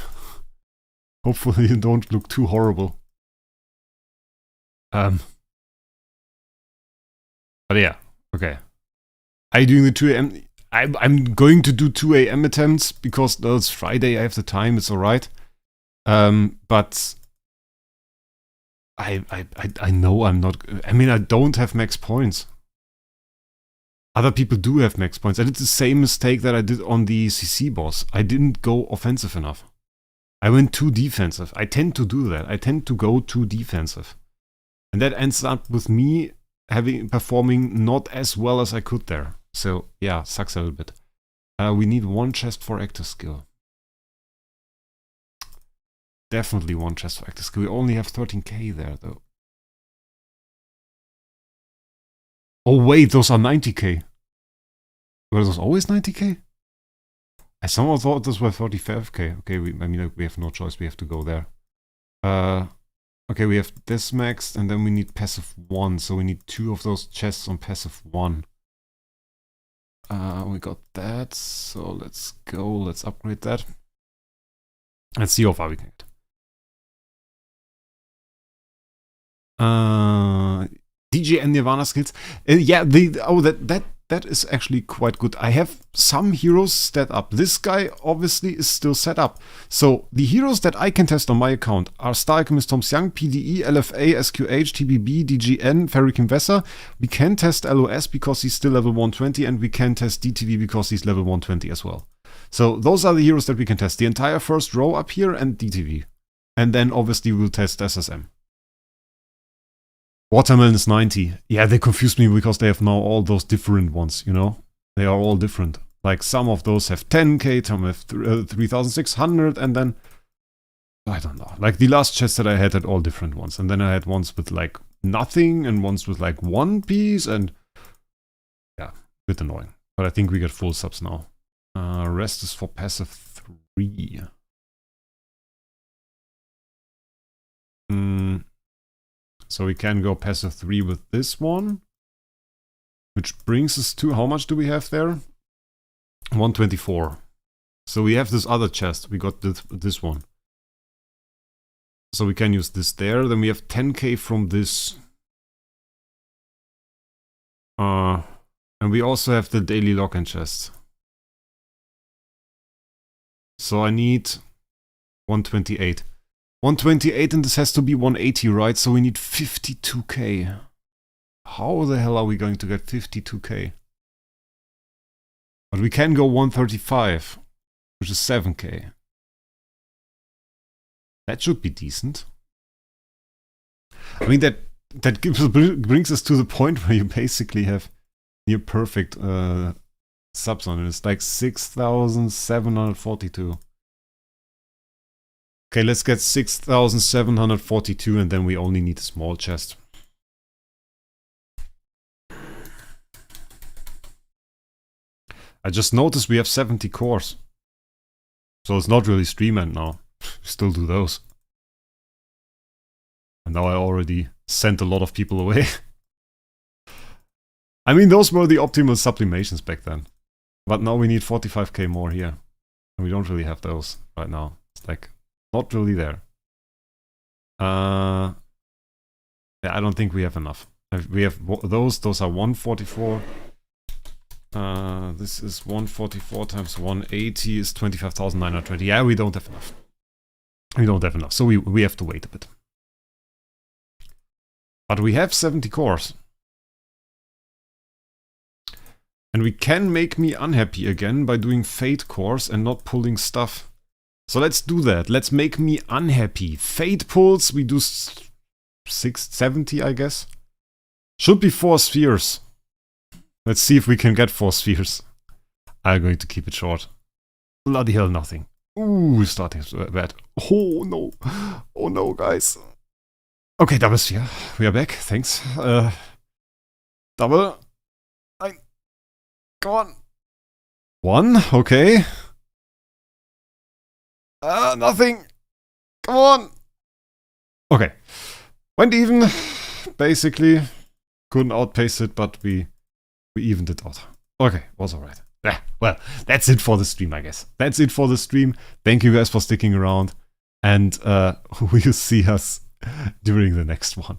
Hopefully you don't look too horrible. But yeah, okay. Are you doing the 2 AM? I'm going to do 2 AM attempts because it's Friday, I have the time, it's alright. But I know I'm not. I mean, I don't have max points. Other people do have max points. I did the same mistake that I did on the CC boss. I didn't go offensive enough. I went too defensive. I tend to do that. I tend to go too defensive. And that ends up with me performing not as well as I could there. So, yeah, sucks a little bit. We need 1 chest for active skill. Definitely 1 chest for active skill. We only have 13k there, though. Oh, wait, those are 90k. Were those always 90k? I somehow thought those were 35k. Okay, I mean, we have no choice. We have to go there. Okay, we have this maxed, and then we need passive 1. So we need 2 of those chests on passive 1. We got that, so let's go, let's upgrade that. Let's see how far we can get. DJ and Nirvana skills. Yeah, that that is actually quite good. I have some heroes set up. This guy obviously is still set up. So the heroes that I can test on my account are Star Alchemist Tom Young, PDE, LFA, SQH, TBB, DGN, Ferric Investor. We can test LOS because he's still level 120, and we can test DTV because he's level 120 as well. So those are the heroes that we can test. The entire first row up here and DTV. And then obviously we'll test SSM. Watermelon is 90. Yeah, they confused me because they have now all those different ones, you know? They are all different. Like some of those have 10k, some have 3600, and then I don't know. Like the last chest that I had all different ones. And then I had ones with like nothing and ones with like one piece, and yeah, a bit annoying. But I think we get full subs now. Rest is for passive 3. So we can go passive 3 with this one. Which brings us to, how much do we have there? 124. So we have this other chest. We got this one. So we can use this there. Then we have 10k from this. And we also have the daily lock-in chest. So I need 128. 128, and this has to be 180, right? So we need 52k. How the hell are we going to get 52k? But we can go 135, which is 7k. That should be decent. I mean, that brings us to the point where you basically have near perfect subs on it. It's like 6,742. Okay, let's get 6,742, and then we only need a small chest. I just noticed we have 70 cores. So it's not really stream end now. Still do those. And now I already sent a lot of people away. I mean, those were the optimal sublimations back then. But now we need 45k more here. And we don't really have those right now. It's like, not really there. Yeah, I don't think we have enough. We have those are 144. This is 144 times 180 is 25,920. Yeah, we don't have enough. We don't have enough, so we have to wait a bit. But we have 70 cores. And we can make me unhappy again by doing Fate cores and not pulling stuff. So let's do that. Let's make me unhappy. Fate pulls, we do 670, I guess. Should be 4 spheres. Let's see if we can get 4 spheres. I'm going to keep it short. Bloody hell, nothing. Ooh, starting bad. Oh no. Oh no, guys. Okay, double sphere. We are back. Thanks. Double. 9. Come on. 1. Okay. Nothing. Come on. Okay. Went even. Basically. Couldn't outpace it, but we evened it out. Okay, was alright. Yeah, well, that's it for the stream, I guess. That's it for the stream. Thank you guys for sticking around. And we'll see us during the next one.